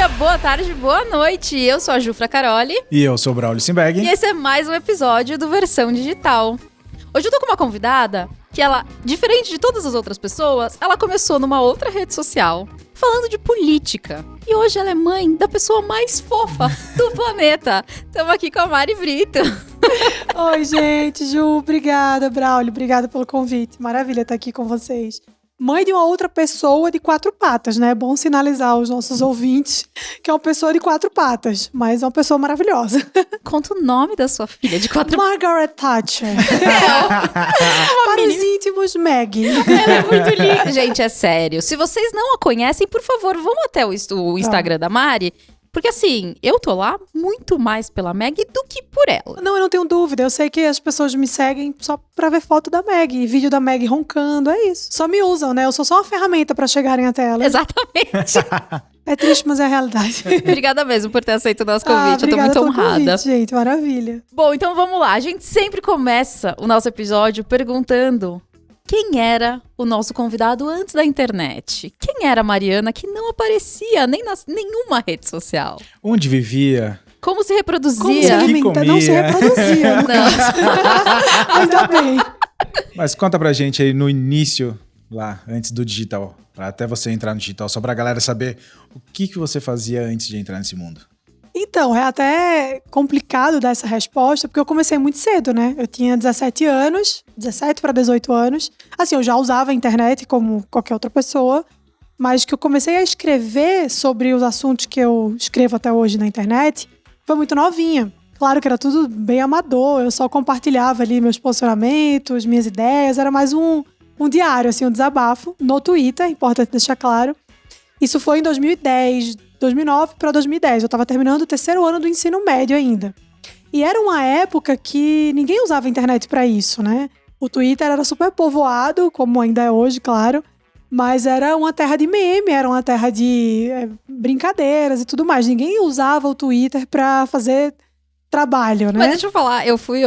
dia, boa tarde, boa noite. Eu sou a Jufra Caroli. E eu sou o Braulio Simberg. E esse é mais um episódio do Versão Digital. Hoje eu tô com uma convidada que ela, diferente de todas as outras pessoas, ela começou numa outra rede social, falando de política. E hoje ela é mãe da pessoa mais fofa do planeta. Estamos aqui com a Mari Brito. Oi, gente. Ju, obrigada, Braulio. Obrigada pelo convite. Maravilha estar aqui com vocês. Mãe de uma outra pessoa de 4 patas, né? É bom sinalizar aos nossos ouvintes que é uma pessoa de 4 patas, mas é uma pessoa maravilhosa. Conta o nome da sua filha de 4 Margaret Thatcher. Para os íntimos, Maggie. Ela é muito linda. Gente, é sério. Se vocês não a conhecem, por favor, vão até o Instagram da Mari. Porque assim, eu tô lá muito mais pela Meg do que por ela. Não, eu não tenho dúvida. Eu sei que as pessoas me seguem só pra ver foto da Meg, vídeo da Meg roncando, é isso. Só me usam, né? Eu sou só uma ferramenta pra chegarem até ela. Exatamente. É triste, mas é a realidade. Obrigada mesmo por ter aceito o nosso convite. Eu tô muito honrada. Convite, gente, maravilha. Bom, então vamos lá. A gente sempre começa o nosso episódio perguntando quem era o nosso convidado antes da internet. Quem era a Mariana que não aparecia nem nas nenhuma rede social? Onde vivia? Como se reproduzia? Como se alimenta? Não se reproduzia. Não. Ainda bem. Mas conta pra gente aí no início, lá, antes do digital, pra até você entrar no digital, só pra galera saber o que você fazia antes de entrar nesse mundo. Então, é até complicado dar essa resposta, porque eu comecei muito cedo, né? Eu tinha 17 anos, 17 para 18 anos. Assim, eu já usava a internet como qualquer outra pessoa, mas que eu comecei a escrever sobre os assuntos que eu escrevo até hoje na internet, foi muito novinha. Claro que era tudo bem amador, eu só compartilhava ali meus posicionamentos, minhas ideias, era mais um diário, assim, um desabafo no Twitter, importante deixar claro. Isso foi em 2009 para 2010. Eu estava terminando o 3º ano do ensino médio ainda. E era uma época que ninguém usava a internet para isso, né? O Twitter era super povoado, como ainda é hoje, claro. Mas era uma terra de meme, era uma terra de brincadeiras e tudo mais. Ninguém usava o Twitter para fazer trabalho, né? Mas deixa eu falar, eu fui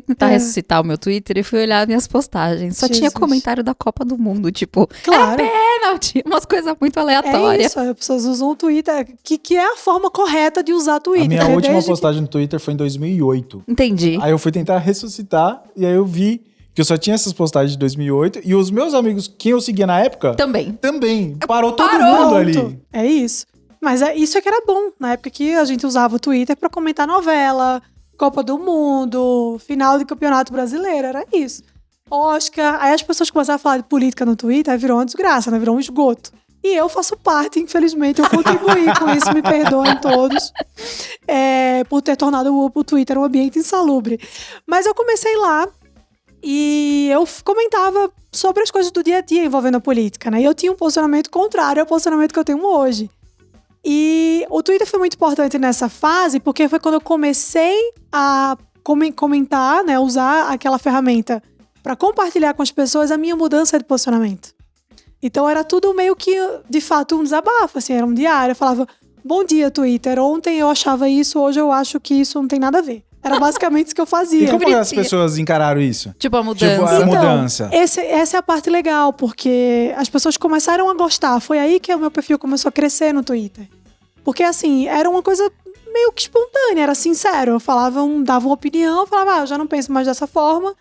tentar ressuscitar o meu Twitter e fui olhar minhas postagens. Só tinha comentário da Copa do Mundo, tipo, claro. Era pênalti, umas coisas muito aleatórias. É isso, as pessoas usam o Twitter, que é a forma correta de usar o Twitter. A minha última postagem no Twitter foi em 2008. Entendi. Aí eu fui tentar ressuscitar e aí eu vi que eu só tinha essas postagens de 2008 e os meus amigos, quem eu seguia na época... Também. Parou todo mundo ali. É isso. Mas isso é que era bom, na época que a gente usava o Twitter pra comentar novela, Copa do Mundo, final de Campeonato Brasileiro, era isso. Oscar, aí as pessoas começaram a falar de política no Twitter, aí virou uma desgraça, né? Virou um esgoto. E eu faço parte, infelizmente, eu contribuí com isso, me perdoem todos, por ter tornado o Twitter um ambiente insalubre. Mas eu comecei lá e eu comentava sobre as coisas do dia a dia envolvendo a política, né? E eu tinha um posicionamento contrário ao posicionamento que eu tenho hoje. E o Twitter foi muito importante nessa fase, porque foi quando eu comecei a comentar, né, usar aquela ferramenta para compartilhar com as pessoas a minha mudança de posicionamento. Então era tudo meio que, de fato, um desabafo, assim, era um diário. Eu falava, bom dia, Twitter, ontem eu achava isso, hoje eu acho que isso não tem nada a ver. Era basicamente isso que eu fazia. E como as pessoas encararam isso? Tipo a mudança. Tipo a mudança. Essa é a parte legal, porque as pessoas começaram a gostar. Foi aí que o meu perfil começou a crescer no Twitter. Porque, assim, era uma coisa meio que espontânea, era sincero. Eu falava, dava uma opinião, eu falava, eu já não penso mais dessa forma.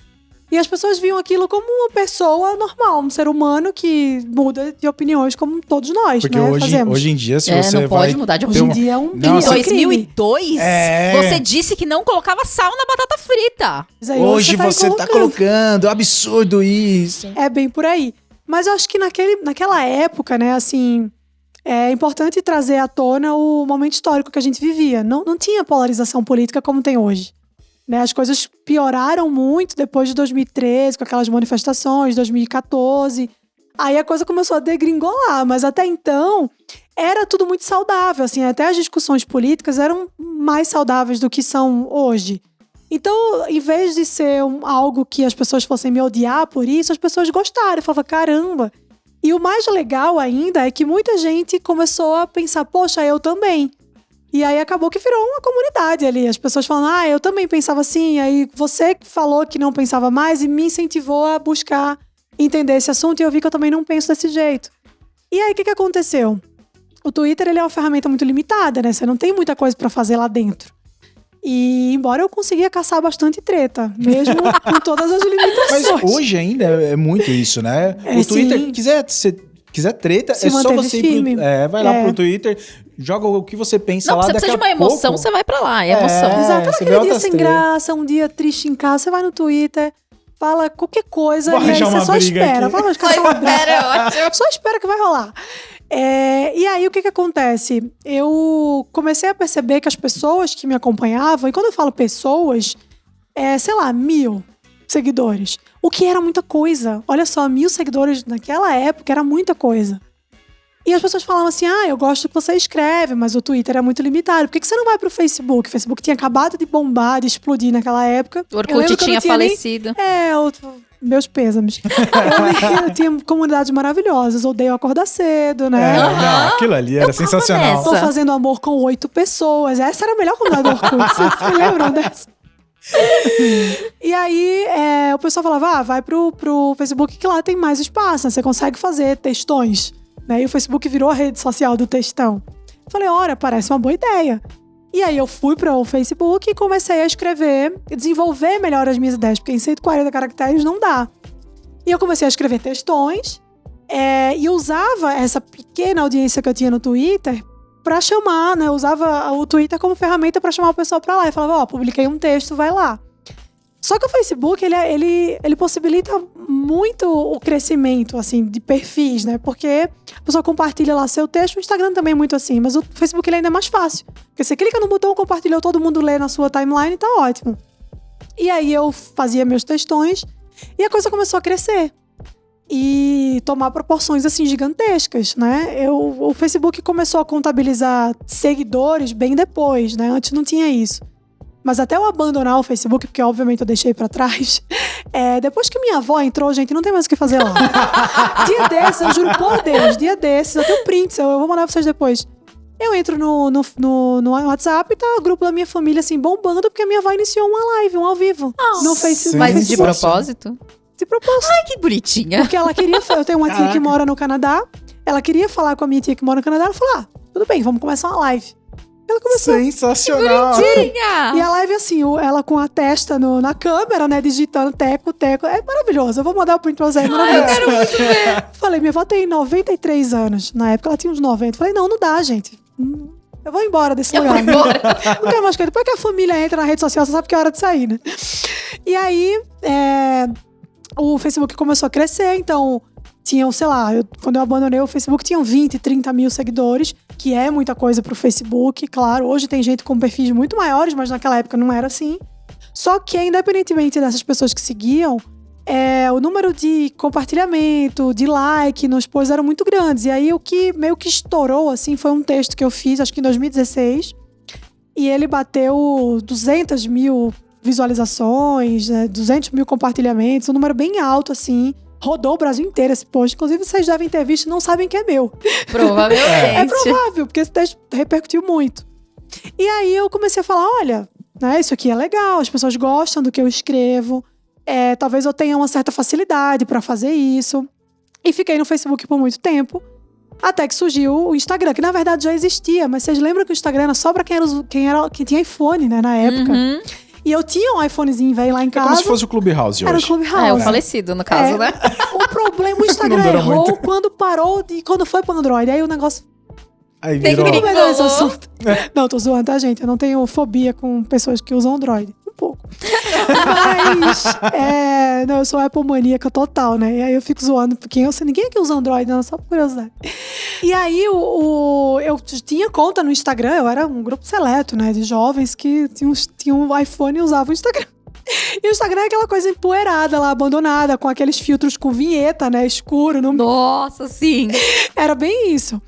E as pessoas viam aquilo como uma pessoa normal, um ser humano que muda de opiniões como todos nós, porque né? Hoje em dia, se você não pode mudar de opinião. opinião. Hoje em dia é um Em 2002, você disse que não colocava sal na batata frita. Hoje você tá colocando, absurdo isso. É bem por aí. Mas eu acho que naquela época, né, assim, é importante trazer à tona o momento histórico que a gente vivia. Não tinha polarização política como tem hoje. Né, as coisas pioraram muito depois de 2013, com aquelas manifestações, 2014. Aí a coisa começou a degringolar, mas até então era tudo muito saudável. Assim, até as discussões políticas eram mais saudáveis do que são hoje. Então, em vez de ser algo que as pessoas fossem me odiar por isso, as pessoas gostaram. Eu falava, caramba. E o mais legal ainda é que muita gente começou a pensar, poxa, eu também. E aí acabou que virou uma comunidade ali. As pessoas falando, eu também pensava assim. Aí você falou que não pensava mais e me incentivou a buscar entender esse assunto. E eu vi que eu também não penso desse jeito. E aí o que aconteceu? o Twitter ele é uma ferramenta muito limitada, né? Você não tem muita coisa pra fazer lá dentro. E embora eu conseguia caçar bastante treta, mesmo com todas as limitações. Mas hoje ainda é muito isso, né? O Twitter, sim. quiser treta, Se é só manteve você firme. vai lá pro Twitter, joga o que você pensa Não, lá, você daqui precisa de a uma emoção, pouco... você vai pra lá, é emoção. Exato. você Aquele vê dia outras sem tretas. graça, um dia triste em casa, você vai no Twitter, fala qualquer coisa Vou e aí arranjar você uma só briga espera. aqui. Vamos caçar uma briga. É ótimo. Só espera que vai rolar. E aí, o que acontece? Eu comecei a perceber que as pessoas que me acompanhavam, e quando eu falo pessoas, sei lá, 1.000 seguidores. O que era muita coisa. Olha só, 1.000 seguidores naquela época era muita coisa. E as pessoas falavam assim, eu gosto que você escreve, mas o Twitter é muito limitado. Por que você não vai pro Facebook? O Facebook tinha acabado de bombar, de explodir naquela época. O Orkut tinha falecido. Meus pêsames. eu tinha comunidades maravilhosas. Odeio acordar cedo, né? Não, aquilo ali era sensacional. nessa. Tô fazendo amor com 8 pessoas. Essa era a melhor comunidade do Orkut. Vocês lembram dessa? E aí, o pessoal falava, vai pro Facebook que lá tem mais espaço, né? Você consegue fazer textões, né? E o Facebook virou a rede social do textão. Falei, olha, parece uma boa ideia. E aí eu fui para o Facebook e comecei a escrever e desenvolver melhor as minhas ideias, porque em 140 caracteres não dá. E eu comecei a escrever textões e usava essa pequena audiência que eu tinha no Twitter para chamar, né? Eu usava o Twitter como ferramenta para chamar o pessoal para lá. E falava, publiquei um texto, vai lá. Só que o Facebook, ele possibilita muito o crescimento, assim, de perfis, né? Porque a pessoa compartilha lá seu texto, o Instagram também é muito assim, mas o Facebook ele ainda é mais fácil. Porque você clica no botão, compartilhou, todo mundo lê na sua timeline, tá ótimo. E aí eu fazia meus textões e a coisa começou a crescer. E tomar proporções, assim, gigantescas, né? O Facebook começou a contabilizar seguidores bem depois, né? Antes não tinha isso. Mas até eu abandonar o Facebook, porque obviamente eu deixei pra trás, depois que minha avó entrou, gente, não tem mais o que fazer lá. Dia desses, eu juro por Deus, eu tenho prints, eu vou mandar pra vocês depois. Eu entro no WhatsApp e tá o grupo da minha família, assim, bombando, porque a minha avó iniciou uma live, um ao vivo, no Facebook. Mas de propósito? De propósito. Ai, que bonitinha. Porque ela queria, eu tenho uma tia que mora no Canadá, ela queria falar com a minha tia que mora no Canadá, ela falou, tudo bem, vamos começar uma live. Ela começou. Sensacional. Bonitinha. E a live, assim, ela com a testa na câmera, né, digitando teco. É maravilhoso. Eu vou mandar o print pra você. É maravilhoso. Eu quero muito ver. Falei, minha avó tem 93 anos. Na época ela tinha uns 90. Falei, não dá, gente. Eu vou embora desse lugar. Não quero mais coisa. Depois que a família entra na rede social, você sabe que é hora de sair, né? E aí, o Facebook começou a crescer, então tinham, sei lá, quando eu abandonei o Facebook, tinham 20, 30 mil seguidores, que é muita coisa pro Facebook, claro. Hoje tem gente com perfis muito maiores, mas naquela época não era assim. Só que, independentemente dessas pessoas que seguiam, o número de compartilhamento, de like nos posts eram muito grandes. E aí, o que meio que estourou, assim, foi um texto que eu fiz, acho que em 2016, e ele bateu 200 mil visualizações, 200 mil compartilhamentos, um número bem alto, assim. Rodou o Brasil inteiro esse post. Inclusive, vocês devem ter visto e não sabem que é meu. Provavelmente. É provável, porque esse texto repercutiu muito. E aí eu comecei a falar, olha, né, isso aqui é legal, as pessoas gostam do que eu escrevo, talvez eu tenha uma certa facilidade para fazer isso. E fiquei no Facebook por muito tempo, até que surgiu o Instagram, que na verdade já existia, mas vocês lembram que o Instagram era só pra quem tinha iPhone, né, na época. Uhum. E eu tinha um iPhonezinho velho lá em casa. É como se fosse o Clubhouse hoje. Era o Clubhouse. O falecido, no caso, né? O problema, o Instagram Não durou errou muito. quando foi pro Android. Aí o negócio... Aí Tem virou... gringo. Vamos melhorar esse assunto. Não, tô zoando, tá, gente? Eu não tenho fobia com pessoas que usam Android. Um pouco. Mas, não, eu sou Apple maníaca total, né? E aí eu fico zoando, porque ninguém aqui usa Android, não, só por curiosidade. E aí eu tinha conta no Instagram, eu era um grupo seleto, né? De jovens que tinham um iPhone e usavam o Instagram. E o Instagram é aquela coisa empoeirada lá, abandonada, com aqueles filtros com vinheta, né? Escuro. Nossa, sim. Era bem isso.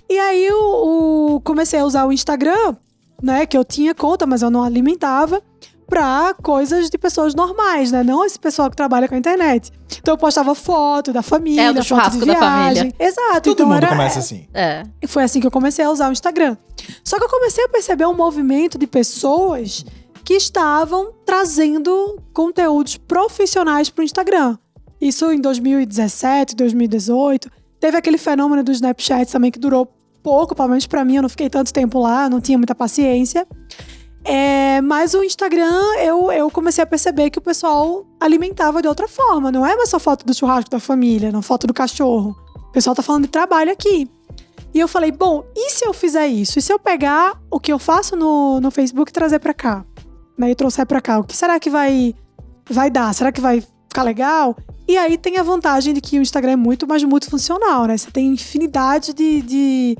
E aí eu comecei a usar o Instagram, né? Que eu tinha conta, mas eu não alimentava, pra coisas de pessoas normais, né? Não esse pessoal que trabalha com a internet. Então eu postava foto da família, do foto churrasco de da viagem. família. Exato. Todo então mundo começa assim. E foi assim que eu comecei a usar o Instagram. Só que eu comecei a perceber um movimento de pessoas que estavam trazendo conteúdos profissionais pro Instagram. Isso em 2017, 2018. Teve aquele fenômeno do Snapchat também que durou pouco, pelo menos pra mim, eu não fiquei tanto tempo lá, não tinha muita paciência. Mas o Instagram, eu comecei a perceber que o pessoal alimentava de outra forma. Não é mais só foto do churrasco da família, não foto do cachorro. O pessoal tá falando de trabalho aqui. E eu falei, bom, e se eu fizer isso? E se eu pegar o que eu faço no Facebook e trazer pra cá? Né, e trouxer pra cá? O que será que vai dar? Será que vai ficar legal? E aí tem a vantagem de que o Instagram é muito mais multifuncional, né? Você tem infinidade de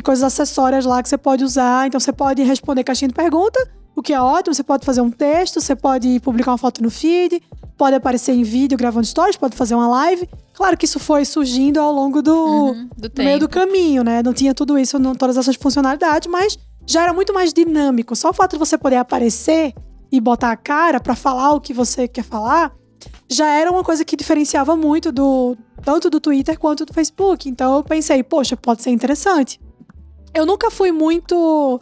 coisas acessórias lá que você pode usar. Então você pode responder caixinha de pergunta, o que é ótimo. Você pode fazer um texto, você pode publicar uma foto no feed, pode aparecer em vídeo gravando stories, pode fazer uma live. Claro que isso foi surgindo ao longo do meio do caminho, né? Não tinha tudo isso, não todas essas funcionalidades, mas já era muito mais dinâmico. Só o fato de você poder aparecer e botar a cara pra falar o que você quer falar, já era uma coisa que diferenciava muito tanto do Twitter quanto do Facebook. Então eu pensei, poxa, pode ser interessante. Eu nunca fui muito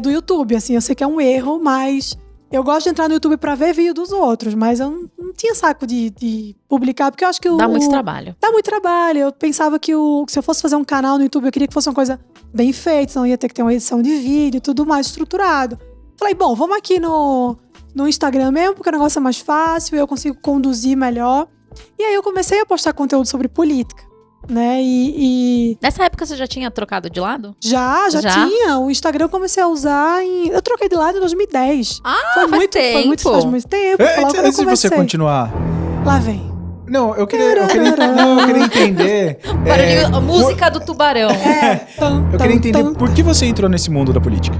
do YouTube, assim, eu sei que é um erro, mas eu gosto de entrar no YouTube pra ver vídeo dos outros, mas eu não tinha saco de publicar, porque eu acho que Dá muito trabalho. Dá muito trabalho. Eu pensava que se eu fosse fazer um canal no YouTube, eu queria que fosse uma coisa bem feita, senão ia ter que ter uma edição de vídeo, tudo mais estruturado. Falei, bom, vamos aqui no Instagram mesmo, porque o negócio é mais fácil, eu consigo conduzir melhor. E aí eu comecei a postar conteúdo sobre política, né? Nessa época você já tinha trocado de lado? Já tinha. O Instagram eu comecei a usar eu troquei de lado em 2010. Faz muito tempo. Faz muito tempo. Antes de você continuar... Lá vem. Não, eu queria entender... Barulhinho, a música do tubarão. Eu queria entender por que você entrou nesse mundo da política.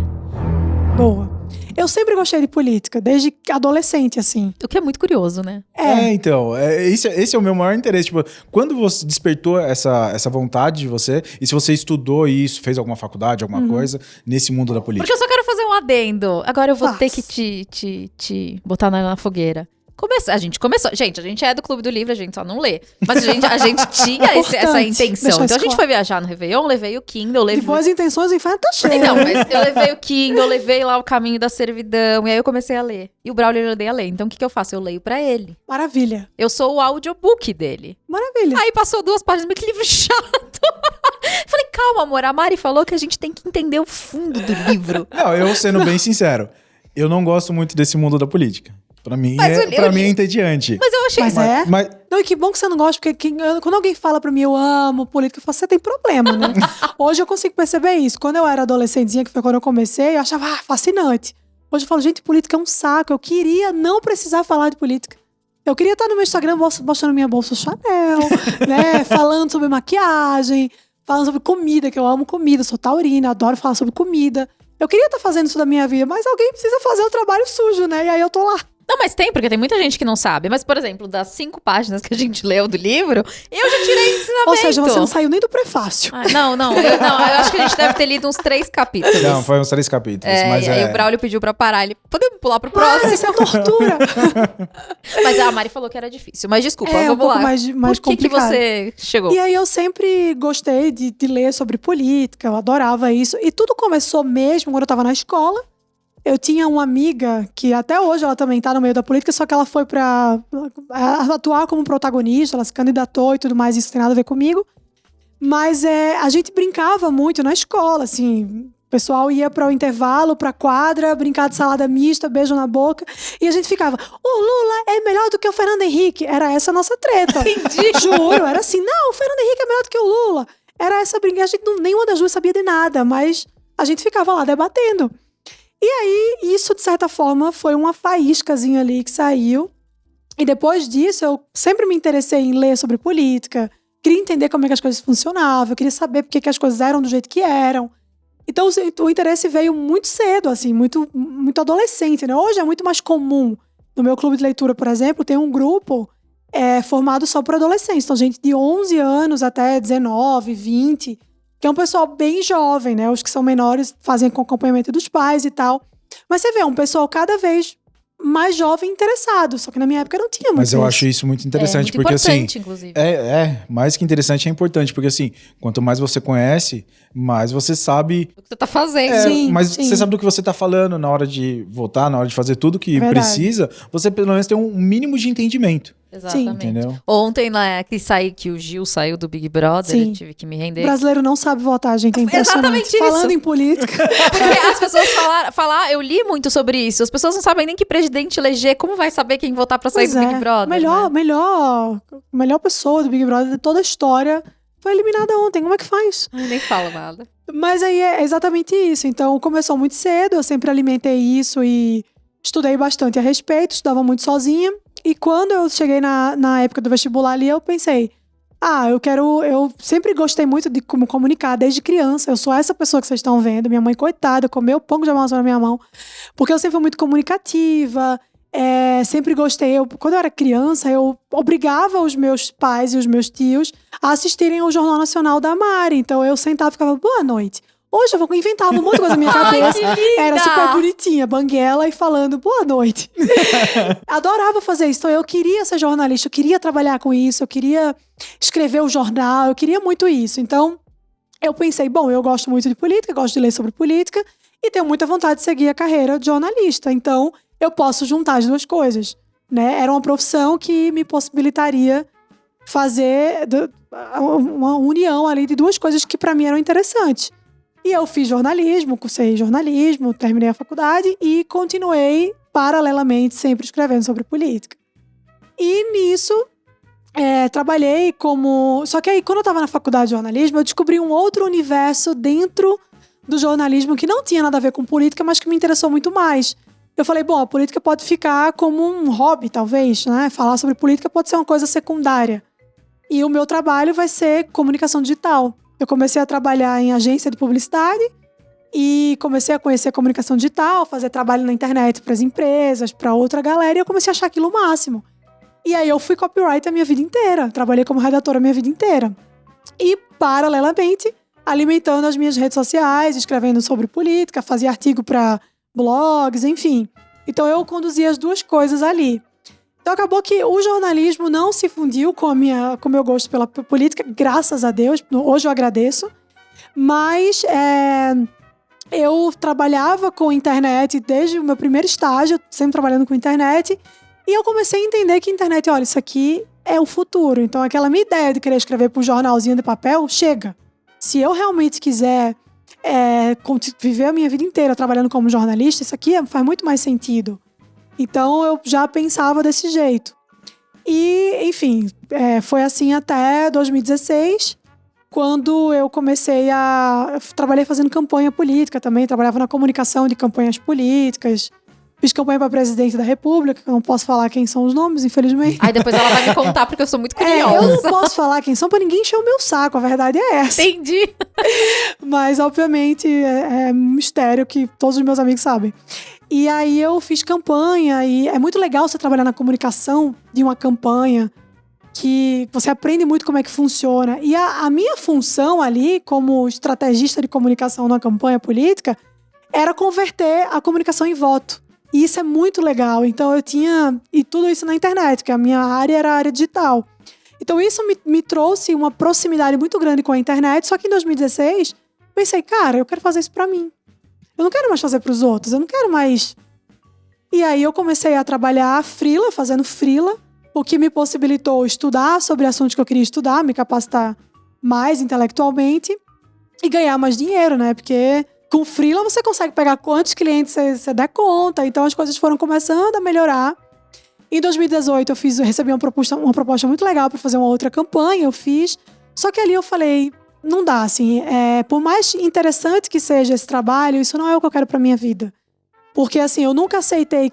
Boa. Eu sempre gostei de política, desde adolescente, assim. O que é muito curioso, né? Então, esse é o meu maior interesse. Tipo, quando você despertou essa vontade de você, e se você estudou isso, fez alguma faculdade, alguma coisa, nesse mundo da política? Porque eu só quero fazer um adendo. Agora eu vou ter que te botar na fogueira. A gente começou. Gente, a gente é do Clube do Livro, a gente só não lê. Mas a gente tinha essa intenção. Então a gente foi viajar no Réveillon, levei o Kindle, De boas intenções, o inferno tá cheio. Não, mas eu levei o Kindle, levei lá o Caminho da Servidão, e aí eu comecei a ler. E o Braulio eu odeia ler. Então o que eu faço? Eu leio pra ele. Maravilha. Eu sou o audiobook dele. Maravilha. Aí passou 2 páginas, mas que livro chato. Falei, calma, amor, a Mari falou que a gente tem que entender o fundo do livro. Não, eu sendo bem sincero, eu não gosto muito desse mundo da política. Pra mim é entediante. Mas eu achei... Mas não, e que bom que você não gosta, porque quando alguém fala pra mim, eu amo política, eu falo, você tem problema, né? Hoje eu consigo perceber isso. Quando eu era adolescentezinha, que foi quando eu comecei, eu achava fascinante. Hoje eu falo, gente, política é um saco. Eu queria não precisar falar de política. Eu queria estar no meu Instagram mostrando minha bolsa Chanel, né? Falando sobre maquiagem, falando sobre comida, que eu amo comida, sou taurina, adoro falar sobre comida. Eu queria estar fazendo isso da minha vida, mas alguém precisa fazer o trabalho sujo, né? E aí eu tô lá. Não, mas tem, porque tem muita gente que não sabe. Mas, por exemplo, das 5 páginas que a gente leu do livro, eu já tirei ensinamento. Ou seja, você não saiu nem do prefácio. Não, eu acho que a gente deve ter lido uns 3 capítulos. Não, foi uns 3 capítulos. E aí o Braulio pediu pra parar. Ele, podemos pular pro próximo? Isso é tortura. Mas a Mari falou que era difícil. Mas desculpa, vamos um pouco lá. mais Por que você chegou? E aí eu sempre gostei de ler sobre política, eu adorava isso. E tudo começou mesmo quando eu tava na escola. Eu tinha uma amiga que até hoje ela também tá no meio da política, só que ela foi pra atuar como protagonista, ela se candidatou e tudo mais, isso tem nada a ver comigo. Mas a gente brincava muito na escola, assim, o pessoal ia para o intervalo, pra quadra, brincar de salada mista, beijo na boca, e a gente ficava, o Lula é melhor do que o Fernando Henrique. Era essa a nossa treta. Entendi. Juro, era assim, não, o Fernando Henrique é melhor do que o Lula. Era essa brincadeira, a gente nenhuma das duas sabia de nada, mas a gente ficava lá debatendo. E aí, isso, de certa forma, foi uma faíscazinha ali que saiu. E depois disso, eu sempre me interessei em ler sobre política. Queria entender como é que as coisas funcionavam. Eu queria saber por que as coisas eram do jeito que eram. Então, o interesse veio muito cedo, assim, muito, muito adolescente, né? Hoje é muito mais comum. No meu clube de leitura, por exemplo, tem um grupo formado só por adolescentes. Então, gente de 11 anos até 19, 20... que é um pessoal bem jovem, né? Os que são menores fazem com acompanhamento dos pais e tal. Mas você vê, um pessoal cada vez mais jovem interessado. Só que na minha época não tinha muito. Mas eu acho isso muito interessante, muito porque importante, assim... inclusive. Mais que interessante, é importante. Porque assim, quanto mais você conhece, mais você sabe... o que você tá fazendo. Você sabe do que você tá falando na hora de votar, na hora de fazer tudo que Verdade. precisa. Você pelo menos tem um mínimo de entendimento. Exatamente. Entendeu? Ontem, né, que o Gil saiu do Big Brother, Sim. eu tive que me render. O brasileiro não sabe votar, gente. É impressionante. Exatamente isso. Falando em política. Porque as pessoas eu li muito sobre isso. As pessoas não sabem nem que presidente eleger, como vai saber quem votar pra sair Pois do Big Brother? Melhor pessoa do Big Brother de toda a história foi eliminada ontem. Como é que faz? Ai, nem falo nada. Mas aí é exatamente isso. Então, começou muito cedo, eu sempre alimentei isso e estudei bastante a respeito, estudava muito sozinha. E quando eu cheguei na época do vestibular ali, eu pensei, eu sempre gostei muito de como comunicar desde criança. Eu sou essa pessoa que vocês estão vendo. Minha mãe, coitada, comeu pão de Amazônia na minha mão. Porque eu sempre fui muito comunicativa, sempre gostei. Quando eu era criança, eu obrigava os meus pais e os meus tios a assistirem ao Jornal Nacional da Mari. Então eu sentava e ficava, boa noite. Hoje eu inventava um monte de coisa na minha cabeça. Ai, que linda! Era super bonitinha, banguela e falando boa noite. Adorava fazer isso. Então eu queria ser jornalista, eu queria trabalhar com isso, eu queria escrever o jornal, eu queria muito isso. Então eu pensei, bom, eu gosto muito de política, gosto de ler sobre política e tenho muita vontade de seguir a carreira de jornalista. Então eu posso juntar as duas coisas, né? Era uma profissão que me possibilitaria fazer uma união ali de duas coisas que para mim eram interessantes. E eu fiz jornalismo, cursei jornalismo, terminei a faculdade e continuei paralelamente sempre escrevendo sobre política. E nisso, trabalhei como... Só que aí, quando eu estava na faculdade de jornalismo, eu descobri um outro universo dentro do jornalismo que não tinha nada a ver com política, mas que me interessou muito mais. Eu falei, bom, a política pode ficar como um hobby, talvez, né? Falar sobre política pode ser uma coisa secundária. E o meu trabalho vai ser comunicação digital. Eu comecei a trabalhar em agência de publicidade e comecei a conhecer a comunicação digital, fazer trabalho na internet para as empresas, para outra galera, e eu comecei a achar aquilo o máximo. E aí eu fui copywriter a minha vida inteira, trabalhei como redatora a minha vida inteira. E, paralelamente, alimentando as minhas redes sociais, escrevendo sobre política, fazia artigo para blogs, enfim. Então eu conduzia as duas coisas ali. Então acabou que o jornalismo não se fundiu com o meu gosto pela política, graças a Deus, hoje eu agradeço. Mas eu trabalhava com internet desde o meu primeiro estágio, sempre trabalhando com internet, e eu comecei a entender que a internet, olha, isso aqui é o futuro. Então aquela minha ideia de querer escrever para um jornalzinho de papel, chega. Se eu realmente quiser viver a minha vida inteira trabalhando como jornalista, isso aqui faz muito mais sentido. Então, eu já pensava desse jeito. E, enfim, foi assim até 2016, quando eu comecei eu trabalhei fazendo campanha política também, trabalhava na comunicação de campanhas políticas, fiz campanha para presidente da República, que eu não posso falar quem são os nomes, infelizmente. Aí depois ela vai me contar, porque eu sou muito curiosa. Eu não posso falar quem são para ninguém encher o meu saco, a verdade é essa. Entendi. Mas, obviamente, é um mistério que todos os meus amigos sabem. E aí eu fiz campanha, e é muito legal você trabalhar na comunicação de uma campanha, que você aprende muito como é que funciona. E a minha função ali, como estrategista de comunicação numa campanha política, era converter a comunicação em voto. E isso é muito legal. Então eu tinha... E tudo isso na internet, porque a minha área era a área digital. Então isso me trouxe uma proximidade muito grande com a internet, só que em 2016, pensei, cara, eu quero fazer isso pra mim. Eu não quero mais fazer para os outros, eu não quero mais... E aí eu comecei a trabalhar fazendo freela, o que me possibilitou estudar sobre assuntos que eu queria estudar, me capacitar mais intelectualmente e ganhar mais dinheiro, né? Porque com freela você consegue pegar quantos clientes você der conta, então as coisas foram começando a melhorar. Em 2018 eu recebi uma proposta muito legal para fazer uma outra campanha, eu fiz, só que ali eu falei... Não dá, assim, por mais interessante que seja esse trabalho, isso não é o que eu quero pra minha vida. Porque, assim, eu nunca aceitei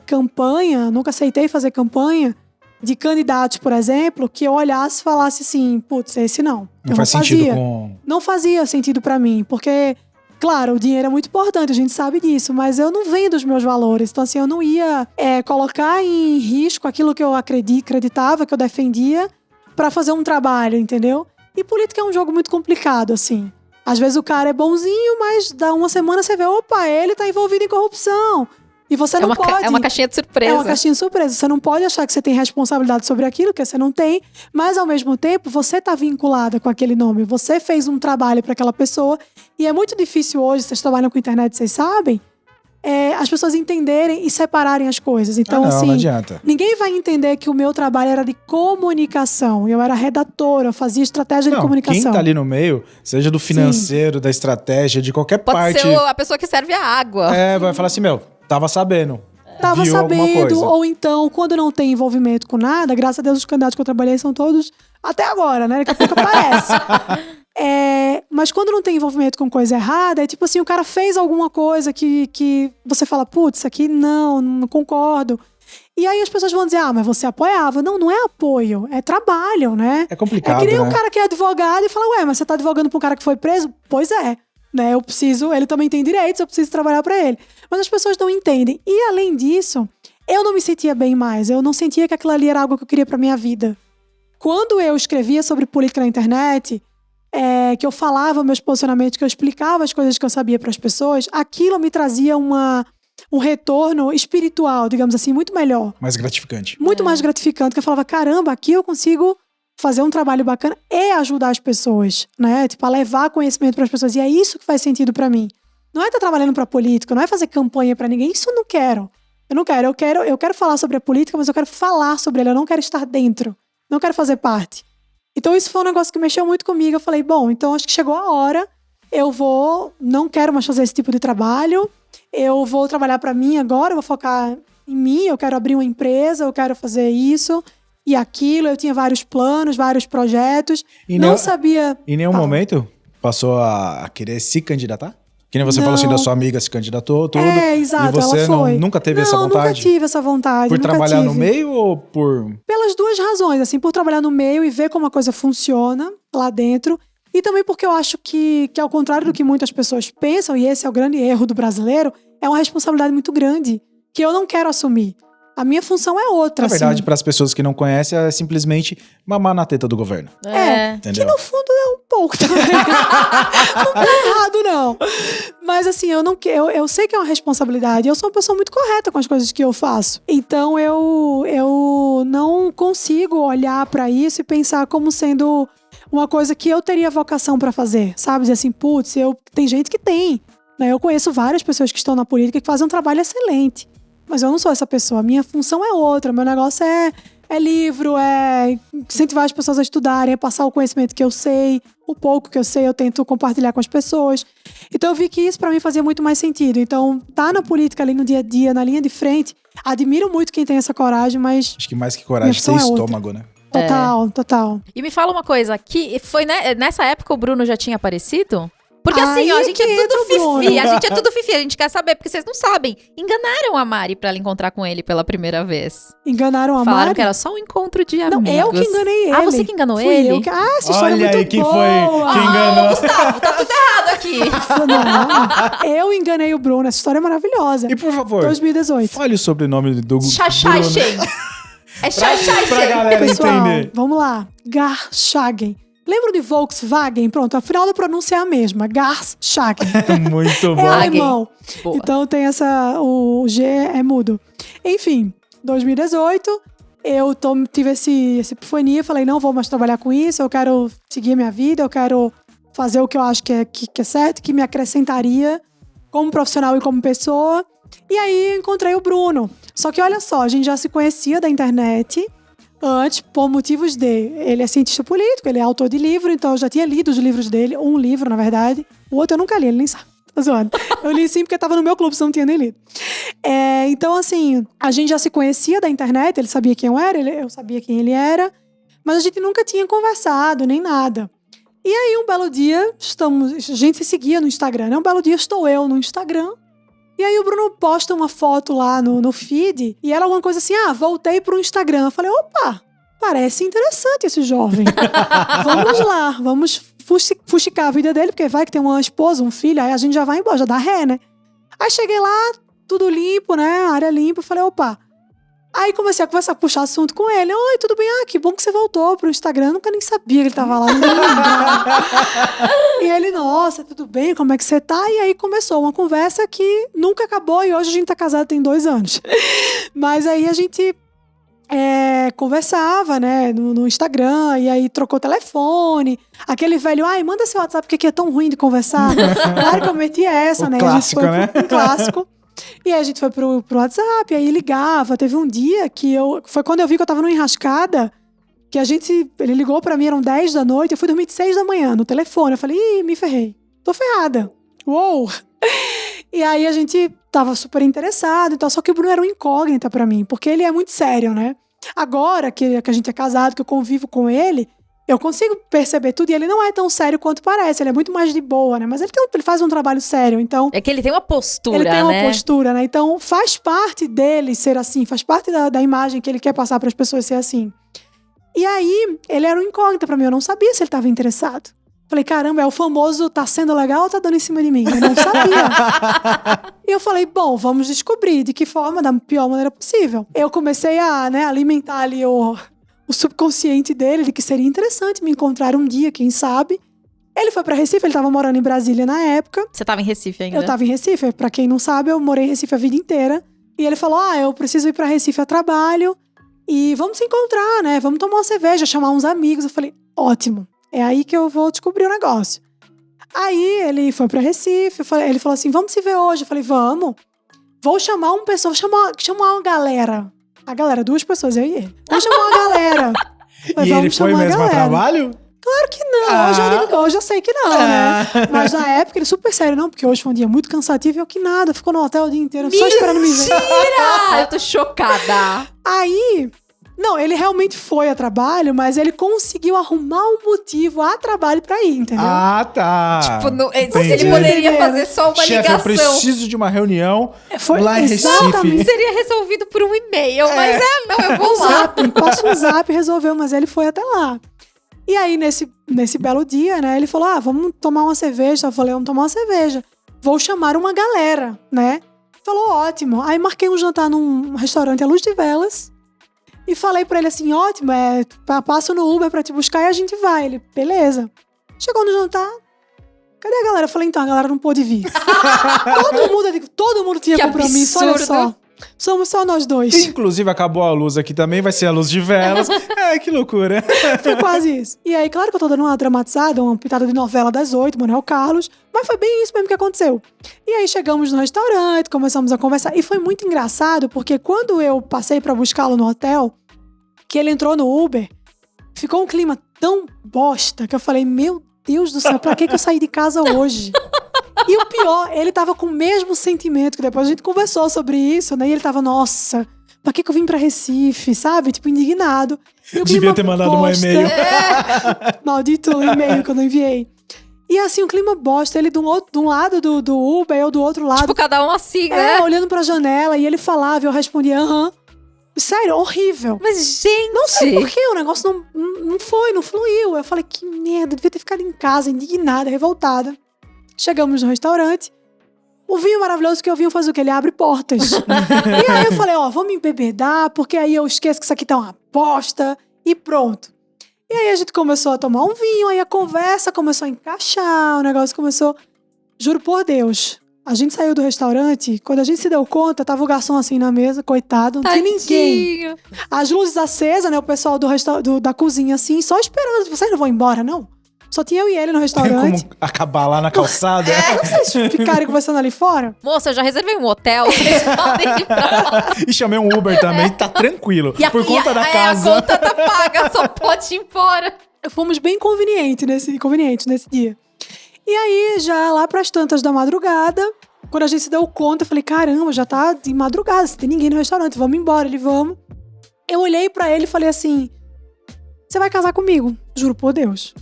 fazer campanha de candidatos, por exemplo, que eu olhasse e falasse assim, putz, esse não. Não faz sentido com... Não fazia sentido pra mim, porque, claro, o dinheiro é muito importante, a gente sabe disso, mas eu não vendo os meus valores. Então, assim, eu não ia colocar em risco aquilo que eu acreditava, que eu defendia, pra fazer um trabalho, entendeu? E política é um jogo muito complicado, assim. Às vezes o cara é bonzinho, mas dá uma semana você vê, opa, ele tá envolvido em corrupção. E você não pode... É uma caixinha de surpresa. É uma caixinha de surpresa. Você não pode achar que você tem responsabilidade sobre aquilo, que você não tem. Mas, ao mesmo tempo, você tá vinculada com aquele nome. Você fez um trabalho para aquela pessoa. E é muito difícil hoje, vocês trabalham com internet, vocês sabem, as pessoas entenderem e separarem as coisas. Então, não adianta. ninguém vai entender que o meu trabalho era de comunicação. Eu era redatora, eu fazia estratégia de comunicação. Quem tá ali no meio, seja do financeiro, da estratégia, de qualquer Pode parte... ser a pessoa que serve a água. vai falar assim, tava sabendo. Tava viu alguma sabendo, coisa. ou então, quando não tem envolvimento com nada, graças a Deus os candidatos que eu trabalhei são todos, até agora, né? Daqui a pouco aparece. Mas quando não tem envolvimento com coisa errada, é tipo assim, o cara fez alguma coisa que você fala, putz, isso aqui não concordo. E aí as pessoas vão dizer, mas você apoiava. Não é apoio, é trabalho, né? É complicado, que nem né? o cara que é advogado e fala, mas você tá advogando pra um cara que foi preso? Pois é. Né, ele também tem direitos, eu preciso trabalhar pra ele. Mas as pessoas não entendem. E além disso, eu não me sentia bem mais. Eu não sentia que aquilo ali era algo que eu queria pra minha vida. Quando eu escrevia sobre política na internet, que eu falava meus posicionamentos, que eu explicava as coisas que eu sabia pras pessoas, aquilo me trazia um retorno espiritual, digamos assim, muito melhor. Mais gratificante. Muito mais gratificante, que eu falava, caramba, aqui eu consigo fazer um trabalho bacana e ajudar as pessoas, né? Tipo, a levar conhecimento para as pessoas. E é isso que faz sentido para mim. Não é estar trabalhando para político, não é fazer campanha para ninguém. Isso eu não quero. Eu quero falar sobre a política, mas eu quero falar sobre ela. Eu não quero estar dentro. Não quero fazer parte. Então isso foi um negócio que mexeu muito comigo. Eu falei, bom, então acho que chegou a hora. Não quero mais fazer esse tipo de trabalho. Eu vou trabalhar para mim agora, eu vou focar em mim. Eu quero abrir uma empresa, eu quero fazer isso e aquilo. Eu tinha vários planos, vários projetos. Não sabia... Em nenhum momento passou a querer se candidatar? Que nem você falou assim, da sua amiga se candidatou, tudo. Exato, e você ela foi. nunca teve essa vontade? Nunca tive essa vontade. Por trabalhar no meio ou por... Pelas duas razões, assim, por trabalhar no meio e ver como a coisa funciona lá dentro. E também porque eu acho que ao contrário do que muitas pessoas pensam, e esse é o grande erro do brasileiro, é uma responsabilidade muito grande, que eu não quero assumir. A minha função é outra, Na verdade, assim. para as pessoas que não conhecem, é simplesmente mamar na teta do governo. Que no fundo é um pouco também. Não tá errado, não. Mas assim, eu sei que é uma responsabilidade. Eu sou uma pessoa muito correta com as coisas que eu faço. Então eu não consigo olhar pra isso e pensar como sendo uma coisa que eu teria vocação pra fazer. Sabe? Dizer assim, putz, tem gente que tem. Né? Eu conheço várias pessoas que estão na política que fazem um trabalho excelente. Mas eu não sou essa pessoa. Minha função é outra. Meu negócio é livro, é incentivar as pessoas a estudarem, é passar o conhecimento que eu sei. O pouco que eu sei, eu tento compartilhar com as pessoas. Então eu vi que isso pra mim fazia muito mais sentido. Então, tá na política ali no dia a dia, na linha de frente, admiro muito quem tem essa coragem, mas... Acho que mais que coragem, tem estômago, né? Total. E me fala uma coisa, que foi nessa época o Bruno já tinha aparecido? Porque Aí assim, ó, a gente é tudo entra o Bruno. fifi, a gente quer saber, porque vocês não sabem. Enganaram a Mari pra ela encontrar com ele pela primeira vez. Enganaram a Falaram Mari? que era só um encontro de Não, amigos. eu que enganei ele. Ah, você que enganou Fui ele? essa história é Olha muito aí quem boa. foi, quem enganou. Gustavo, tá tudo errado aqui. Não, eu enganei o Bruno. Essa história é maravilhosa. E por favor, 2018. fale o sobrenome do Chachai Bruno. Shen. É Chachai Pra Shen. galera Pessoal, entender. vamos lá. Garschagen. Lembra de Volkswagen? Pronto, afinal da pronúncia é a mesma. Garschagen. Muito É bom. alemão. Boa. Então tem o G é mudo. Enfim, 2018, eu tive essa epifania, falei, não vou mais trabalhar com isso, eu quero seguir minha vida, eu quero fazer o que eu acho que é certo, que me acrescentaria como profissional e como pessoa. E aí encontrei o Bruno. Só que olha só, a gente já se conhecia da internet antes, por motivos ele é cientista político, ele é autor de livro, então eu já tinha lido os livros dele, um livro, na verdade. O outro eu nunca li, ele nem sabe. Tô zoando. Eu li sim porque tava no meu clube, senão não tinha nem lido. Então, assim, a gente já se conhecia da internet, ele sabia quem eu era, eu sabia quem ele era, mas a gente nunca tinha conversado, nem nada. E aí, um belo dia, a gente se seguia no Instagram, né? Um belo dia estou eu no Instagram, e aí o Bruno posta uma foto lá no feed, e era alguma coisa assim, voltei pro Instagram. Eu falei, opa, parece interessante esse jovem. Vamos lá, vamos fuxicar a vida dele, porque vai que tem uma esposa, um filho, aí a gente já vai embora, já dá ré, né? Aí cheguei lá, tudo limpo, né? Área limpa, falei, opa. Aí comecei a conversar, puxar assunto com ele. Oi, tudo bem? Que bom que você voltou pro Instagram. Eu nunca nem sabia que ele tava lá. E ele, nossa, tudo bem? Como é que você tá? E aí começou uma conversa que nunca acabou e hoje a gente tá casado tem 2 anos. Mas aí a gente conversava, né, no Instagram, e aí trocou telefone. Aquele velho, manda seu WhatsApp porque aqui é tão ruim de conversar. Claro que eu meti essa, O né? clássico, né? Um clássico. E aí a gente foi pro WhatsApp, aí ligava. Teve um dia que foi quando eu vi que eu tava numa enrascada, que ele ligou pra mim, eram 10 da noite, eu fui dormir de 6 da manhã no telefone. Eu falei, ih, me ferrei. Tô ferrada. Uou! E aí a gente tava super interessado e tal, só que o Bruno era uma incógnita pra mim, porque ele é muito sério, né? Agora que a gente é casado, que eu convivo com ele, eu consigo perceber tudo e ele não é tão sério quanto parece, ele é muito mais de boa, né? Mas ele faz um trabalho sério, então... É que ele tem uma postura, né? Ele tem uma postura, né? Então faz parte dele ser assim, faz parte da imagem que ele quer passar para as pessoas ser assim. E aí, ele era um incógnito pra mim, eu não sabia se ele tava interessado. Falei, caramba, é o famoso tá sendo legal ou tá dando em cima de mim? Eu não sabia. E eu falei, bom, vamos descobrir de que forma, da pior maneira possível. Eu comecei a alimentar ali o subconsciente dele, de que seria interessante me encontrar um dia, quem sabe. Ele foi pra Recife, ele tava morando em Brasília na época. Você tava em Recife ainda? Eu tava em Recife, pra quem não sabe, eu morei em Recife a vida inteira. E ele falou, eu preciso ir pra Recife a trabalho e vamos se encontrar, né? Vamos tomar uma cerveja, chamar uns amigos. Eu falei, ótimo. É aí que eu vou descobrir o negócio. Aí ele foi pra Recife, ele falou assim, vamos se ver hoje. Eu falei, vamos. Vou chamar uma pessoa, vou chamar uma galera. A galera, 2 pessoas, eu e ele. Vou chamar uma galera. E ele foi mesmo a trabalho? Claro que não, hoje eu sei que não, né? Mas na época ele super sério, não, porque hoje foi um dia muito cansativo e eu que nada, ficou no hotel o dia inteiro, só esperando me ver. Mentira! Eu tô chocada. Aí... Não, ele realmente foi a trabalho, mas ele conseguiu arrumar um motivo a trabalho pra ir, entendeu? Ah, tá. Tipo, ele poderia fazer só uma Chefe, ligação. eu preciso de uma reunião lá em exatamente. Recife. Seria resolvido por um e-mail, mas não, eu vou lá. Passa um zap, resolveu, mas ele foi até lá. E aí, nesse belo dia, né, ele falou, vamos tomar uma cerveja. Eu falei, vamos tomar uma cerveja. Vou chamar uma galera, né? Falou, ótimo. Aí marquei um jantar num restaurante à luz de velas. E falei pra ele assim, ótimo, passo no Uber pra te buscar e a gente vai. Ele, beleza. Chegou no jantar, cadê a galera? Eu falei, então, a galera não pôde vir. todo mundo tinha compromisso, absurdo. olha só. Somos só nós 2. Inclusive, acabou a luz aqui também, vai ser a luz de velas. Que loucura. Foi quase isso. E aí, claro que eu tô dando uma dramatizada, uma pitada de novela das 8, Manuel Carlos, mas foi bem isso mesmo que aconteceu. E aí, chegamos no restaurante, começamos a conversar, e foi muito engraçado, porque quando eu passei pra buscá-lo no hotel, que ele entrou no Uber, ficou um clima tão bosta, que eu falei, meu Deus do céu, pra que eu saí de casa hoje? E o pior, ele tava com o mesmo sentimento, que depois a gente conversou sobre isso, né? E ele tava, nossa, pra que eu vim pra Recife, sabe? Tipo, indignado. Devia ter mandado um e-mail. Maldito e-mail que eu não enviei. E assim, o clima bosta, ele de um lado do Uber, eu do outro lado. Tipo, cada um assim, né? Olhando pra janela, e ele falava, e eu respondia, aham. Sério, horrível. Mas, gente... Não sei por quê, o negócio não fluiu. Eu falei, que merda, devia ter ficado em casa, indignada, revoltada. Chegamos no restaurante. O vinho maravilhoso que eu vinho faz o quê? Ele abre portas. E aí eu falei, vamos embebedar, porque aí eu esqueço que isso aqui tá uma bosta. E pronto. E aí a gente começou a tomar um vinho, aí a conversa começou a encaixar, o negócio começou... Juro por Deus, a gente saiu do restaurante, quando a gente se deu conta, tava o garçom assim na mesa, coitado, não tinha ninguém. As luzes acesas, né, o pessoal da cozinha assim, só esperando, vocês não vão embora, não? Só tinha eu e ele no restaurante. Como acabar lá na calçada? Não sei se ficarem conversando ali fora. Moça, eu já reservei um hotel, vocês podem ir pra lá. E chamei um Uber também, tá tranquilo. Por conta da casa. A conta tá paga, só pode ir embora. Fomos bem convenientes nesse dia. E aí, já lá pras tantas da madrugada, quando a gente se deu conta, eu falei, caramba, já tá de madrugada, não tem ninguém no restaurante, vamos embora. Ele, vamos. Eu olhei pra ele e falei assim, você vai casar comigo? Juro por Deus.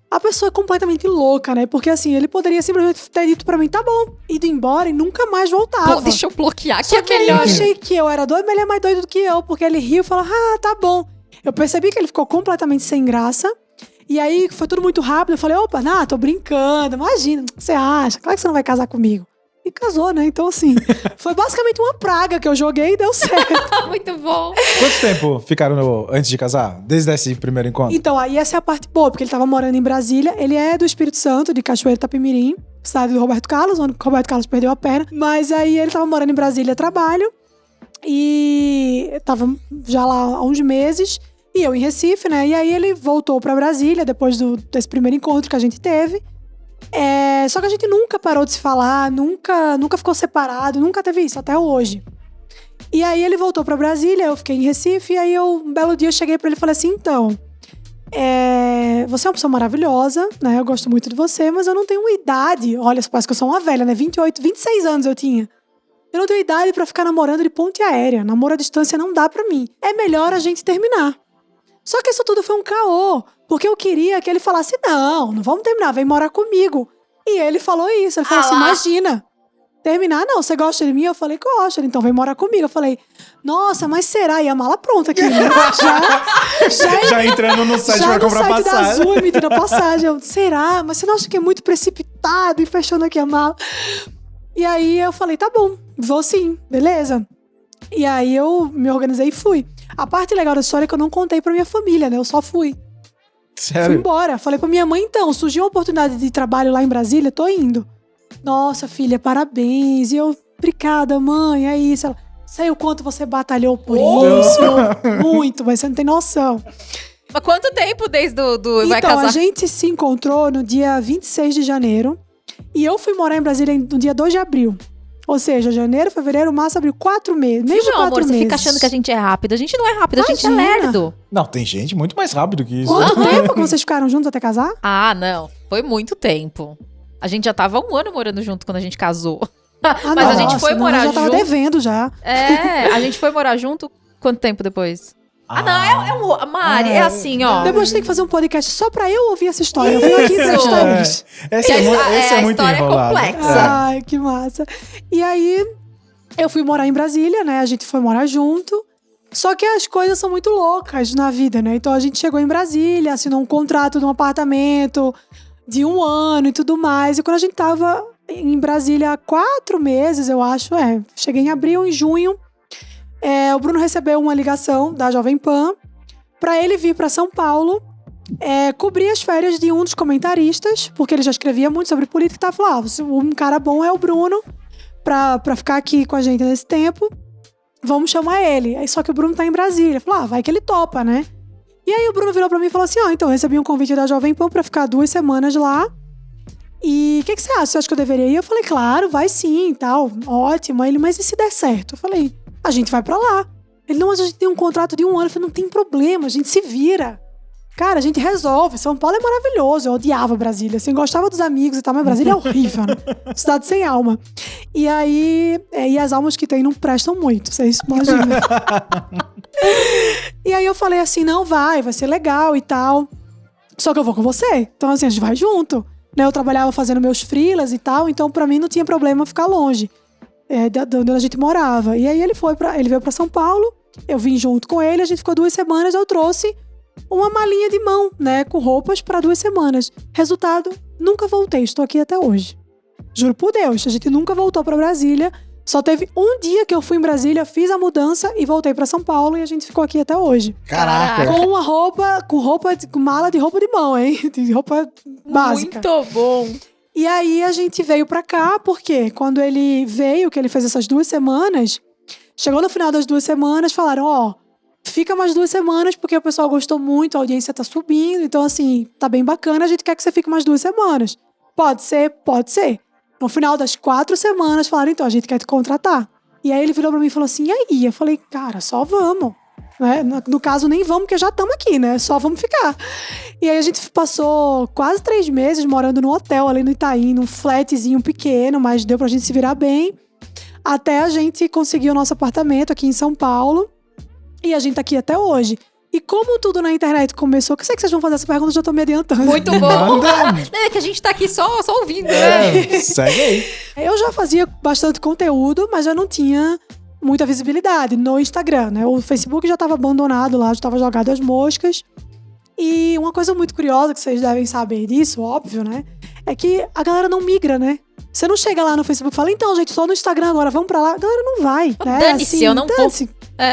A pessoa é completamente louca, né? Porque assim, ele poderia simplesmente ter dito pra mim, tá bom, ido embora e nunca mais voltava. Pô, deixa eu bloquear, que Só é que melhor. eu achei que eu era doido, mas ele é mais doido do que eu, porque ele riu e falou, tá bom. Eu percebi que ele ficou completamente sem graça. E aí, foi tudo muito rápido. Eu falei, opa, tô brincando. Imagina, o que você acha? Claro que você não vai casar comigo. E casou, né? Então, assim, foi basicamente uma praga que eu joguei e deu certo. Muito bom. Quanto tempo ficaram antes de casar? Desde esse primeiro encontro? Então, aí essa é a parte boa, porque ele tava morando em Brasília. Ele é do Espírito Santo, de Cachoeiro Itapemirim, cidade do Roberto Carlos, onde o Roberto Carlos perdeu a perna. Mas aí ele tava morando em Brasília a trabalho. E tava já lá há uns meses. E eu em Recife, né? E aí ele voltou pra Brasília, depois desse primeiro encontro que a gente teve. Só que a gente nunca parou de se falar, nunca ficou separado, nunca teve isso, até hoje. E aí ele voltou pra Brasília, eu fiquei em Recife, e aí um belo dia eu cheguei pra ele e falei assim, então, você é uma pessoa maravilhosa, né, eu gosto muito de você, mas eu não tenho idade, olha, parece que eu sou uma velha, né, 26 anos eu tinha. Eu não tenho idade pra ficar namorando de ponte aérea, namoro à distância não dá pra mim. É melhor a gente terminar. Só que isso tudo foi um caô, porque eu queria que ele falasse, não vamos terminar, vem morar comigo. E ele falou isso, ele falou assim, imagina, terminar, não, você gosta de mim? Eu falei, gosto, ele, então vem morar comigo. Eu falei, nossa, mas será? E a mala pronta aqui, né? Já entrando no site pra comprar passagem. Já no site da Azul, emitindo a passagem. Eu, será? Mas você não acha que é muito precipitado e fechando aqui a mala? E aí eu falei, tá bom, vou sim, beleza. E aí eu me organizei e fui. A parte legal da história é que eu não contei pra minha família, né? Eu só fui. Sério? Fui embora. Falei pra minha mãe, então, surgiu uma oportunidade de trabalho lá em Brasília, tô indo. Nossa, filha, parabéns. E eu, obrigada, mãe, é isso. Ela, sei o quanto você batalhou por isso. Muito, mas você não tem noção. Mas quanto tempo desde vai Então, casar? a gente se encontrou no dia 26 de janeiro. E eu fui morar em Brasília no dia 2 de abril. Ou seja, janeiro, fevereiro, março, abril, 4 meses. Menos de 4 amor, meses. você fica achando que a gente é rápido. A gente não é rápido, a gente é Imagina. lerdo. Não, tem gente muito mais rápido que isso. Quanto tempo que vocês ficaram juntos até casar? Ah, não. Foi muito tempo. A gente já tava 1 ano morando junto quando a gente casou. Ah, Mas a gente foi morar já tava junto. devendo já. A gente foi morar junto quanto tempo depois? Mari, é assim, ó. Depois a gente tem que fazer um podcast só pra eu ouvir essa história. Eu venho aqui entrevistar eles. Esse é muito a história enrolado. é complexa. Ai, que massa. E aí, eu fui morar em Brasília, né? A gente foi morar junto. Só que as coisas são muito loucas na vida, né? Então a gente chegou em Brasília, assinou um contrato de um apartamento de 1 ano e tudo mais. E quando a gente tava em Brasília há 4 meses, eu acho, cheguei em abril, em junho, o Bruno recebeu uma ligação da Jovem Pan pra ele vir pra São Paulo cobrir as férias de um dos comentaristas, porque ele já escrevia muito sobre política e tava falando, um cara bom é o Bruno, pra ficar aqui com a gente nesse tempo, vamos chamar ele. Aí, só que o Bruno tá em Brasília. Falou, vai que ele topa, né? E aí o Bruno virou pra mim e falou assim, então, eu recebi um convite da Jovem Pan pra ficar 2 semanas lá. E o que você acha? Você acha que eu deveria ir? Eu falei, claro, vai sim e tal. Ótimo. Aí ele, mas e se der certo? Eu falei, a gente vai pra lá. Ele, não, mas a gente tem um contrato de 1 ano. Eu falei, não tem problema, a gente se vira. Cara, a gente resolve. São Paulo é maravilhoso. Eu odiava Brasília. Assim, gostava dos amigos e tal, mas Brasília é horrível, né? Cidade sem alma. E aí, e as almas que tem não prestam muito, vocês imaginam. E aí eu falei assim, não, vai ser legal e tal. Só que eu vou com você. Então assim, a gente vai junto. Né? Eu trabalhava fazendo meus freelas e tal, então pra mim não tinha problema ficar longe de onde a gente morava. E aí ele veio pra São Paulo, eu vim junto com ele, a gente ficou 2 semanas, eu trouxe uma malinha de mão, né, com roupas pra 2 semanas. Resultado, nunca voltei, estou aqui até hoje. Juro por Deus, a gente nunca voltou pra Brasília. Só teve um dia que eu fui em Brasília, fiz a mudança e voltei pra São Paulo e a gente ficou aqui até hoje. Caraca! Com mala de roupa de mão, hein? De roupa básica. Muito bom! E aí a gente veio pra cá, porque quando ele veio, que ele fez essas 2 semanas, chegou no final das 2 semanas, falaram, fica mais 2 semanas, porque o pessoal gostou muito, a audiência tá subindo, então assim, tá bem bacana, a gente quer que você fique mais 2 semanas. Pode ser? Pode ser. No final das 4 semanas, falaram, então, a gente quer te contratar. E aí ele virou pra mim e falou assim, e aí? Eu falei, cara, só vamos. Né? No caso, nem vamos, porque já estamos aqui, né? Só vamos ficar. E aí a gente passou quase 3 meses morando num hotel ali no Itaim, num flatzinho pequeno, mas deu pra gente se virar bem. Até a gente conseguir o nosso apartamento aqui em São Paulo. E a gente tá aqui até hoje. E como tudo na internet começou, que eu sei que vocês vão fazer essa pergunta, eu já tô me adiantando. Muito bom! É que a gente tá aqui só ouvindo, né? Segue aí. Eu já fazia bastante conteúdo, mas eu não tinha muita visibilidade no Instagram, né? O Facebook já estava abandonado lá, já estava jogado às moscas. E uma coisa muito curiosa, que vocês devem saber disso, óbvio, né? É que a galera não migra, né? Você não chega lá no Facebook e fala, então, gente, só no Instagram agora, vamos pra lá. A galera não vai, né? Dane-se, eu não vou.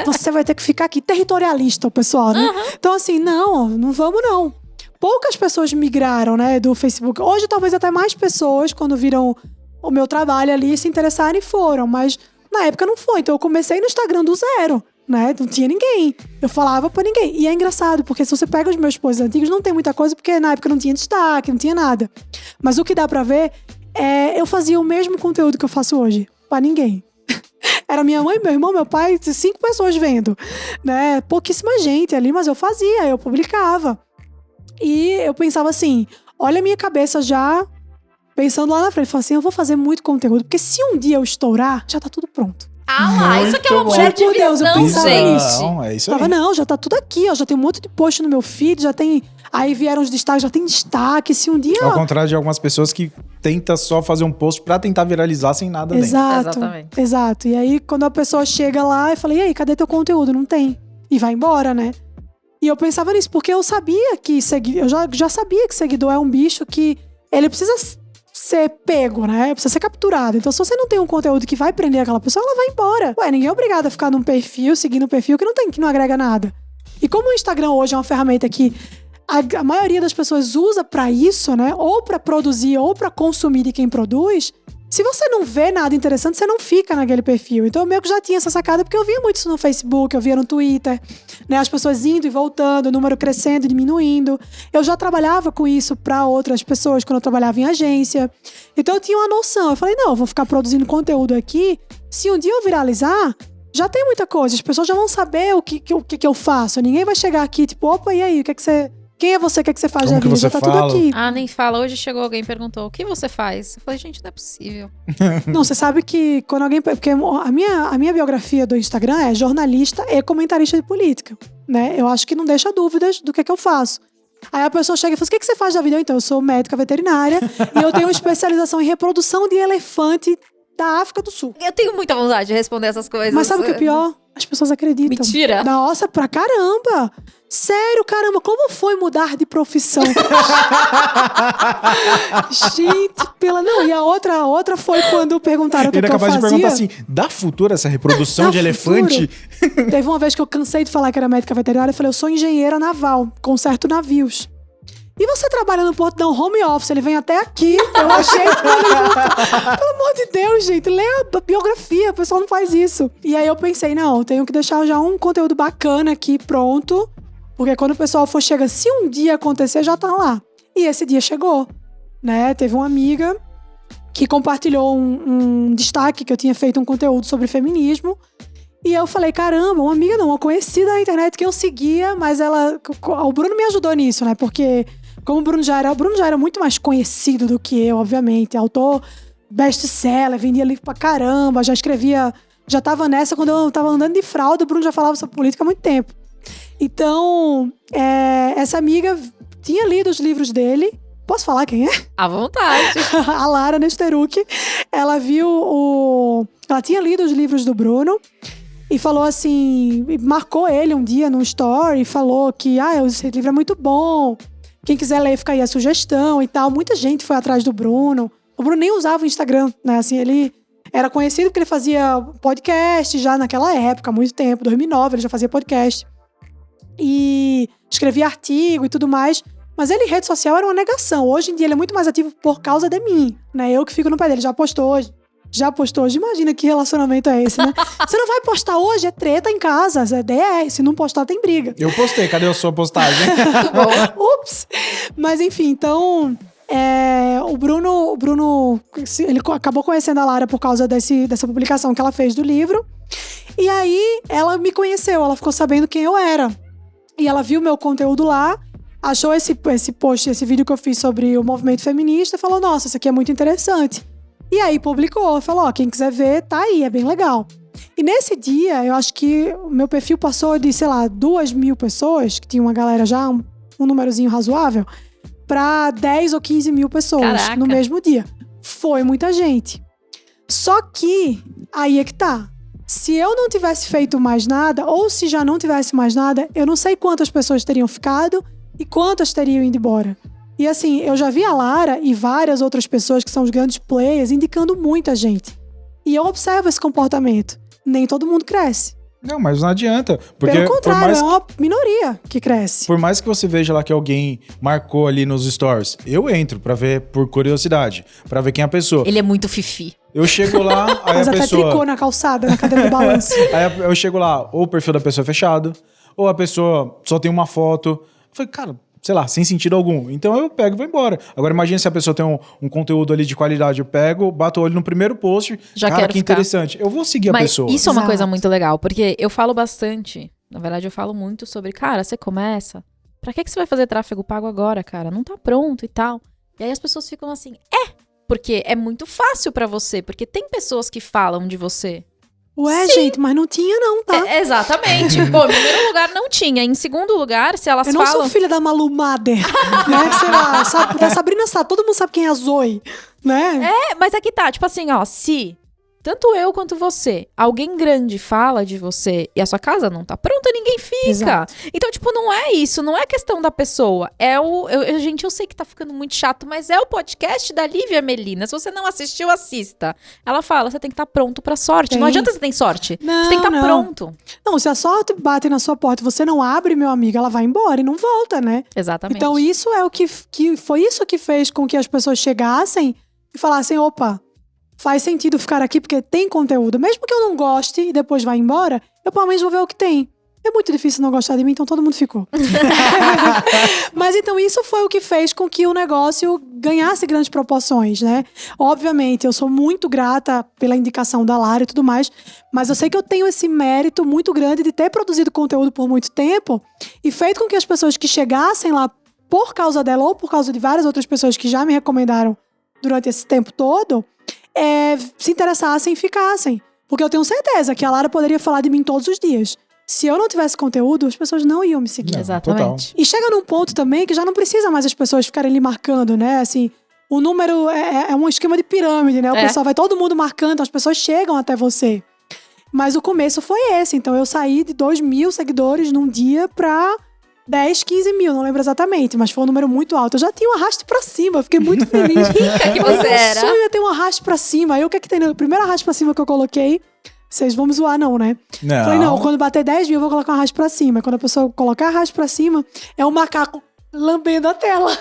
Você vai ter que ficar aqui, territorialista o pessoal, né? Então, assim, não vamos não. Poucas pessoas migraram, né, do Facebook. Hoje, talvez até mais pessoas, quando viram o meu trabalho ali, se interessaram e foram. Mas na época não foi. Então, eu comecei no Instagram do zero. né? Não tinha ninguém. Eu falava pra ninguém. E é engraçado, porque se você pega os meus posts antigos, não tem muita coisa, porque na época não tinha destaque, não tinha nada. Mas o que dá pra ver é eu fazia o mesmo conteúdo que eu faço hoje, pra ninguém. Era minha mãe, meu irmão, meu pai, 5 pessoas vendo, né? Pouquíssima gente ali, mas eu fazia, eu publicava. E eu pensava assim, olha a minha cabeça já pensando lá na frente. Falei assim, eu vou fazer muito conteúdo, porque se um dia eu estourar, já tá tudo pronto. Isso aqui é uma Muito mulher de bom. Deus, eu visão, pensava gente. nisso. Não, é isso aí. Tava, não, já tá tudo aqui, ó. Já tem um monte de post no meu feed, já tem... Aí vieram os destaques, já tem destaque. Se um dia... Ao contrário de algumas pessoas que tentam só fazer um post pra tentar viralizar sem nada dentro. Exatamente. Exato. E aí, quando a pessoa chega lá, eu falei, e aí, cadê teu conteúdo? Não tem. E vai embora, né? E eu pensava nisso, porque eu sabia que eu já sabia que seguidor é um bicho que ele precisa ser pego, né? Precisa ser capturado. Então, se você não tem um conteúdo que vai prender aquela pessoa, ela vai embora. Ué, ninguém é obrigado a ficar num perfil, seguindo um perfil que não agrega nada. E como o Instagram hoje é uma ferramenta que a maioria das pessoas usa pra isso, né? Ou pra produzir, ou pra consumir de quem produz. Se você não vê nada interessante, você não fica naquele perfil. Então eu meio que já tinha essa sacada, porque eu via muito isso no Facebook, eu via no Twitter, né? As pessoas indo e voltando, o número crescendo e diminuindo. Eu já trabalhava com isso pra outras pessoas quando eu trabalhava em agência. Então eu tinha uma noção. Eu falei, não, eu vou ficar produzindo conteúdo aqui. Se um dia eu viralizar, já tem muita coisa. As pessoas já vão saber o que eu faço. Ninguém vai chegar aqui, tipo, opa, e aí, o que é que você... Quem é você? O que é que você faz Como da que vida? você Já tá fala? tudo aqui. Nem fala. Hoje chegou alguém e perguntou, o que você faz? Eu falei, gente, não é possível. Não, você sabe que quando alguém... Porque a minha biografia do Instagram é jornalista e comentarista de política, né? Eu acho que não deixa dúvidas do que eu faço. Aí a pessoa chega e fala, o que você faz da vida? Então, eu sou médica veterinária e eu tenho uma especialização em reprodução de elefante da África do Sul. Eu tenho muita vontade de responder essas coisas. Mas sabe o que é pior? As pessoas acreditam. Mentira. Nossa, pra caramba! Sério, caramba, como foi mudar de profissão? Gente, não, e a outra foi quando perguntaram o que Ele é eu capaz fazia. de perguntar assim, dá futuro essa reprodução de elefante? Teve uma vez que eu cansei de falar que era médica veterinária e falei, eu sou engenheira naval, conserto navios. E você trabalha no Porto, não, home office, ele vem até aqui, eu achei que pelo amor de Deus, gente, lê a biografia, o pessoal não faz isso. E aí eu pensei, não, eu tenho que deixar já um conteúdo bacana aqui pronto, porque quando o pessoal for chegar, se um dia acontecer, já tá lá. E esse dia chegou, né? Teve uma amiga que compartilhou um destaque que eu tinha feito um conteúdo sobre feminismo. E eu falei, caramba, uma amiga não, uma conhecida na internet que eu seguia, mas o Bruno me ajudou nisso, né? Porque como o Bruno já era muito mais conhecido do que eu, obviamente. Autor best-seller, vendia livro pra caramba, já tava nessa quando eu tava andando de fralda, o Bruno já falava sobre política há muito tempo. Então, essa amiga tinha lido os livros dele. Posso falar quem é? À vontade. A Lara Nesteruk. Ela ela tinha lido os livros do Bruno e falou assim, marcou ele um dia num story e falou que esse livro é muito bom. Quem quiser ler, fica aí a sugestão e tal. Muita gente foi atrás do Bruno. O Bruno nem usava o Instagram, né? Assim, ele era conhecido porque ele fazia podcast já naquela época, há muito tempo. 2009 ele já fazia podcast. E escrevia artigo e tudo mais. Mas ele em rede social era uma negação. Hoje em dia ele é muito mais ativo por causa de mim, né? Eu que fico no pé dele. Já postou hoje. Imagina que relacionamento é esse, né? Você não vai postar hoje? É treta em casa. É DR. Se não postar, tem briga. Eu postei, cadê a sua postagem? Muito bom. Ups! Mas enfim, então... o Bruno, ele acabou conhecendo a Lara por causa dessa publicação que ela fez do livro. E aí, ela me conheceu. Ela ficou sabendo quem eu era. E ela viu meu conteúdo lá, achou esse post, esse vídeo que eu fiz sobre o movimento feminista e falou, nossa, isso aqui é muito interessante. E aí publicou, falou, quem quiser ver, tá aí, é bem legal. E nesse dia, eu acho que o meu perfil passou de, 2.000 pessoas, que tinha uma galera já, um númerozinho razoável, pra 10 ou 15 mil pessoas. Caraca. No mesmo dia. Foi muita gente. Só que, aí é que tá. Se eu não tivesse feito mais nada, ou se já não tivesse mais nada, eu não sei quantas pessoas teriam ficado e quantas teriam ido embora. E assim, eu já vi a Lara e várias outras pessoas que são os grandes players indicando muita gente. E eu observo esse comportamento. Nem todo mundo cresce. Não, mas não adianta. Porque Pelo contrário, é uma minoria que cresce. Por mais que você veja lá que alguém marcou ali nos stories, eu entro pra ver por curiosidade, pra ver quem é a pessoa. Ele é muito fifi. Eu chego lá, aí Mas a até pessoa... tricô na calçada, na cadeira de balanço. Aí eu chego lá, ou o perfil da pessoa é fechado, ou a pessoa só tem uma foto. Eu falei, cara, sei lá, sem sentido algum. Então eu pego e vou embora. Agora imagina se a pessoa tem um conteúdo ali de qualidade. Eu pego, bato o olho no primeiro post. Já cara, quero que ficar. interessante. Eu vou seguir a Mas pessoa. isso é uma Exato. coisa muito legal, porque eu falo bastante. Na verdade, eu falo muito sobre, cara, você começa. Pra que você vai fazer tráfego pago agora, cara? Não tá pronto e tal. E aí as pessoas ficam assim, porque é muito fácil pra você, porque tem pessoas que falam de você. Ué, gente, mas não tinha não, tá? Exatamente. Pô, em primeiro lugar, não tinha. Em segundo lugar, se elas Eu não falam... sou filha da Malu Mader, né? Sei lá, sabe, da Sabrina Sato, todo mundo sabe quem é a Zoe, né? Mas é que tá, tipo assim, ó, se tanto eu quanto você, alguém grande fala de você e a sua casa não tá pronta, ninguém fica. Exato. Então, tipo, não é isso, não é questão da pessoa. Gente, eu sei que tá ficando muito chato, mas é o podcast da Lívia Melina. Se você não assistiu, assista. Ela fala, você tem que estar pronto pra sorte. Tem. Não adianta você ter sorte. Não, você tem que estar não. pronto. Não, se a sorte bate na sua porta e você não abre, meu amigo, ela vai embora e não volta, né? Exatamente. Então isso é o que foi isso que fez com que as pessoas chegassem e falassem, opa, faz sentido ficar aqui porque tem conteúdo. Mesmo que eu não goste e depois vá embora, eu pelo menos vou ver o que tem. É muito difícil não gostar de mim, então todo mundo ficou. Mas então isso foi o que fez com que o negócio ganhasse grandes proporções, né? Obviamente, eu sou muito grata pela indicação da Lara e tudo mais, mas eu sei que eu tenho esse mérito muito grande de ter produzido conteúdo por muito tempo e feito com que as pessoas que chegassem lá por causa dela ou por causa de várias outras pessoas que já me recomendaram durante esse tempo todo, se interessassem e ficassem. Porque eu tenho certeza que a Lara poderia falar de mim todos os dias. Se eu não tivesse conteúdo, as pessoas não iam me seguir. Não, Exatamente. E chega num ponto também que já não precisa mais as pessoas ficarem lhe marcando, né? Assim, o número é um esquema de pirâmide, né? O pessoal vai todo mundo marcando, as pessoas chegam até você. Mas o começo foi esse. Então eu saí de 2.000 seguidores num dia pra 10, 15 mil, não lembro exatamente, mas foi um número muito alto. Eu já tinha um arraste pra cima, eu fiquei muito feliz. Rica que você era. Meu sonho é ter um arraste pra cima. Aí o que é que tem no primeiro arraste pra cima que eu coloquei? Vocês vão me zoar, não, né? Não. Falei, não, quando bater 10 mil, eu vou colocar um arraste pra cima. Quando a pessoa colocar arraste pra cima, é um macaco lambendo a tela.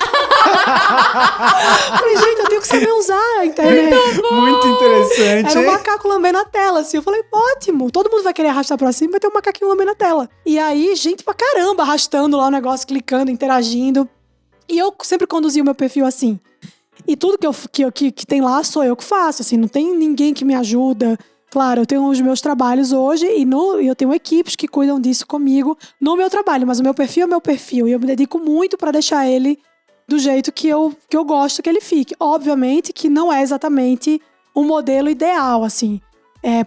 Falei, gente, eu tenho que saber usar a internet. Muito interessante. Era um macaco lambendo a tela, assim. Eu falei, ótimo, todo mundo vai querer arrastar pra cima, vai ter um macaquinho lambendo a tela. E aí, gente pra caramba, arrastando lá o negócio, clicando, interagindo. E eu sempre conduzi o meu perfil assim. E tudo que tem lá sou eu que faço, assim, não tem ninguém que me ajuda. Claro, eu tenho os meus trabalhos hoje e eu tenho equipes que cuidam disso comigo no meu trabalho, mas o meu perfil é meu perfil e eu me dedico muito pra deixar ele do jeito que eu gosto que ele fique. Obviamente que não é exatamente um modelo ideal, assim.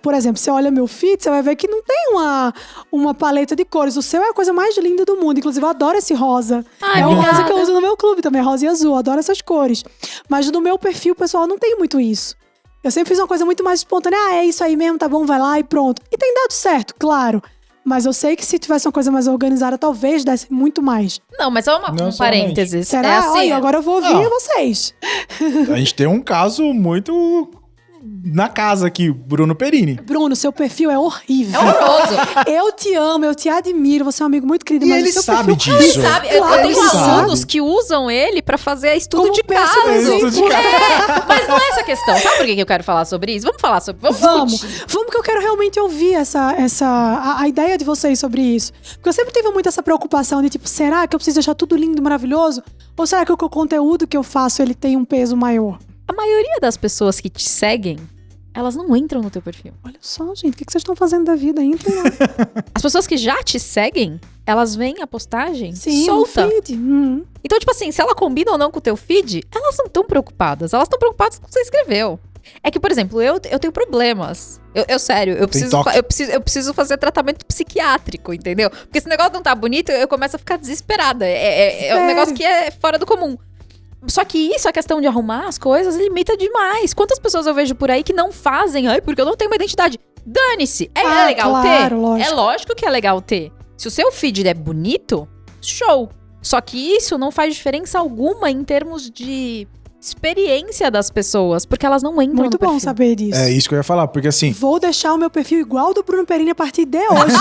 Por exemplo, você olha meu feed, você vai ver que não tem uma paleta de cores. O seu é a coisa mais linda do mundo. Inclusive, eu adoro esse rosa. Ai, é o rosa obrigada. que eu uso no meu clube também, rosa e azul. Eu adoro essas cores. Mas no meu perfil, pessoal, não tem muito isso. Eu sempre fiz uma coisa muito mais espontânea. É isso aí mesmo, tá bom, vai lá e pronto. E tem dado certo, claro. Mas eu sei que se tivesse uma coisa mais organizada, talvez desse muito mais. Não, mas só Não um somente. parênteses. Será? É assim, Olha, agora eu vou ouvir Ah. vocês. A gente tem um caso muito na casa aqui, Bruno Perini. Bruno, seu perfil é horrível. é horroroso. Eu te amo, eu te admiro, você é um amigo muito querido, E mas ele o seu sabe perfil... disso. Sabe, eu Claro, tenho ele sabe. alunos que usam ele pra fazer estudo Como de péssimo caso. exemplo. Estudo de caso. Mas não é essa a questão. Sabe por que eu quero falar sobre isso? Vamos falar sobre. Vamos discutir. que eu quero realmente ouvir a ideia de vocês sobre isso. Porque eu sempre tive muito essa preocupação de tipo, será que eu preciso deixar tudo lindo, maravilhoso? Ou será que o conteúdo que eu faço, ele tem um peso maior? A maioria das pessoas que te seguem, elas não entram no teu perfil. Olha só, gente, o que vocês estão fazendo da vida? Entrem lá. As pessoas que já te seguem, elas veem a postagem Sim, solta. no feed. Então, tipo assim, se ela combina ou não com o teu feed, elas não estão preocupadas. Elas estão preocupadas com o que você escreveu. É que, por exemplo, eu tenho problemas. Sério, eu preciso fazer tratamento psiquiátrico, entendeu? Porque se o negócio não tá bonito, eu começo a ficar desesperada. É um Sério? negócio que é fora do comum. Só que isso, a questão de arrumar as coisas, limita demais. Quantas pessoas eu vejo por aí que não fazem? Ai, porque eu não tenho uma identidade. Dane-se! É legal claro, ter? lógico. É lógico que é legal ter. Se o seu feed é bonito, show. Só que isso não faz diferença alguma em termos de experiência das pessoas, porque elas não entram Muito no bom perfil. saber disso. É isso que eu ia falar, porque assim, Vou deixar o meu perfil igual ao do Bruno Perini a partir de hoje.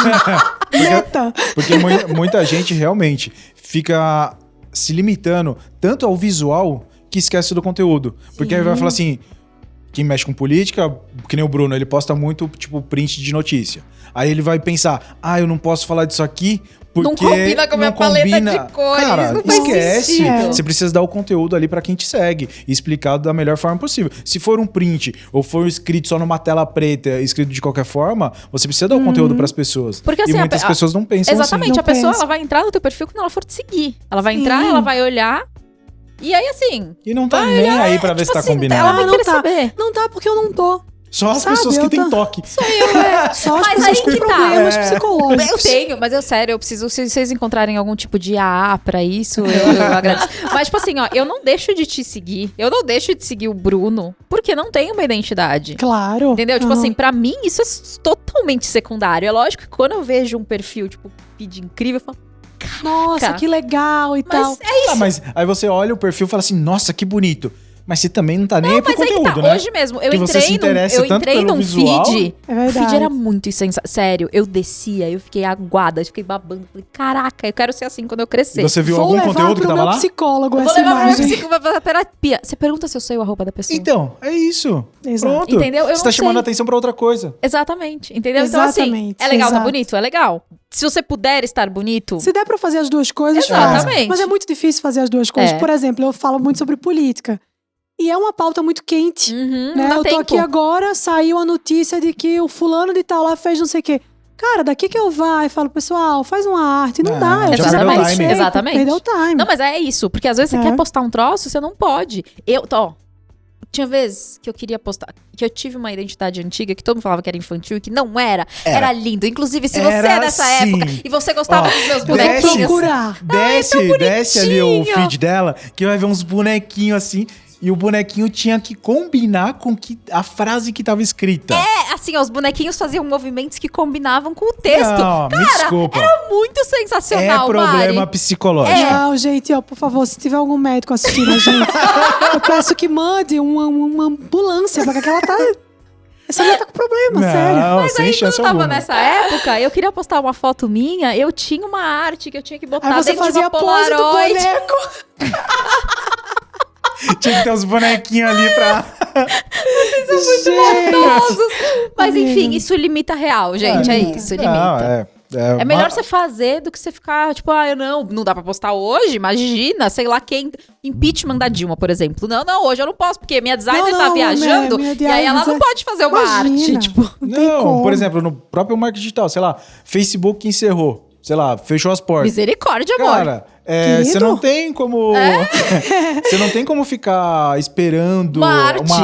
Meta. porque muita gente realmente fica se limitando tanto ao visual que esquece do conteúdo. Porque aí vai falar assim, quem mexe com política, que nem o Bruno, ele posta muito, tipo, print de notícia. Aí ele vai pensar, eu não posso falar disso aqui porque não combina com a minha paleta de cores, Cara, não faz esquece. sentido. Você precisa dar o conteúdo ali pra quem te segue e explicar da melhor forma possível. Se for um print ou for escrito só numa tela preta, escrito de qualquer forma, você precisa dar o conteúdo pras pessoas. Porque, assim, e muitas pessoas não pensam Exatamente, Não a pessoa pensa. ela vai entrar no teu perfil quando ela for te seguir. Ela vai entrar, Sim. ela vai olhar. E aí, assim. E não tá nem aí pra ver se tá assim, combinado. Ela vai não querer tá. saber. Não tá porque eu não tô. Só as Sabe, pessoas que eu têm tô- toque. Só as Mas pessoas aí com que tá. problemas É. psicológicos. Eu tenho, mas sério, eu preciso. Se vocês encontrarem algum tipo de AA pra isso, eu agradeço. Mas, tipo assim, ó, eu não deixo de te seguir. Eu não deixo de seguir o Bruno, porque não tem uma identidade. Claro. Entendeu? Tipo Aham. assim, pra mim, isso é totalmente secundário. É lógico que quando eu vejo um perfil, tipo, feed incrível, eu falo, Nossa, que legal e tal. mas é isso. Mas aí você olha o perfil e fala assim, nossa, que bonito. Mas você também não tá nem aí pro Mas aí que conteúdo, tá, né? hoje mesmo, eu Que você se interessa tanto entrei pelo num visual. feed. É O verdade. feed era muito sério, eu descia, eu fiquei aguada, eu fiquei babando. Falei, caraca, eu quero ser assim quando eu crescer. Você viu Vou algum levar conteúdo que pro tava meu lá? psicólogo Eu vou essa levar pra imagem. minha pra terapia. Você pergunta se eu sei o arroba da pessoa. Então, é isso. Exato. Pronto. Entendeu? Eu Você não tá chamando sei. a atenção pra outra coisa. Exatamente, entendeu? Então, assim, Exatamente, é legal, tá exato. bonito? É legal. Se você puder estar bonito, Se der pra fazer as duas coisas, Exatamente. faz. Mas é muito difícil fazer as duas coisas. É. Por exemplo, eu falo muito sobre política. E é uma pauta muito quente. uhum, Né? não dá Eu tô tempo. aqui agora, saiu a notícia de que o fulano de tal lá fez não sei o quê. Cara, daqui que eu vou e falo, pessoal, faz uma arte. Não dá, eu já já perdeu o Exatamente, timing. exatamente. Perdeu o time. Não, mas é isso, porque às vezes você É. quer postar um troço, você não pode. Tinha vezes que eu queria postar, que eu tive uma identidade antiga que todo mundo falava que era infantil e que não era. Era lindo. Inclusive, se você Era é dessa sim. época e você gostava Ó, dos meus desce. bonequinhos. Procurar. Desce ali o bonitinho. feed dela, que vai ver uns bonequinhos assim. E o bonequinho tinha que combinar com a frase que tava escrita. Assim, ó, os bonequinhos faziam movimentos que combinavam com o texto. Não, me desculpa. Era muito É sensacional, problema Mari. psicológico. Não, gente, ó, por favor, se tiver algum médico assistindo a gente, eu peço que mande uma ambulância, porque aquela tá. Essa mulher tá com problema, sério. Não, Mas sem aí, quando chance eu tava alguma. nessa época, eu queria postar uma foto minha, eu tinha uma arte que eu tinha que botar Aí você dentro de fazia uma a pose do Polaroid. boneco. Tinha que ter uns bonequinhos ali pra... Gente. Maldosos. Mas Amiga. enfim, isso limita real, gente. É isso, limita. Não, É melhor você fazer do que você ficar, tipo, não dá pra postar hoje, imagina, sei lá quem. Impeachment da Dilma, por exemplo. Não, hoje eu não posso, porque minha designer Não, tá não, viajando, minha e aí ela não designer- pode fazer uma Imagina. arte, tipo. Não tem Não, como. por exemplo, no próprio marketing digital, sei lá, Facebook encerrou, sei lá, fechou as portas. Misericórdia, amor. Cara, Querido? você não tem como. Você não tem como ficar esperando Uma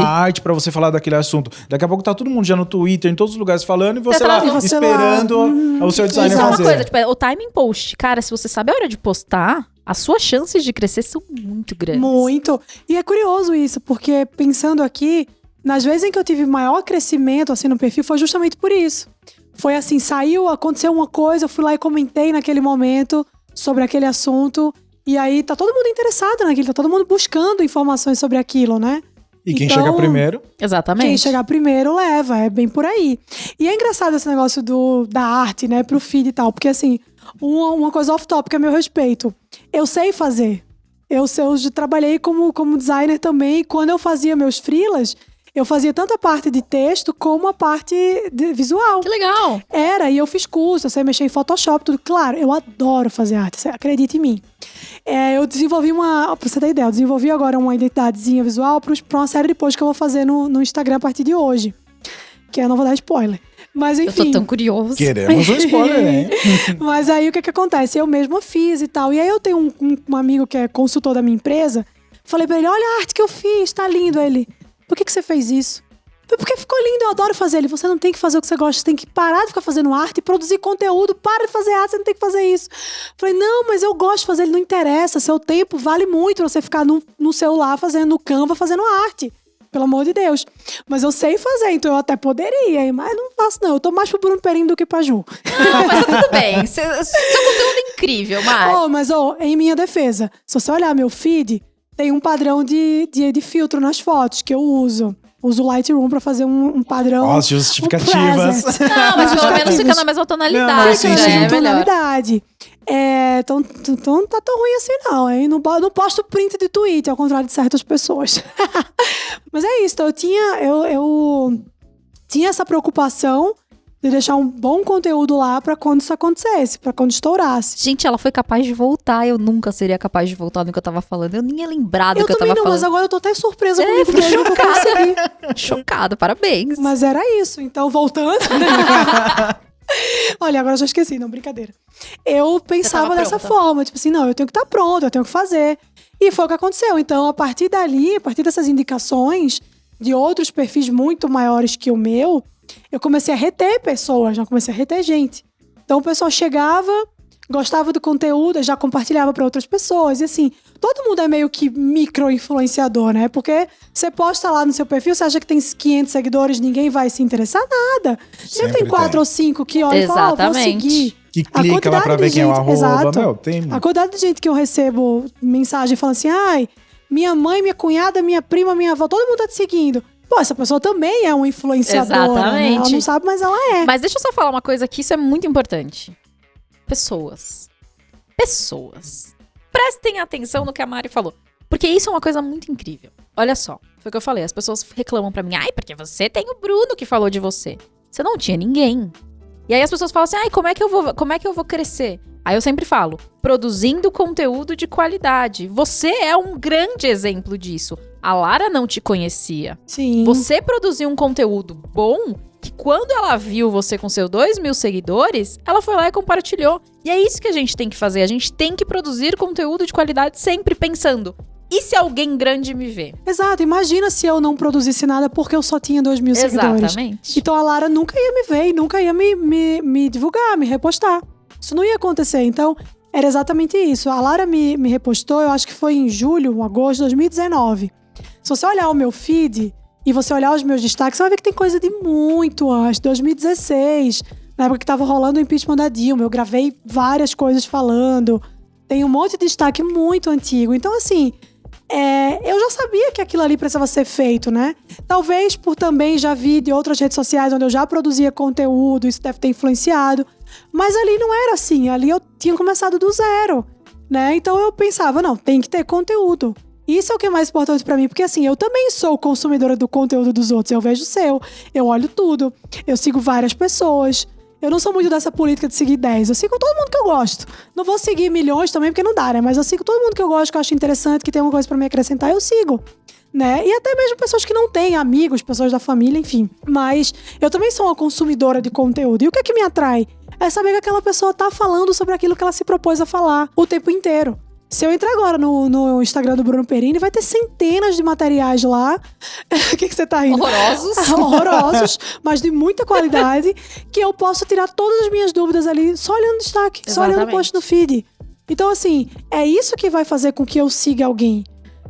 arte. pra você falar daquele assunto. Daqui a pouco tá todo mundo já no Twitter, em todos os lugares falando, e você lá atrasou. Você lá, esperando o seu designer Isso é uma fazer. coisa, tipo, o timing post. Cara, se você sabe a hora de postar, as suas chances de crescer são muito grandes. Muito. E é curioso isso, porque pensando aqui, nas vezes em que eu tive maior crescimento assim no perfil, foi justamente por isso. Foi assim, aconteceu uma coisa, eu fui lá e comentei naquele momento sobre aquele assunto. E aí tá todo mundo interessado naquilo, tá todo mundo buscando informações sobre aquilo, né? E quem Então, chega primeiro. Exatamente. Quem chegar primeiro leva, é bem por aí. E é engraçado esse negócio da arte, né, pro feed e tal, porque assim, uma coisa off-topic a meu respeito. Eu sei fazer. Eu trabalhei como designer também, e quando eu fazia meus freelas, eu fazia tanto a parte de texto como a parte visual. Que legal. E eu fiz curso, eu sei mexer em Photoshop, tudo. Claro, eu adoro fazer arte, acredite em mim. Eu desenvolvi pra você ter ideia, eu desenvolvi agora uma identidadezinha visual pra uma série de posts que eu vou fazer no Instagram a partir de hoje. Que eu não vou dar spoiler. Mas Eu enfim. tô tão curioso. Queremos um spoiler, hein? Mas aí o que acontece? Eu mesma fiz e tal. E aí eu tenho um amigo que é consultor da minha empresa. Falei pra ele: olha a arte que eu fiz, tá lindo. Aí ele: por que você fez isso? Porque ficou lindo, eu adoro fazer. Ele: você não tem que fazer o que você gosta, você tem que parar de ficar fazendo arte e produzir conteúdo. Para de fazer arte, você não tem que fazer isso. Falei: não, mas eu gosto de fazer, ele não interessa. Seu tempo vale muito pra você ficar no celular fazendo, no Canva, fazendo arte. Pelo amor de Deus. Mas eu sei fazer, então eu até poderia, mas não faço não. Eu tô mais pro Bruno Perim do que pra Ju. Não, mas tá tudo bem. Seu conteúdo é incrível, Mari. Mas em minha defesa, se você olhar meu feed, tem um padrão de filtro nas fotos que eu uso. Uso o Lightroom pra fazer um padrão. Nossa, justificativas. um present. Não, mas pelo menos fica Justificativas. na mesma Não, tonalidade. mas sim, né? sim. É melhor. Tonalidade. Então não tá tão ruim assim não, hein? Não posto print de tweet, ao contrário de certas pessoas. Mas é isso, então eu tinha essa preocupação de deixar um bom conteúdo lá pra quando isso acontecesse, pra quando estourasse. Gente, ela foi capaz de voltar. Eu nunca seria capaz de voltar no que eu tava falando. Eu nem ia lembrar do que eu tava também não, falando. mas agora eu tô até surpresa comigo mesmo que eu consegui. Chocada, parabéns. Mas era isso, então voltando. Olha, agora eu já esqueci, não, brincadeira. Eu pensava dessa forma, tipo assim, não, eu tenho que estar pronto, eu tenho que fazer. E foi o que aconteceu. Então, a partir dali, a partir dessas indicações de outros perfis muito maiores que o meu, eu comecei a reter pessoas, já comecei a reter gente. Então, o pessoal chegava, gostava do conteúdo, já compartilhava para outras pessoas. E assim, todo mundo é meio que micro-influenciador, né? Porque você posta lá no seu perfil, você acha que tem 500 seguidores, ninguém vai se interessar nada. Sempre tem 4 ou 5 que olham e falam, vou seguir. Que clica lá pra ver quem é o arroba. Exato. Meu, tem... A quantidade de gente que eu recebo mensagem falando assim, ai, minha mãe, minha cunhada, minha prima, minha avó, todo mundo tá te seguindo. Pô, essa pessoa também é uma influenciadora. Exatamente. Né? Ela não sabe, mas ela é. Mas deixa eu só falar uma coisa aqui, isso é muito importante. Pessoas. Prestem atenção no que a Mari falou. Porque isso é uma coisa muito incrível. Olha só, foi o que eu falei. As pessoas reclamam pra mim, ai, porque você tem o Bruno que falou de você. Você não tinha ninguém. E aí as pessoas falam assim, ai, como é que eu vou crescer? Aí eu sempre falo, produzindo conteúdo de qualidade. Você é um grande exemplo disso. A Lara não te conhecia. Sim. Você produziu um conteúdo bom que quando ela viu você com seus 2.000 seguidores, ela foi lá e compartilhou. E é isso que a gente tem que fazer. A gente tem que produzir conteúdo de qualidade sempre pensando, e se alguém grande me vê? Exato. Imagina se eu não produzisse nada porque eu só tinha 2.000 seguidores. Exatamente. Então a Lara nunca ia me ver e nunca ia me divulgar, me repostar. Isso não ia acontecer. Então, era exatamente isso. A Lara me repostou, eu acho que foi em julho, agosto de 2019. Se você olhar o meu feed e você olhar os meus destaques, você vai ver que tem coisa de muito antes, 2016, na época que tava rolando o impeachment da Dilma. Eu gravei várias coisas falando. Tem um monte de destaque muito antigo. Então, assim, eu já sabia que aquilo ali precisava ser feito, né? Talvez por também já vi de outras redes sociais onde eu já produzia conteúdo, isso deve ter influenciado. Mas ali não era assim, ali eu tinha começado do zero, né? Então eu pensava, não, tem que ter conteúdo. Isso é o que é mais importante pra mim, porque assim, eu também sou consumidora do conteúdo dos outros. Eu vejo o seu, eu olho tudo, eu sigo várias pessoas. Eu não sou muito dessa política de seguir 10. Eu sigo todo mundo que eu gosto. Não vou seguir milhões também, porque não dá, né? Mas eu sigo todo mundo que eu gosto, que eu acho interessante, que tem alguma coisa pra me acrescentar, eu sigo. Né? E até mesmo pessoas que não têm amigos, pessoas da família, enfim. Mas eu também sou uma consumidora de conteúdo. E o que é que me atrai? É saber que aquela pessoa tá falando sobre aquilo que ela se propôs a falar o tempo inteiro. Se eu entrar agora no Instagram do Bruno Perini, vai ter centenas de materiais lá. O que você tá rindo? Horrorosos. Horrorosos, mas de muita qualidade, que eu posso tirar todas as minhas dúvidas ali só olhando o destaque, só olhando o post no feed. Então, assim, é isso que vai fazer com que eu siga alguém.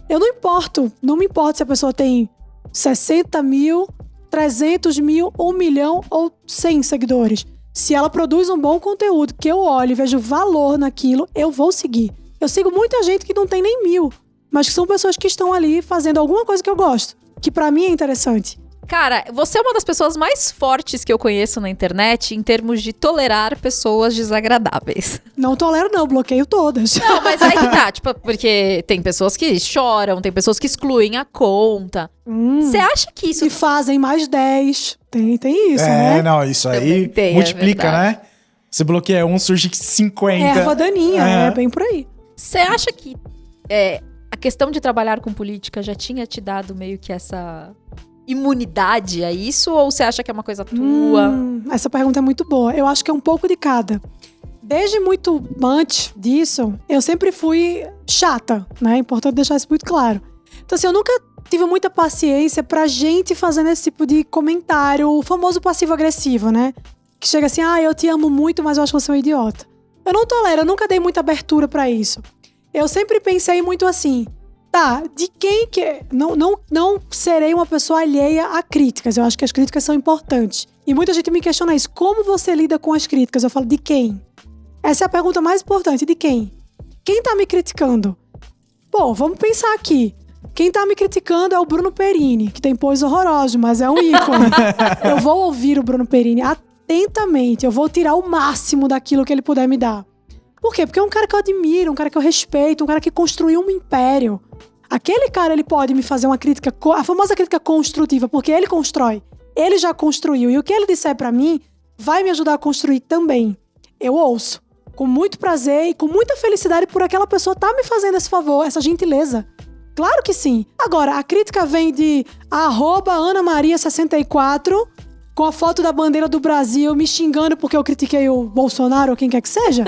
Eu não me importa se a pessoa tem 60 mil, 300 mil, 1 milhão ou 100 seguidores. Se ela produz um bom conteúdo, que eu olho e vejo valor naquilo, eu vou seguir. Eu sigo muita gente que não tem nem 1.000, mas que são pessoas que estão ali fazendo alguma coisa que eu gosto, que pra mim é interessante. Cara, você é uma das pessoas mais fortes que eu conheço na internet em termos de tolerar pessoas desagradáveis. Não tolero não, bloqueio todas. Não, mas aí que tá, tipo, porque tem pessoas que choram, tem pessoas que excluem a conta. Você acha que isso... E fazem mais 10. Tem isso, né? Não, isso aí tem, multiplica, né? Você bloqueia um, surge 50. Erva daninha, é bem por aí. Você acha que a questão de trabalhar com política já tinha te dado meio que essa imunidade a isso? Ou você acha que é uma coisa tua? Essa pergunta é muito boa. Eu acho que é um pouco de cada. Desde muito antes disso, eu sempre fui chata, né? É importante deixar isso muito claro. Então, assim, eu nunca tive muita paciência pra gente fazendo esse tipo de comentário, o famoso passivo-agressivo, né? Que chega assim, eu te amo muito, mas eu acho que você é um idiota. Eu não tolero, eu nunca dei muita abertura pra isso. Eu sempre pensei muito assim, tá, de quem que... Não serei uma pessoa alheia a críticas, eu acho que as críticas são importantes. E muita gente me questiona isso, como você lida com as críticas? Eu falo, de quem? Essa é a pergunta mais importante, de quem? Quem tá me criticando? Pô, vamos pensar aqui. Quem tá me criticando é o Bruno Perini, que tem pôs horroroso, mas é um ícone. Eu vou ouvir o Bruno Perini atentamente, eu vou tirar o máximo daquilo que ele puder me dar. Por quê? Porque é um cara que eu admiro, um cara que eu respeito, um cara que construiu um império. Aquele cara, ele pode me fazer uma crítica, a famosa crítica construtiva, porque ele constrói. Ele já construiu. E o que ele disser pra mim vai me ajudar a construir também. Eu ouço. Com muito prazer e com muita felicidade por aquela pessoa estar me fazendo esse favor, essa gentileza. Claro que sim. Agora, a crítica vem de @AnaMaria64 com a foto da bandeira do Brasil me xingando porque eu critiquei o Bolsonaro ou quem quer que seja.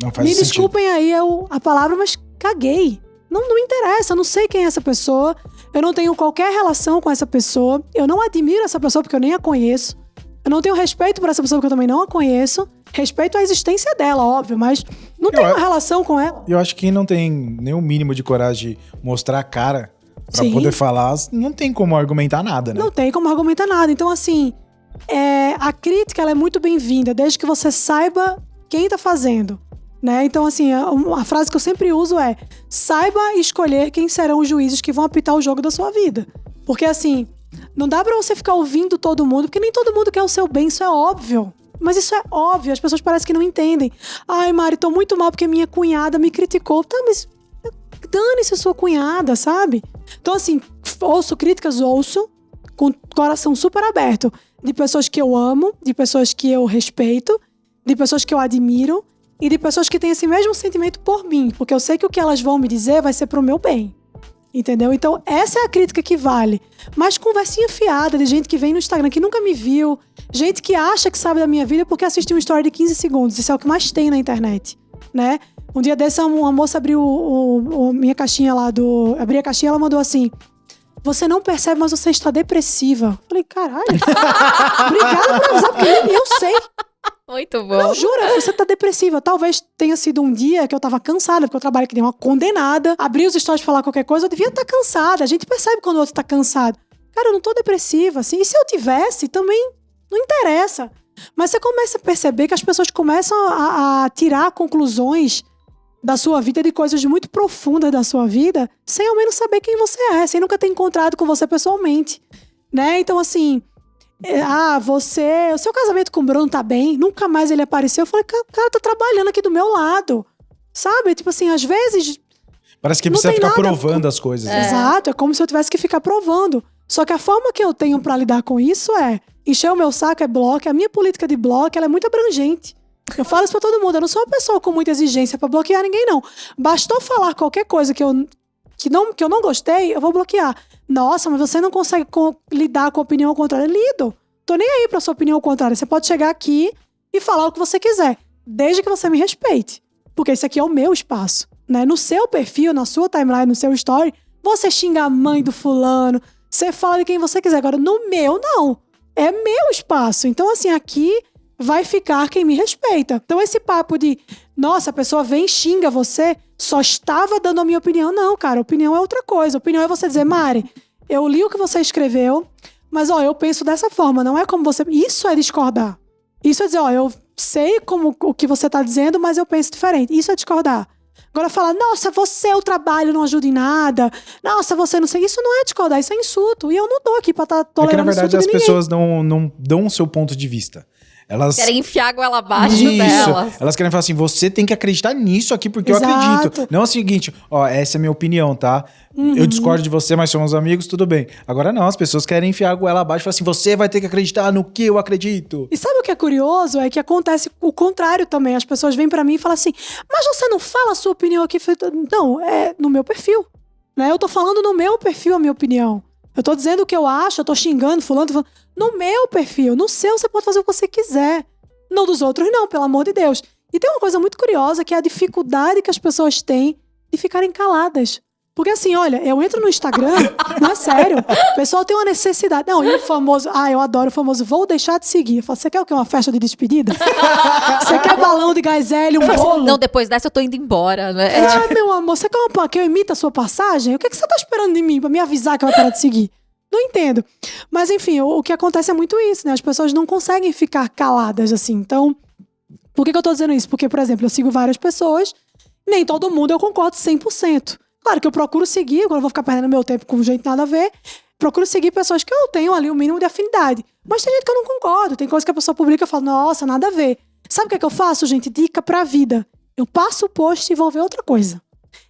Não faz Me sentido. desculpem aí a palavra, mas caguei. Não interessa, eu não sei quem é essa pessoa, eu não tenho qualquer relação com essa pessoa, eu não admiro essa pessoa porque eu nem a conheço, eu não tenho respeito por essa pessoa porque eu também não a conheço, respeito a existência dela, óbvio, mas não tenho uma relação com ela. Eu acho que quem não tem nem o mínimo de coragem de mostrar a cara pra Sim. poder falar, não tem como argumentar nada, né? Não tem como argumentar nada. Então, assim, a crítica ela é muito bem-vinda, desde que você saiba quem tá fazendo. Né? Então, assim, a frase que eu sempre uso é: saiba escolher quem serão os juízes que vão apitar o jogo da sua vida. Porque, assim, não dá pra você ficar ouvindo todo mundo, porque nem todo mundo quer o seu bem, isso é óbvio. Mas isso é óbvio, as pessoas parecem que não entendem. Ai, Mari, tô muito mal porque minha cunhada me criticou. Tá, mas dane-se a sua cunhada, sabe? Então, assim, ouço críticas, com coração super aberto, de pessoas que eu amo, de pessoas que eu respeito, de pessoas que eu admiro, e de pessoas que têm esse mesmo sentimento por mim, porque eu sei que o que elas vão me dizer vai ser pro meu bem, entendeu? Então essa é a crítica que vale. Mas conversinha fiada de gente que vem no Instagram que nunca me viu, gente que acha que sabe da minha vida porque assistiu uma história de 15 segundos, isso é o que mais tem na internet, né? Um dia desse uma moça abriu minha caixinha lá abri a caixinha e ela mandou assim: você não percebe, mas você está depressiva. Eu falei, caralho, obrigada por avisar, porque nem eu sei. Muito bom. Não, jura, você tá depressiva. Talvez tenha sido um dia que eu tava cansada, porque eu trabalho que nem uma condenada. Abri os stories pra falar qualquer coisa, eu devia estar cansada. A gente percebe quando o outro tá cansado. Cara, eu não tô depressiva, assim. E se eu tivesse, também não interessa. Mas você começa a perceber que as pessoas começam a tirar conclusões da sua vida, de coisas muito profundas da sua vida, sem ao menos saber quem você é, sem nunca ter encontrado com você pessoalmente, né? Então, assim... o seu casamento com o Bruno tá bem, nunca mais ele apareceu. Eu falei, cara, o cara tá trabalhando aqui do meu lado, sabe? Tipo assim, às vezes... Parece que precisa ficar provando as coisas. Né? Exato, é como se eu tivesse que ficar provando. Só que a forma que eu tenho pra lidar com isso é encher o meu saco, é bloco. A minha política de bloco, ela é muito abrangente. Eu falo isso pra todo mundo, eu não sou uma pessoa com muita exigência pra bloquear ninguém, não. Bastou falar qualquer coisa que eu não gostei, eu vou bloquear. Nossa, mas você não consegue lidar com a opinião contrária. Lido. Tô nem aí pra sua opinião contrária. Você pode chegar aqui e falar o que você quiser, desde que você me respeite. Porque esse aqui é o meu espaço, né? No seu perfil, na sua timeline, no seu story, você xinga a mãe do fulano, você fala de quem você quiser. Agora, no meu, não. É meu espaço. Então, assim, aqui vai ficar quem me respeita. Então, esse papo de, nossa, a pessoa vem e xinga você, só estava dando a minha opinião. Não, cara, opinião é outra coisa. Opinião é você dizer, Mari, eu li o que você escreveu, mas, eu penso dessa forma, não é como você... Isso é discordar. Isso é dizer, eu sei o que você tá dizendo, mas eu penso diferente. Isso é discordar. Agora falar, nossa, o trabalho não ajuda em nada. Nossa, você não sei. Isso não é discordar, isso é insulto. E eu não tô aqui pra estar tolerando insulto de ninguém. É que, na verdade, as pessoas não dão o seu ponto de vista. Elas querem enfiar a goela abaixo delas. Elas querem falar assim, você tem que acreditar nisso aqui porque Exato. eu acredito. Não é o seguinte, essa é a minha opinião, tá? Eu discordo de você, mas somos amigos, tudo bem. Agora não, as pessoas querem enfiar a goela abaixo e falar assim, você vai ter que acreditar no que eu acredito. E sabe o que é curioso? É que acontece o contrário também. As pessoas vêm pra mim e falam assim, mas você não fala a sua opinião aqui? Não, é no meu perfil. Né? Eu tô falando no meu perfil a minha opinião. Eu tô dizendo o que eu acho, eu tô xingando fulano, no meu perfil. No seu, você pode fazer o que você quiser. No dos outros, não, pelo amor de Deus. E tem uma coisa muito curiosa, que é a dificuldade que as pessoas têm de ficarem caladas. Porque assim, olha, eu entro no Instagram, não é sério, o pessoal tem uma necessidade. Não, e o famoso, eu adoro o famoso, vou deixar de seguir. Eu falo, você quer o quê? Uma festa de despedida? Você quer balão de gás hélio, um bolo? Não, depois dessa eu tô indo embora, né? Meu amor, você quer que eu imite a sua passagem? O que você tá esperando de mim pra me avisar que vai parar de seguir? Não entendo. Mas enfim, o que acontece é muito isso, né? As pessoas não conseguem ficar caladas assim. Então, por que eu tô dizendo isso? Porque, por exemplo, eu sigo várias pessoas, nem todo mundo eu concordo 100%. Claro que eu procuro seguir, agora eu vou ficar perdendo meu tempo com jeito nada a ver. Procuro seguir pessoas que eu tenho ali o mínimo de afinidade. Mas tem gente que eu não concordo. Tem coisa que a pessoa publica e eu falo, nossa, nada a ver. Sabe o que é que eu faço, gente? Dica pra vida. Eu passo o post e vou ver outra coisa.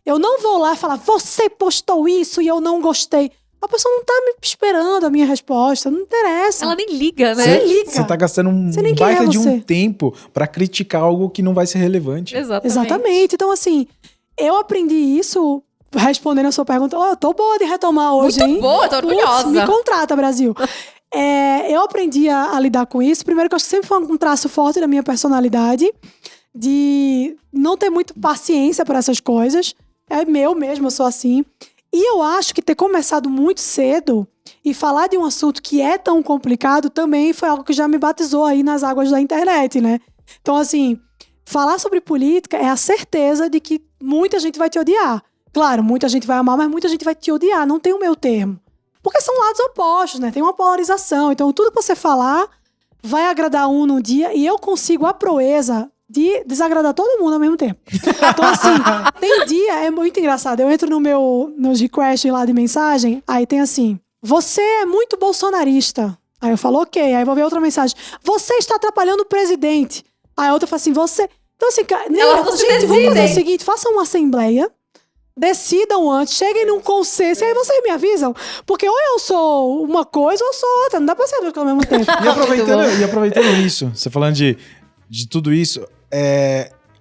Eu não vou lá e falar, você postou isso e eu não gostei. A pessoa não tá me esperando a minha resposta, não interessa. Ela nem liga, né? Você liga. Você tá gastando um Você nem quem baita é de um você. tempo pra criticar algo que não vai ser relevante. Exatamente. Então, assim, eu aprendi isso respondendo a sua pergunta. Eu tô boa de retomar hoje, Muito hein? boa, tô orgulhosa. Putz, me contrata, Brasil. Eu aprendi a lidar com isso. Primeiro que eu acho que sempre foi um traço forte da minha personalidade, de não ter muito paciência para essas coisas. É meu mesmo, eu sou assim. E eu acho que ter começado muito cedo e falar de um assunto que é tão complicado também foi algo que já me batizou aí nas águas da internet, né? Então, assim, falar sobre política é a certeza de que muita gente vai te odiar. Claro, muita gente vai amar, mas muita gente vai te odiar. Não tem o meu termo. Porque são lados opostos, né? Tem uma polarização. Então, tudo que você falar vai agradar um num dia. E eu consigo a proeza de desagradar todo mundo ao mesmo tempo. Então, assim, tem dia, é muito engraçado. Eu entro nos requests lá de mensagem, aí tem assim, você é muito bolsonarista. Aí eu falo, ok. Aí eu vou ver outra mensagem. Você está atrapalhando o presidente. Aí a outra fala assim, você... Então, assim, Elas não se gente, vamos fazer decidem. o seguinte, façam uma assembleia, decidam antes, cheguem num consenso e aí vocês me avisam. Porque ou eu sou uma coisa ou eu sou outra. Não dá pra ser duas coisas ao mesmo tempo. E aproveitando isso, você falando de tudo isso,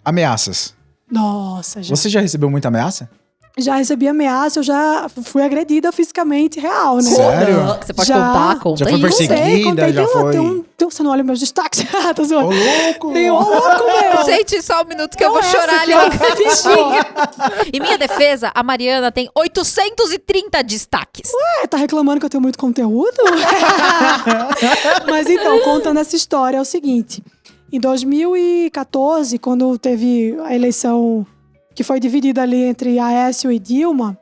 ameaças. Nossa, gente. Você já recebeu muita ameaça? Já recebi ameaça, eu já fui agredida fisicamente real, né? Sério? Você pode Já. contar, conta Já foi aí. perseguida? Sei, contei, já foi? você não olha meus destaques? Tá Ô, zoando. louco! Tem um louco, meu. Gente, só um minuto que eu vou Essa chorar ali. aqui, ó, bichinha. Em minha defesa, a Mariana tem 830 destaques. Tá reclamando que eu tenho muito conteúdo? Mas então, contando essa história, é o seguinte. Em 2014, quando teve a eleição que foi dividida ali entre Aécio e Dilma,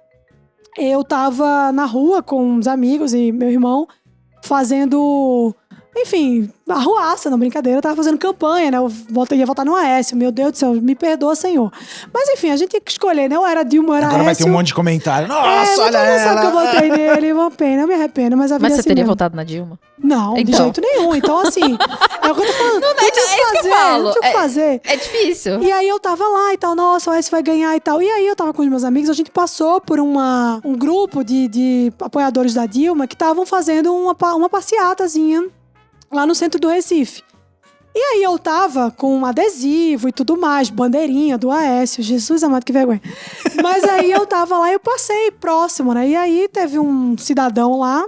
eu tava na rua com uns amigos e meu irmão fazendo, enfim, arruaça, não brincadeira, eu tava fazendo campanha, né? Eu ia votar no Aécio, meu Deus do céu, me perdoa, senhor. Mas enfim, a gente tinha que escolher, né? Ou era Dilma, ou era Agora vai ter Aécio. um monte de comentário. Nossa, mas olha todo mundo sabe que eu ela! votei nele, uma pena, eu me arrependo, mas a vida Mas é você assim teria mesmo. votado na Dilma? Não, de Então. jeito nenhum. Então, assim, é o que eu tô falando. Não é isso que eu falo. Não tinha o que fazer. É difícil. E aí eu tava lá e tal, nossa, o S vai ganhar e tal. E aí eu tava com os meus amigos, a gente passou por um grupo de apoiadores da Dilma que estavam fazendo uma passeatazinha lá no centro do Recife. E aí eu tava com um adesivo e tudo mais, bandeirinha do Aécio. Jesus amado, que vergonha. Mas aí eu tava lá e eu passei próximo, né? E aí teve um cidadão lá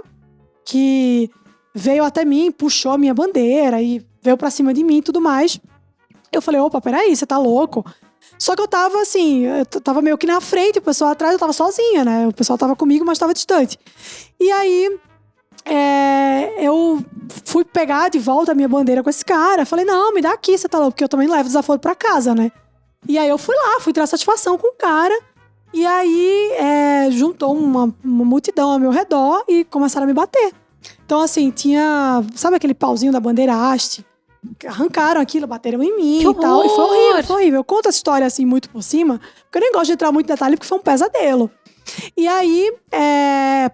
que veio até mim, puxou a minha bandeira e veio pra cima de mim e tudo mais. Eu falei, opa, peraí, você tá louco? Só que eu tava assim, eu tava meio que na frente, o pessoal atrás, eu tava sozinha, né? O pessoal tava comigo, mas tava distante. E aí, eu fui pegar de volta a minha bandeira com esse cara. Falei, não, me dá aqui, você tá louco? Porque eu também levo desaforo pra casa, né? E aí eu fui lá, fui tirar satisfação com o cara. E aí, juntou uma multidão ao meu redor e começaram a me bater. Então, assim, tinha... Sabe aquele pauzinho da bandeira haste? Arrancaram aquilo, bateram em mim Que e tal. E foi horror! horrível, foi horrível. Eu conto essa história, assim, muito por cima, porque eu nem gosto de entrar muito em detalhe, porque foi um pesadelo. E aí,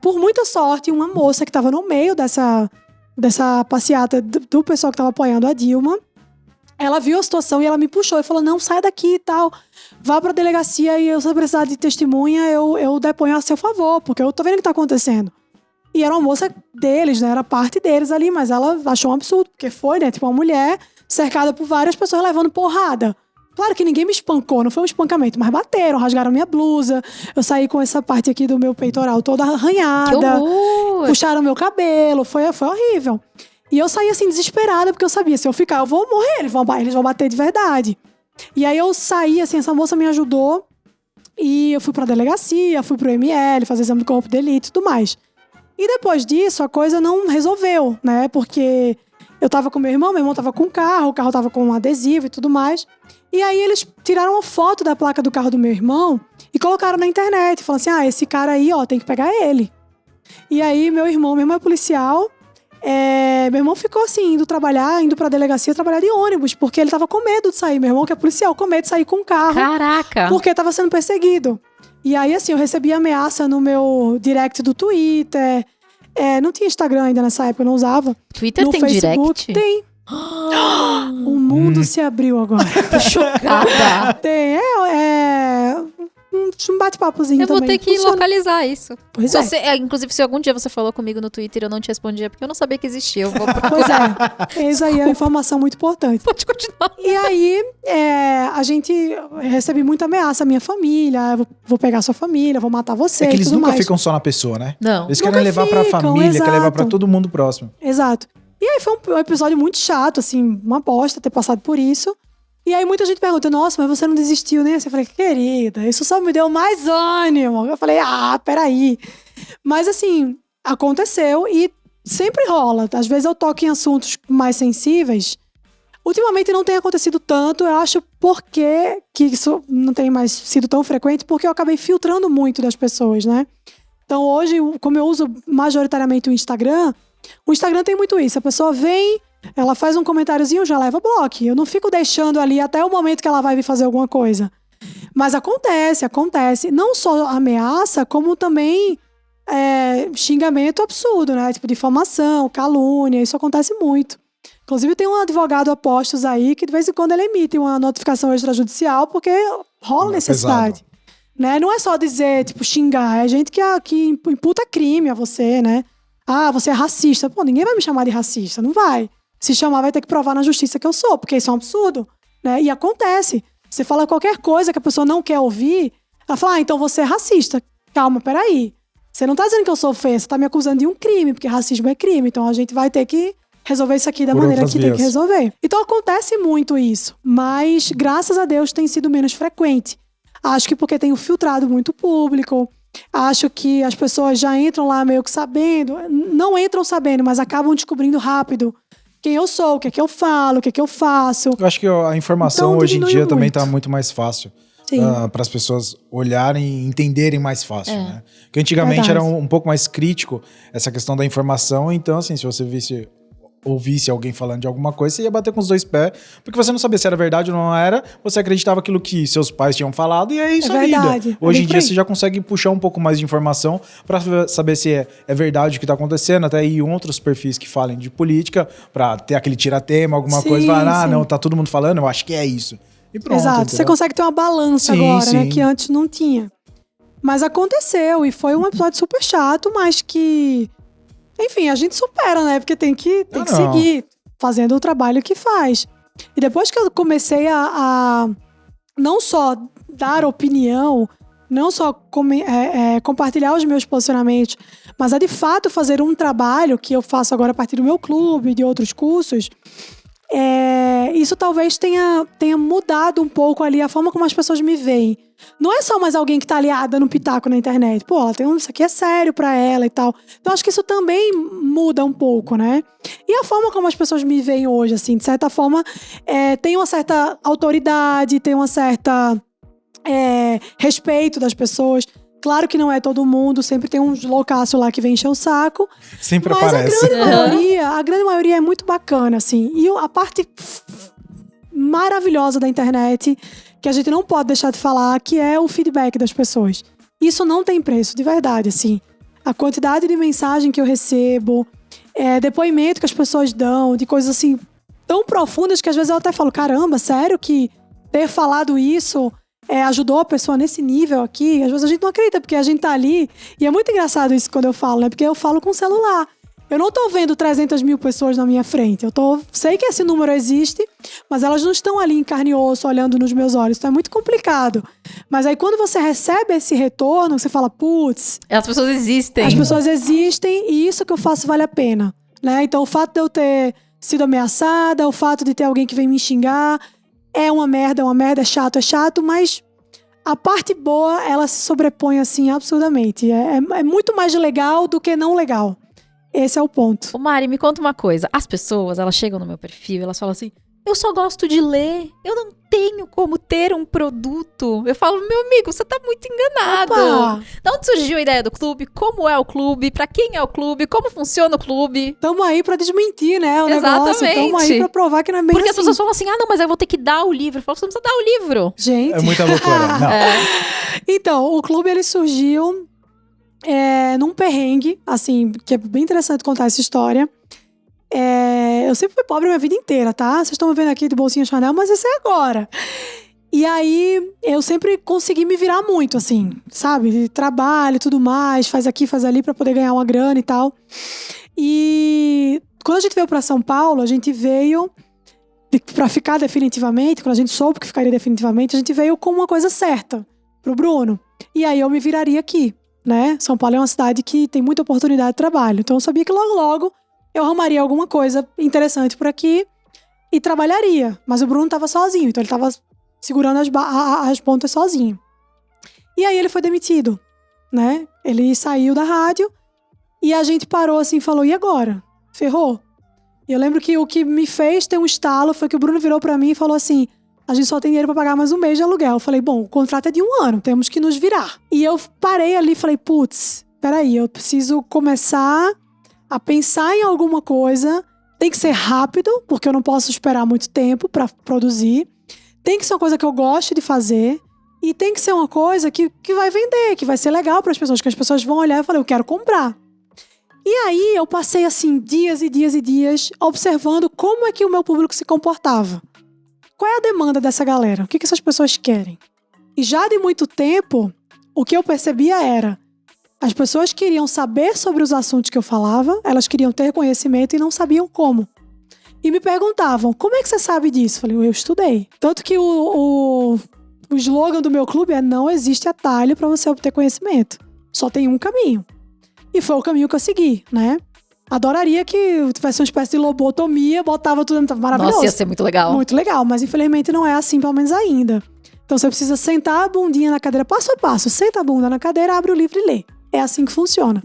por muita sorte, uma moça que tava no meio dessa passeata do pessoal que tava apoiando a Dilma, ela viu a situação e ela me puxou e falou, não, sai daqui e tal. Vá pra delegacia e se eu precisar de testemunha, eu deponho a seu favor, porque eu tô vendo o que tá acontecendo. E era uma moça deles, né? Era parte deles ali, mas ela achou um absurdo, porque foi, né? Tipo, uma mulher cercada por várias pessoas levando porrada. Claro que ninguém me espancou, não foi um espancamento, mas bateram, rasgaram minha blusa. Eu saí com essa parte aqui do meu peitoral toda arranhada. Que horror! Puxaram meu cabelo, foi horrível. E eu saí assim, desesperada, porque eu sabia, se eu ficar, eu vou morrer, eles vão bater de verdade. E aí eu saí, assim, essa moça me ajudou. E eu fui pra delegacia, fui pro ML, fazer exame do corpo de delito e tudo mais. E depois disso, a coisa não resolveu, né? Porque eu tava com meu irmão tava com o carro tava com um adesivo e tudo mais. E aí eles tiraram uma foto da placa do carro do meu irmão e colocaram na internet. Falaram assim, esse cara aí, ó, tem que pegar ele. E aí meu irmão é policial. Meu irmão ficou assim, indo pra delegacia trabalhar de ônibus, porque ele tava com medo de sair. Meu irmão, que é policial, com medo de sair com o carro. Caraca! Porque tava sendo perseguido. E aí, assim, eu recebi ameaça no meu direct do Twitter. Não tinha Instagram ainda nessa época, eu não usava. Twitter No tem Facebook, direct? Tem. O mundo se abriu agora. Tô chocada. Tem, um bate-papozinho Eu vou também. ter que Funciona. localizar isso. Pois Se é. você- inclusive, se algum dia você falou comigo no Twitter e eu não te respondia, porque eu não sabia que existia, eu vou Pois é. Isso aí é uma informação muito importante. Pode continuar. E aí, a gente recebe muita ameaça, a minha família, eu vou pegar sua família, vou matar você É que e eles tudo nunca mais. ficam só na pessoa, né? Não. Eles Nunca querem levar pra ficam, família, querem levar pra exato. todo mundo próximo. Exato. E aí foi um episódio muito chato, assim, uma bosta ter passado por isso. E aí muita gente pergunta, nossa, mas você não desistiu, né? Eu falei, querida, isso só me deu mais ânimo. Eu falei, peraí. Mas assim, aconteceu e sempre rola. Às vezes eu toco em assuntos mais sensíveis. Ultimamente não tem acontecido tanto, eu acho porque que isso não tem mais sido tão frequente, porque eu acabei filtrando muito das pessoas, né? Então hoje, como eu uso majoritariamente o Instagram tem muito isso. A pessoa vem, ela faz um comentáriozinho, já leva bloco. Eu não fico deixando ali até o momento que ela vai vir fazer alguma coisa. Mas acontece. Não só ameaça, como também xingamento absurdo, né? Tipo, difamação, calúnia, isso acontece muito. Inclusive, tem um advogado a postos aí que de vez em quando ele emite uma notificação extrajudicial porque rola necessidade. Né? Não é só dizer, tipo, xingar, é gente que imputa crime a você, né? Você é racista. Pô, ninguém vai me chamar de racista, não vai. Se chamar, vai ter que provar na justiça que eu sou, porque isso é um absurdo, né? E acontece. Você fala qualquer coisa que a pessoa não quer ouvir, ela fala, então você é racista. Calma, peraí. Você não tá dizendo que eu sou feia, você tá me acusando de um crime, porque racismo é crime. Então a gente vai ter que resolver isso aqui da Por maneira outras que tem que vias. resolver. Então acontece muito isso, mas graças a Deus tem sido menos frequente. Acho que porque tenho filtrado muito público, acho que as pessoas já entram lá meio que sabendo, não entram sabendo, mas acabam descobrindo rápido quem eu sou, o que é que eu falo, o que é que eu faço. Eu acho que a informação Então, hoje em diminui dia também muito. tá muito mais fácil. Sim. Para as pessoas olharem e entenderem mais fácil, né? Porque antigamente Verdade. era um pouco mais crítico essa questão da informação, então assim, se você ouvisse alguém falando de alguma coisa, você ia bater com os dois pés, porque você não sabia se era verdade ou não era, você acreditava aquilo que seus pais tinham falado e é isso a vida. verdade. Hoje É em bem dia por aí. você já consegue puxar um pouco mais de informação para saber se é verdade o que tá acontecendo, até ir em outros perfis que falem de política, para ter aquele tiratema, alguma Sim, coisa, falar, sim. não, tá todo mundo falando, eu acho que é isso. E pronto. Exato. Você entendeu? consegue ter uma balança Sim, agora, né? sim. Que antes não tinha. Mas aconteceu e foi um episódio super chato, mas que... Enfim, a gente supera, né? Porque tem que Não. seguir fazendo o trabalho que faz. E depois que eu comecei a não só dar opinião, não só compartilhar os meus posicionamentos, mas a de fato fazer um trabalho que eu faço agora a partir do meu clube e de outros cursos, isso talvez tenha mudado um pouco ali a forma como as pessoas me veem. Não é só mais alguém que tá ali dando pitaco na internet. Pô, ela tem isso aqui é sério pra ela e tal. Então acho que isso também muda um pouco, né? E a forma como as pessoas me veem hoje, assim, de certa forma, tem uma certa autoridade, tem uma certa respeito das pessoas. Claro que não é todo mundo, sempre tem uns loucaço lá que vem encher o saco. Sempre Mas aparece. a grande maioria é muito bacana, assim. E a parte maravilhosa da internet, que a gente não pode deixar de falar, que é o feedback das pessoas. Isso não tem preço, de verdade, assim. A quantidade de mensagem que eu recebo, depoimento que as pessoas dão, de coisas assim, tão profundas que às vezes eu até falo, caramba, sério que ter falado isso ajudou a pessoa nesse nível aqui? Às vezes a gente não acredita, porque a gente tá ali, e é muito engraçado isso quando eu falo, né? Porque eu falo com o celular. Eu não tô vendo 300 mil pessoas na minha frente. Sei que esse número existe, mas elas não estão ali em carne e osso, olhando nos meus olhos. Então é muito complicado. Mas aí quando você recebe esse retorno, você fala, putz, As pessoas existem. as pessoas existem e isso que eu faço vale a pena, né? Então o fato de eu ter sido ameaçada, o fato de ter alguém que vem me xingar, é uma merda, é chato, mas a parte boa, ela se sobrepõe assim absurdamente. É muito mais legal do que não legal. Esse é o ponto. Ô Mari, me conta uma coisa. As pessoas, elas chegam no meu perfil e elas falam assim, eu só gosto de ler, eu não tenho como ter um produto. Eu falo, meu amigo, você tá muito enganado. Opa! De onde surgiu a ideia do clube? Como é o clube? Pra quem é o clube? Como funciona o clube? Tamo aí pra desmentir, né, o negócio. Exatamente. Tamo aí pra provar que não é bem Porque as assim. pessoas falam assim, não, mas eu vou ter que dar o livro. Eu falo, você não precisa dar o livro. Gente. É muita loucura. Não. Então, o clube, ele surgiu num perrengue, assim, que é bem interessante contar essa história. Eu sempre fui pobre a minha vida inteira, tá? Vocês estão me vendo aqui de bolsinha Chanel, mas esse é agora. E aí, eu sempre consegui me virar muito, assim, sabe? De trabalho e tudo mais, faz aqui, faz ali pra poder ganhar uma grana e tal. E quando a gente veio pra São Paulo, a gente veio pra ficar definitivamente, quando a gente soube que ficaria definitivamente, a gente veio com uma coisa certa pro Bruno. E aí eu me viraria aqui, né? São Paulo é uma cidade que tem muita oportunidade de trabalho. Então eu sabia que logo eu arrumaria alguma coisa interessante por aqui e trabalharia. Mas o Bruno tava sozinho, então ele tava segurando as pontas sozinho. E aí ele foi demitido, né? Ele saiu da rádio e a gente parou assim e falou, e agora? Ferrou? E eu lembro que o que me fez ter um estalo foi que o Bruno virou pra mim e falou assim, a gente só tem dinheiro pra pagar mais um mês de aluguel. Eu falei, bom, o contrato é de 1 ano, temos que nos virar. E eu parei ali e falei, putz, peraí, eu preciso começar a pensar em alguma coisa. Tem que ser rápido, porque eu não posso esperar muito tempo pra produzir. Tem que ser uma coisa que eu goste de fazer. E tem que ser uma coisa que vai vender, que vai ser legal para as pessoas, que as pessoas vão olhar e falar, eu quero comprar. E aí eu passei assim dias e dias e dias observando como é que o meu público se comportava. Qual é a demanda dessa galera? O que essas pessoas querem? E já de muito tempo, o que eu percebia era, as pessoas queriam saber sobre os assuntos que eu falava, elas queriam ter conhecimento e não sabiam como. E me perguntavam, como é que você sabe disso? Eu falei, eu estudei. Tanto que o slogan do meu clube é, não existe atalho para você obter conhecimento. Só tem um caminho. E foi o caminho que eu segui, né? Adoraria que tivesse uma espécie de lobotomia, botava tudo, maravilhoso. Nossa, ia ser muito legal. Muito legal, mas infelizmente não é assim, pelo menos ainda. Então você precisa sentar a bundinha na cadeira, passo a passo. Senta a bunda na cadeira, abre o livro e lê. É assim que funciona.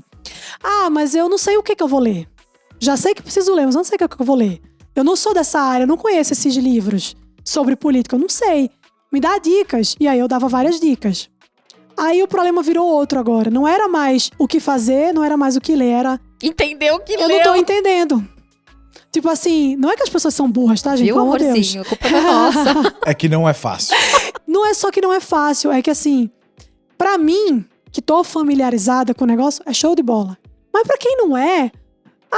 Ah, mas eu não sei o que eu vou ler. Já sei que preciso ler, mas não sei o que eu vou ler. Eu não sou dessa área, eu não conheço esses livros sobre política, eu não sei. Me dá dicas. E aí eu dava várias dicas. Aí o problema virou outro agora. Não era mais o que fazer, não era mais o que ler, era... Entendeu o que Eu leu? não tô entendendo. Tipo assim, não é que as pessoas são burras, tá, gente? Viu, Pelo amor de Deus. amorzinho? A culpa não é nossa. É que não é fácil. Não é só que não é fácil, é que assim, pra mim, que tô familiarizada com o negócio, é show de bola. Mas pra quem não é,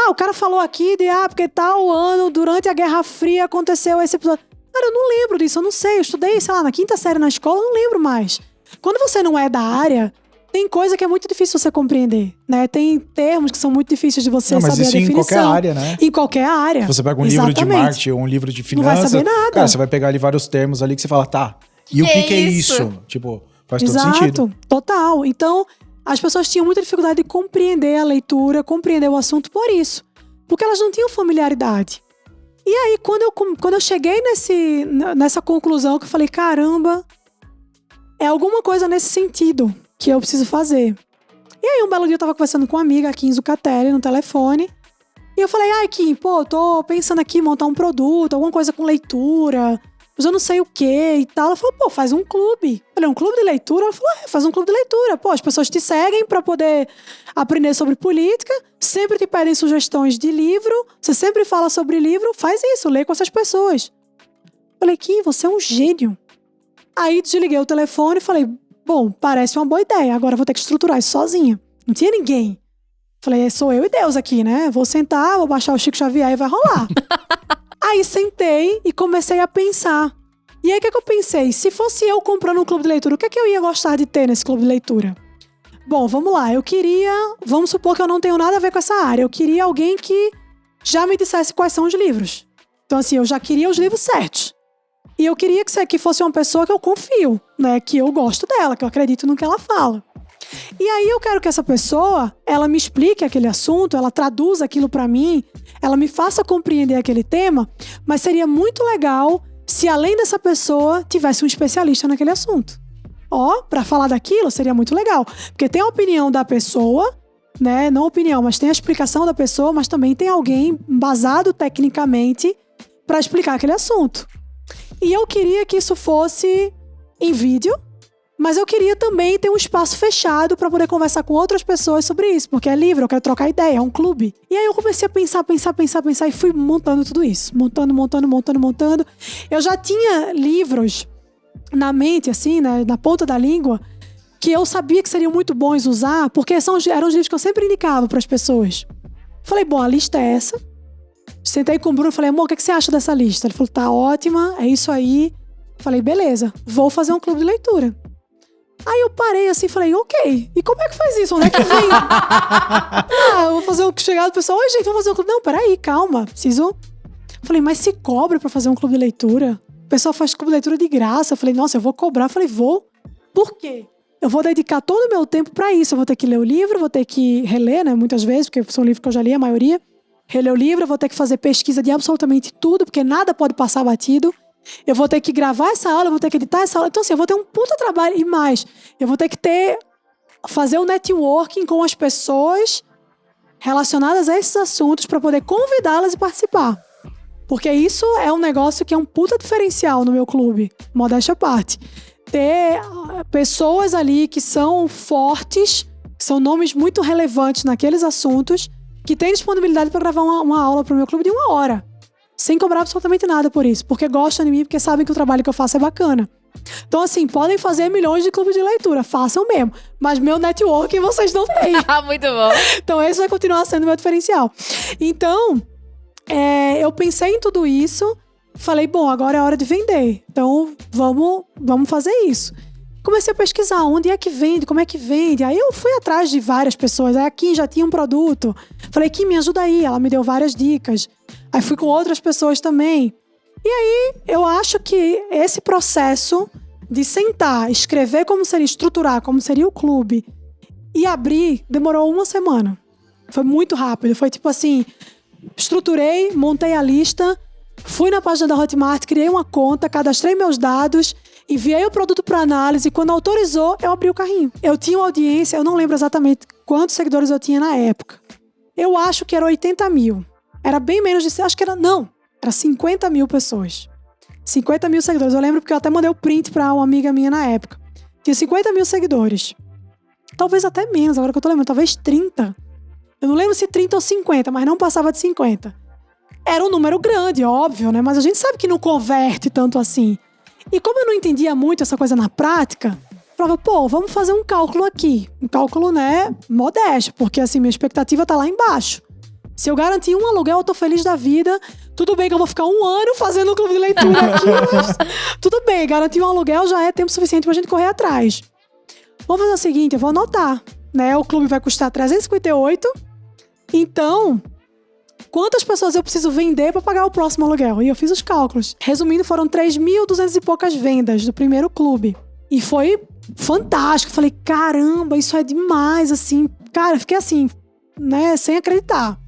o cara falou aqui de, porque tal ano, durante a Guerra Fria, aconteceu esse episódio. Cara, eu não lembro disso, eu não sei. Eu estudei, sei lá, na 5ª série na escola, eu não lembro mais. Quando você não é da área, tem coisa que é muito difícil você compreender, né? Tem termos que são muito difíceis de você saber a definição. Mas isso em qualquer área, né? Em qualquer área. Você pega um livro de marketing ou um livro de finanças... Não vai saber nada. Cara, você vai pegar ali vários termos ali que você fala, tá, e o que é isso? Tipo, faz todo sentido. Total. Então, as pessoas tinham muita dificuldade de compreender a leitura, compreender o assunto por isso. Porque elas não tinham familiaridade. E aí, quando eu cheguei nessa conclusão, que eu falei, caramba, é alguma coisa nesse sentido que eu preciso fazer. E aí, um belo dia eu tava conversando com uma amiga, a Kim Zucatelli, no telefone. E eu falei, Kim, tô pensando aqui em montar um produto, alguma coisa com leitura, mas eu não sei o que e tal. Ela falou, faz um clube. Eu falei, um clube de leitura? Ela falou, faz um clube de leitura. As pessoas te seguem pra poder aprender sobre política, sempre te pedem sugestões de livro, você sempre fala sobre livro, faz isso, lê com essas pessoas. Eu falei, Kim, você é um gênio. Aí desliguei o telefone e falei, bom, parece uma boa ideia, agora eu vou ter que estruturar isso sozinha. Não tinha ninguém. Falei, sou eu e Deus aqui, né? Vou sentar, vou baixar o Chico Xavier e vai rolar. Aí sentei e comecei a pensar. E aí o que eu pensei? Se fosse eu comprando um clube de leitura, o que eu ia gostar de ter nesse clube de leitura? Bom, vamos lá. Vamos supor que eu não tenho nada a ver com essa área. Eu queria alguém que já me dissesse quais são os livros. Então assim, eu já queria os livros certos. E eu queria que fosse uma pessoa que eu confio, né? Que eu gosto dela, que eu acredito no que ela fala. E aí eu quero que essa pessoa, ela me explique aquele assunto, ela traduza aquilo pra mim, ela me faça compreender aquele tema, mas seria muito legal se além dessa pessoa tivesse um especialista naquele assunto. Pra falar daquilo seria muito legal, porque tem a opinião da pessoa, né? Não a opinião, mas tem a explicação da pessoa, mas também tem alguém embasado tecnicamente pra explicar aquele assunto. E eu queria que isso fosse em vídeo, mas eu queria também ter um espaço fechado para poder conversar com outras pessoas sobre isso, porque é livre, eu quero trocar ideia, é um clube. E aí eu comecei a pensar e fui montando tudo isso. Montando. Eu já tinha livros na mente, assim, né, na ponta da língua, que eu sabia que seriam muito bons usar, porque eram os livros que eu sempre indicava para as pessoas. Falei, bom, a lista é essa. Sentei com o Bruno e falei, amor, o que você acha dessa lista? Ele falou, tá ótima, é isso aí. Falei, beleza, vou fazer um clube de leitura. Aí eu parei assim e falei, ok, e como é que faz isso? Onde é que vem? Eu vou fazer um chegado do pessoal, oi gente, vamos fazer um clube. Não, peraí, calma, preciso... Falei, mas se cobra pra fazer um clube de leitura? O pessoal faz clube de leitura de graça. Eu falei, nossa, eu vou cobrar. Eu falei, vou. Por quê? Eu vou dedicar todo o meu tempo pra isso. Eu vou ter que ler o livro, vou ter que reler, né, muitas vezes, porque são livros que eu já li, a maioria. Reler o livro, eu vou ter que fazer pesquisa de absolutamente tudo, porque nada pode passar batido. Eu vou ter que gravar essa aula, eu vou ter que editar essa aula. Então, assim, eu vou ter um puta trabalho e mais. Eu vou ter que fazer um networking com as pessoas relacionadas a esses assuntos para poder convidá-las e participar. Porque isso é um negócio que é um puta diferencial no meu clube, modéstia à parte. Ter pessoas ali que são fortes, que são nomes muito relevantes naqueles assuntos, que têm disponibilidade para gravar uma aula para o meu clube de 1 hora. Sem cobrar absolutamente nada por isso. Porque gostam de mim, porque sabem que o trabalho que eu faço é bacana. Então, assim, podem fazer milhões de clubes de leitura. Façam mesmo. Mas meu networking vocês não têm. Muito bom. Então, esse vai continuar sendo meu diferencial. Então, eu pensei em tudo isso. Falei, bom, agora é hora de vender. Então, vamos fazer isso. Comecei a pesquisar onde é que vende, como é que vende. Aí eu fui atrás de várias pessoas. Aí a Kim já tinha um produto. Falei, Kim, me ajuda aí. Ela me deu várias dicas. Aí fui com outras pessoas também. E aí eu acho que esse processo de sentar, escrever como seria, estruturar como seria o clube e abrir, demorou 1 semana. Foi muito rápido. Foi tipo assim, estruturei, montei a lista, fui na página da Hotmart, criei uma conta, cadastrei meus dados, enviei o produto para análise. Quando autorizou, eu abri o carrinho. Eu tinha uma audiência, eu não lembro exatamente quantos seguidores eu tinha na época. Eu acho que era 80 mil. Era bem menos de... Acho que era... Não. Era 50 mil pessoas. 50 mil seguidores. Eu lembro porque eu até mandei o print pra uma amiga minha na época. Tinha 50 mil seguidores. Talvez até menos, agora que eu tô lembrando. Talvez 30. Eu não lembro se 30 ou 50, mas não passava de 50. Era um número grande, óbvio, né? Mas a gente sabe que não converte tanto assim. E como eu não entendia muito essa coisa na prática, eu falava, pô, vamos fazer um cálculo aqui. Um cálculo, né, modesto. Porque, assim, minha expectativa tá lá embaixo. Se eu garantir um aluguel, eu tô feliz da vida. Tudo bem que eu vou ficar 1 ano fazendo um clube de leitura aqui, mas tudo bem, garantir um aluguel já é tempo suficiente pra gente correr atrás. Vamos fazer o seguinte, eu vou anotar, né? O clube vai custar 358. Então, quantas pessoas eu preciso vender pra pagar o próximo aluguel? E eu fiz os cálculos. Resumindo, foram 3.200 e poucas vendas do primeiro clube. E foi fantástico. Falei, caramba, isso é demais, assim. Cara, fiquei assim, né, sem acreditar.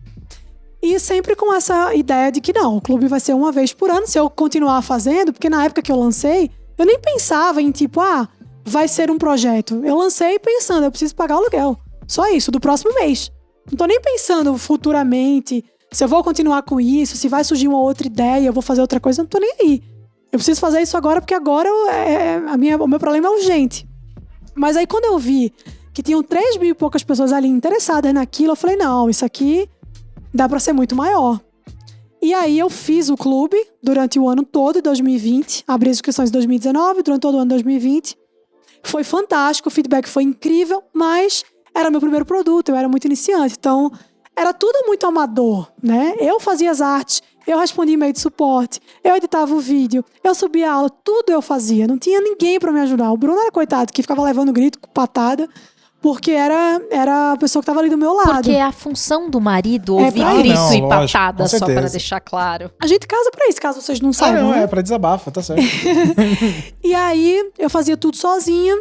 E sempre com essa ideia de que não, o clube vai ser 1 vez por ano, se eu continuar fazendo, porque na época que eu lancei, eu nem pensava em tipo, vai ser um projeto. Eu lancei pensando, eu preciso pagar o aluguel. Só isso, do próximo mês. Não tô nem pensando futuramente se eu vou continuar com isso, se vai surgir uma outra ideia, eu vou fazer outra coisa, não tô nem aí. Eu preciso fazer isso agora, porque agora o meu problema é urgente. Mas aí quando eu vi que tinham 3 mil e poucas pessoas ali interessadas naquilo, eu falei, não, isso aqui dá pra ser muito maior. E aí eu fiz o clube durante o ano todo de 2020, abri as inscrições em 2019, durante todo o ano de 2020. Foi fantástico, o feedback foi incrível, mas era meu primeiro produto, eu era muito iniciante, então era tudo muito amador, né? Eu fazia as artes, eu respondia e-mail de suporte, eu editava o vídeo, eu subia a aula, tudo eu fazia, não tinha ninguém pra me ajudar. O Bruno era coitado, que ficava levando grito, patada, porque era a pessoa que estava ali do meu lado. Porque é a função do marido ouvir grito e patada, só para deixar claro. A gente casa pra isso, caso vocês não saibam. Não, né? é pra desabafa, tá certo. E aí, eu fazia tudo sozinha,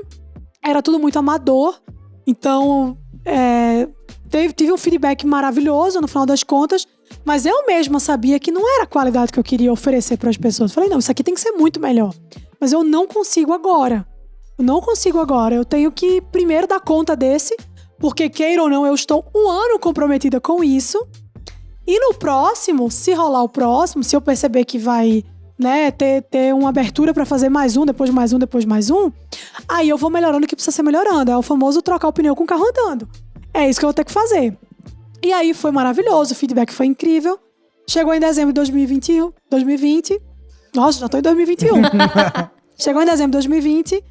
era tudo muito amador, então tive um feedback maravilhoso no final das contas, mas eu mesma sabia que não era a qualidade que eu queria oferecer para as pessoas. Falei, não, isso aqui tem que ser muito melhor, mas eu não consigo agora. Eu tenho que primeiro dar conta desse, porque queira ou não, eu estou 1 ano comprometida com isso. E no próximo, se rolar o próximo, se eu perceber que vai, né, ter uma abertura para fazer mais um, depois mais um, depois mais um, aí eu vou melhorando o que precisa ser melhorando. É o famoso trocar o pneu com o carro andando. É isso que eu vou ter que fazer. E aí foi maravilhoso, o feedback foi incrível. Chegou em dezembro de 2020. Nossa, já tô em 2021. Chegou em dezembro de 2020.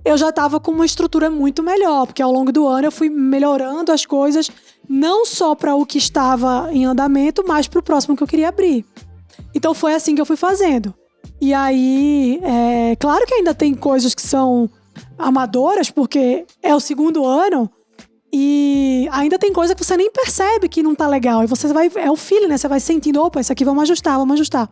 eu já estava com uma estrutura muito melhor, porque ao longo do ano eu fui melhorando as coisas, não só para o que estava em andamento, mas para o próximo que eu queria abrir. Então foi assim que eu fui fazendo. E aí, claro que ainda tem coisas que são amadoras, porque é o segundo ano, e ainda tem coisa que você nem percebe que não tá legal. E você vai, é o feeling, né? Você vai sentindo, opa, isso aqui vamos ajustar.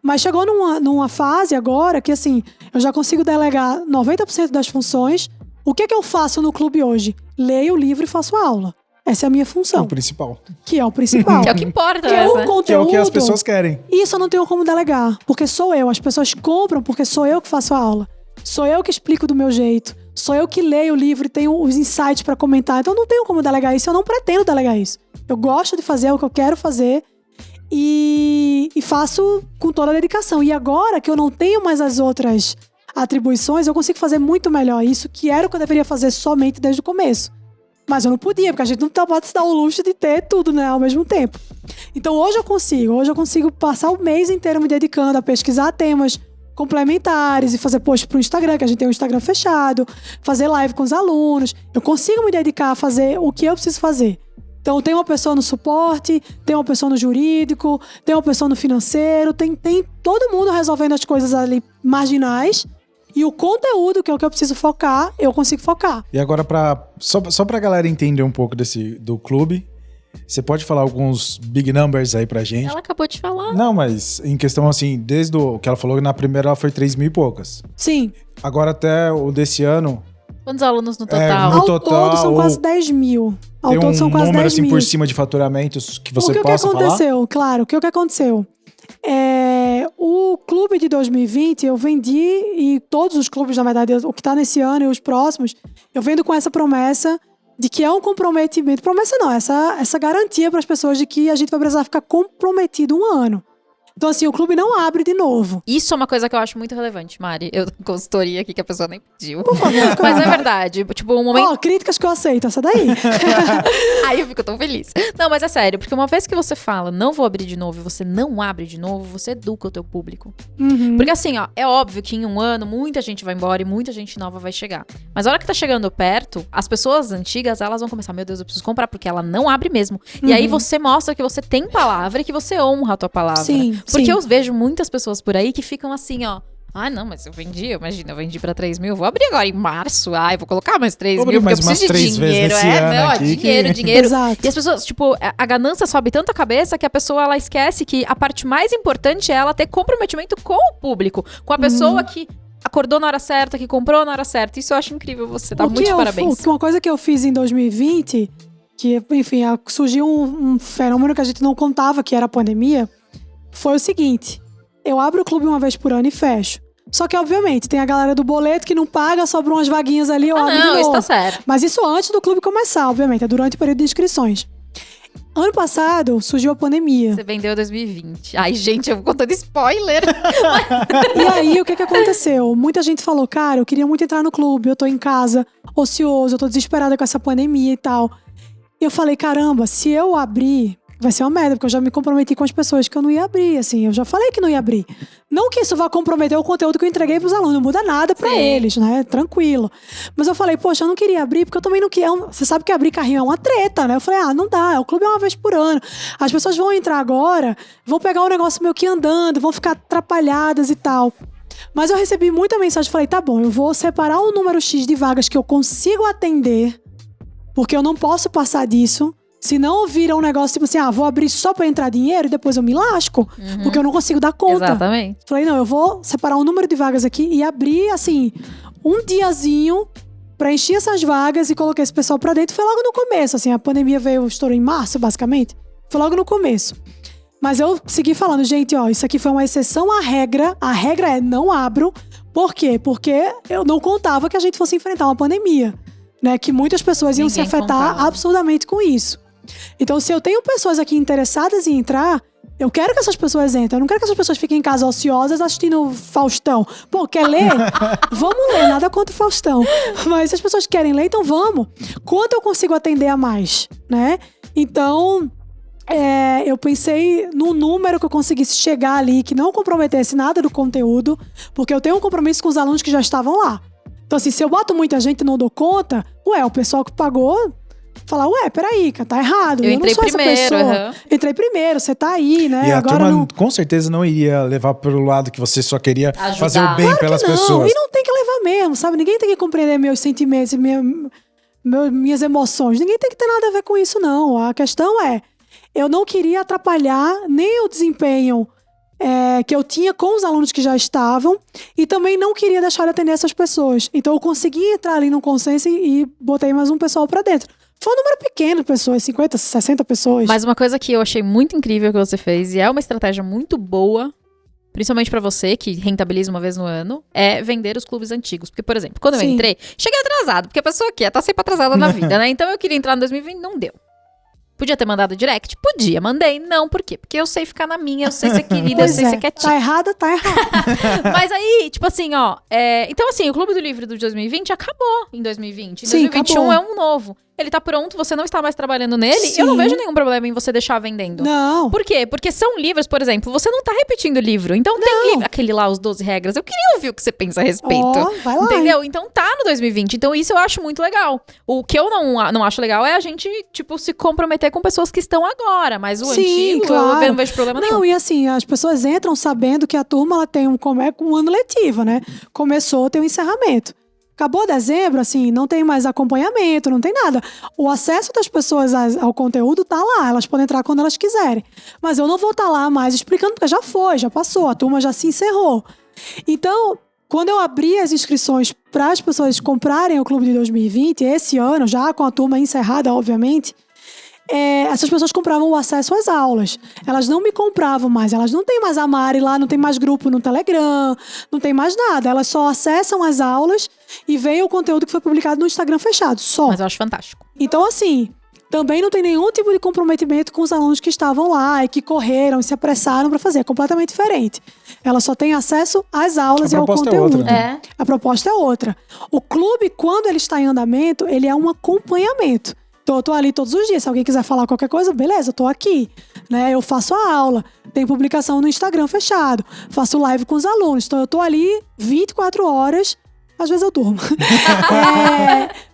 Mas chegou numa fase agora que, assim, eu já consigo delegar 90% das funções. O que é que eu faço no clube hoje? Leio o livro e faço a aula. Essa é a minha função. O principal. Que é o principal. Que é o que importa, Que é né? o conteúdo. Que é o que as pessoas querem. Isso eu não tenho como delegar, porque sou eu. As pessoas compram porque sou eu que faço a aula. Sou eu que explico do meu jeito. Sou eu que leio o livro e tenho os insights pra comentar. Então eu não tenho como delegar isso, eu não pretendo delegar isso. Eu gosto de fazer o que eu quero fazer e faço com toda a dedicação. E agora que eu não tenho mais as outras atribuições, eu consigo fazer muito melhor isso, que era o que eu deveria fazer somente desde o começo. Mas eu não podia, porque a gente não pode se dar o luxo de ter tudo, né, ao mesmo tempo. Então hoje eu consigo passar o mês inteiro me dedicando a pesquisar temas complementares e fazer post pro Instagram, que a gente tem um Instagram fechado, fazer live com os alunos. Eu consigo me dedicar a fazer o que eu preciso fazer. Então tem uma pessoa no suporte, tem uma pessoa no jurídico, tem uma pessoa no financeiro, tem todo mundo resolvendo as coisas ali marginais. E o conteúdo, que é o que eu preciso focar, eu consigo focar. E agora, só pra galera entender um pouco do clube, você pode falar alguns big numbers aí pra gente? Ela acabou de falar. Não, mas em questão assim, desde o que ela falou, na primeira ela foi 3.000 e poucas. Sim. Agora até o desse ano... Quantos alunos no total? No Ao total, todo são quase 10 mil. Ao tem todo são quase número 10 assim mil. por cima de faturamentos que você O que possa falar? aconteceu? Claro, o que aconteceu? O clube de 2020 eu vendi, e todos os clubes, na verdade, o que tá nesse ano e os próximos, eu vendo com essa promessa de que é um comprometimento. Promessa não, essa garantia para as pessoas de que a gente vai precisar ficar comprometido um ano. Então, assim, o clube não abre de novo. Isso é uma coisa que eu acho muito relevante, Mari. Eu consultoria aqui que a pessoa nem pediu. Por favor, Mas é verdade. Tipo, um momento... Ó, críticas que eu aceito, essa daí. Aí eu fico tão feliz. Não, mas é sério, porque uma vez que você fala, não vou abrir de novo, e você não abre de novo, você educa o teu público. Uhum. Porque assim, ó, é óbvio que em um ano muita gente vai embora e muita gente nova vai chegar. Mas a hora que tá chegando perto, as pessoas antigas, elas vão começar, meu Deus, eu preciso comprar, porque ela não abre mesmo. E aí você mostra que você tem palavra e que você honra a tua palavra. Sim, Porque sim. eu vejo muitas pessoas por aí que ficam assim, ó. Ah, não, mas eu vendi pra 3 mil, vou abrir agora em março. Ai, vou colocar mais 3 Vou mil, abrir porque eu mais preciso de umas 3 vezes dinheiro. nesse ano Não, aqui que- dinheiro. Exato. E as pessoas, tipo, a ganância sobe tanto a cabeça que a pessoa, ela esquece que a parte mais importante é ela ter comprometimento com o público. Com a pessoa que acordou na hora certa, que comprou na hora certa. Isso eu acho incrível, você tá muito de parabéns. Uma coisa que eu fiz em 2020, que, enfim, surgiu um fenômeno que a gente não contava, que era a pandemia, foi o seguinte: eu abro o clube uma vez por ano e fecho. Só que, obviamente, tem a galera do boleto que não paga, sobram umas vaguinhas ali, eu abro de Não, novo. isso tá certo. Mas isso antes do clube começar, obviamente, é durante o período de inscrições. Ano passado, surgiu a pandemia. Você vendeu 2020. Ai, gente, eu vou contando spoiler. E aí, o que aconteceu? Muita gente falou, cara, eu queria muito entrar no clube, eu tô em casa, ocioso, eu tô desesperada com essa pandemia e tal. E eu falei, caramba, se eu abrir, vai ser uma merda, porque eu já me comprometi com as pessoas que eu não ia abrir, assim, eu já falei que não ia abrir. Não que isso vá comprometer o conteúdo que eu entreguei pros alunos, não muda nada pra Sim. eles, né? Tranquilo. Mas eu falei, poxa, eu não queria abrir, porque eu também não queria. Você sabe que abrir carrinho é uma treta, né? Eu falei, não dá, o clube é uma vez por ano. As pessoas vão entrar agora, vão pegar o negócio meio que andando, vão ficar atrapalhadas e tal. Mas eu recebi muita mensagem, falei, tá bom, eu vou separar um número X de vagas que eu consigo atender, porque eu não posso passar disso. Se não vira um negócio tipo assim, vou abrir só pra entrar dinheiro e depois eu me lasco, porque eu não consigo dar conta. Exatamente. Falei, não, eu vou separar um número de vagas aqui e abrir, assim, um diazinho pra encher essas vagas e coloquei esse pessoal pra dentro. Foi logo no começo, assim, a pandemia estourou em março, basicamente. Foi logo no começo. Mas eu segui falando, gente, ó, isso aqui foi uma exceção à regra. A regra é não abro. Por quê? Porque eu não contava que a gente fosse enfrentar uma pandemia, né? Que muitas pessoas iam se Ninguém afetar contava. absurdamente com isso. Então, se eu tenho pessoas aqui interessadas em entrar, eu quero que essas pessoas entrem. Eu não quero que essas pessoas fiquem em casa ociosas assistindo Faustão. Pô, quer ler? Vamos ler, nada contra o Faustão. Mas se as pessoas querem ler, então vamos. Quanto eu consigo atender a mais, né? Então, eu pensei num número que eu conseguisse chegar ali, que não comprometesse nada do conteúdo, porque eu tenho um compromisso com os alunos que já estavam lá. Então, assim, se eu boto muita gente e não dou conta, o pessoal que pagou fala, peraí, cara, tá errado. Eu entrei não sou primeiro, essa pessoa. Entrei primeiro, você tá aí, né? E a Agora turma não... com certeza não iria levar pelo lado que você só queria Ajudar. fazer o bem Claro pelas que não, pessoas. e não tem que levar mesmo, sabe? Ninguém tem que compreender meus sentimentos e minhas emoções. Ninguém tem que ter nada a ver com isso, não. A questão é, eu não queria atrapalhar nem o desempenho que eu tinha com os alunos que já estavam e também não queria deixar de atender essas pessoas. Então eu consegui entrar ali num consenso e botei mais um pessoal pra dentro. Foi um número pequeno de pessoas, 50, 60 pessoas. Mas uma coisa que eu achei muito incrível que você fez, e é uma estratégia muito boa, principalmente pra você, que rentabiliza uma vez no ano, é vender os clubes antigos. Porque, por exemplo, quando eu Sim. entrei, cheguei atrasado, porque a pessoa aqui tá sempre atrasada na vida, né? Então eu queria entrar em 2020, não deu. Podia ter mandado direct? Podia, mandei. Não, por quê? Porque eu sei ficar na minha, eu sei ser querida, eu Pois sei é, ser quietinha. tá errada, tá errada. Mas aí, tipo assim, ó. Então, assim, o Clube do Livro de 2020 acabou em 2020. Em Sim, 2021 acabou. é um novo. Ele tá pronto, você não está mais trabalhando nele. Sim. Eu não vejo nenhum problema em você deixar vendendo. Não. Por quê? Porque são livros, por exemplo, você não tá repetindo livro. Então tem livro, aquele lá, os 12 regras. Eu queria ouvir o que você pensa a respeito. Ó, vai lá. Entendeu? Então tá no 2020. Então isso eu acho muito legal. O que eu não acho legal é a gente, tipo, se comprometer com pessoas que estão agora. Mas o Sim, antigo, claro. eu não vejo problema nenhum. Não, e assim, as pessoas entram sabendo que a turma ela tem um ano letivo, né? Começou, tem um encerramento. Acabou dezembro, assim, não tem mais acompanhamento, não tem nada. O acesso das pessoas ao conteúdo tá lá, elas podem entrar quando elas quiserem. Mas eu não vou estar lá mais explicando, porque já foi, já passou, a turma já se encerrou. Então, quando eu abri as inscrições para as pessoas comprarem o Clube de 2020, esse ano, já com a turma encerrada, obviamente, essas pessoas compravam o acesso às aulas. Elas não me compravam mais. Elas não têm mais a Mari lá, não tem mais grupo no Telegram, não tem mais nada. Elas só acessam as aulas e veem o conteúdo que foi publicado no Instagram fechado, só. Mas eu acho fantástico. Então, assim, também não tem nenhum tipo de comprometimento com os alunos que estavam lá e que correram e se apressaram para fazer. É completamente diferente. Ela só tem acesso às aulas e ao proposta é conteúdo. outra, né? A proposta é outra. O clube, quando ele está em andamento, ele é um acompanhamento. Então, eu tô ali todos os dias. Se alguém quiser falar qualquer coisa, beleza, eu tô aqui. Né? Eu faço a aula. Tem publicação no Instagram fechado. Faço live com os alunos. Então, eu tô ali 24 horas. Às vezes eu durmo.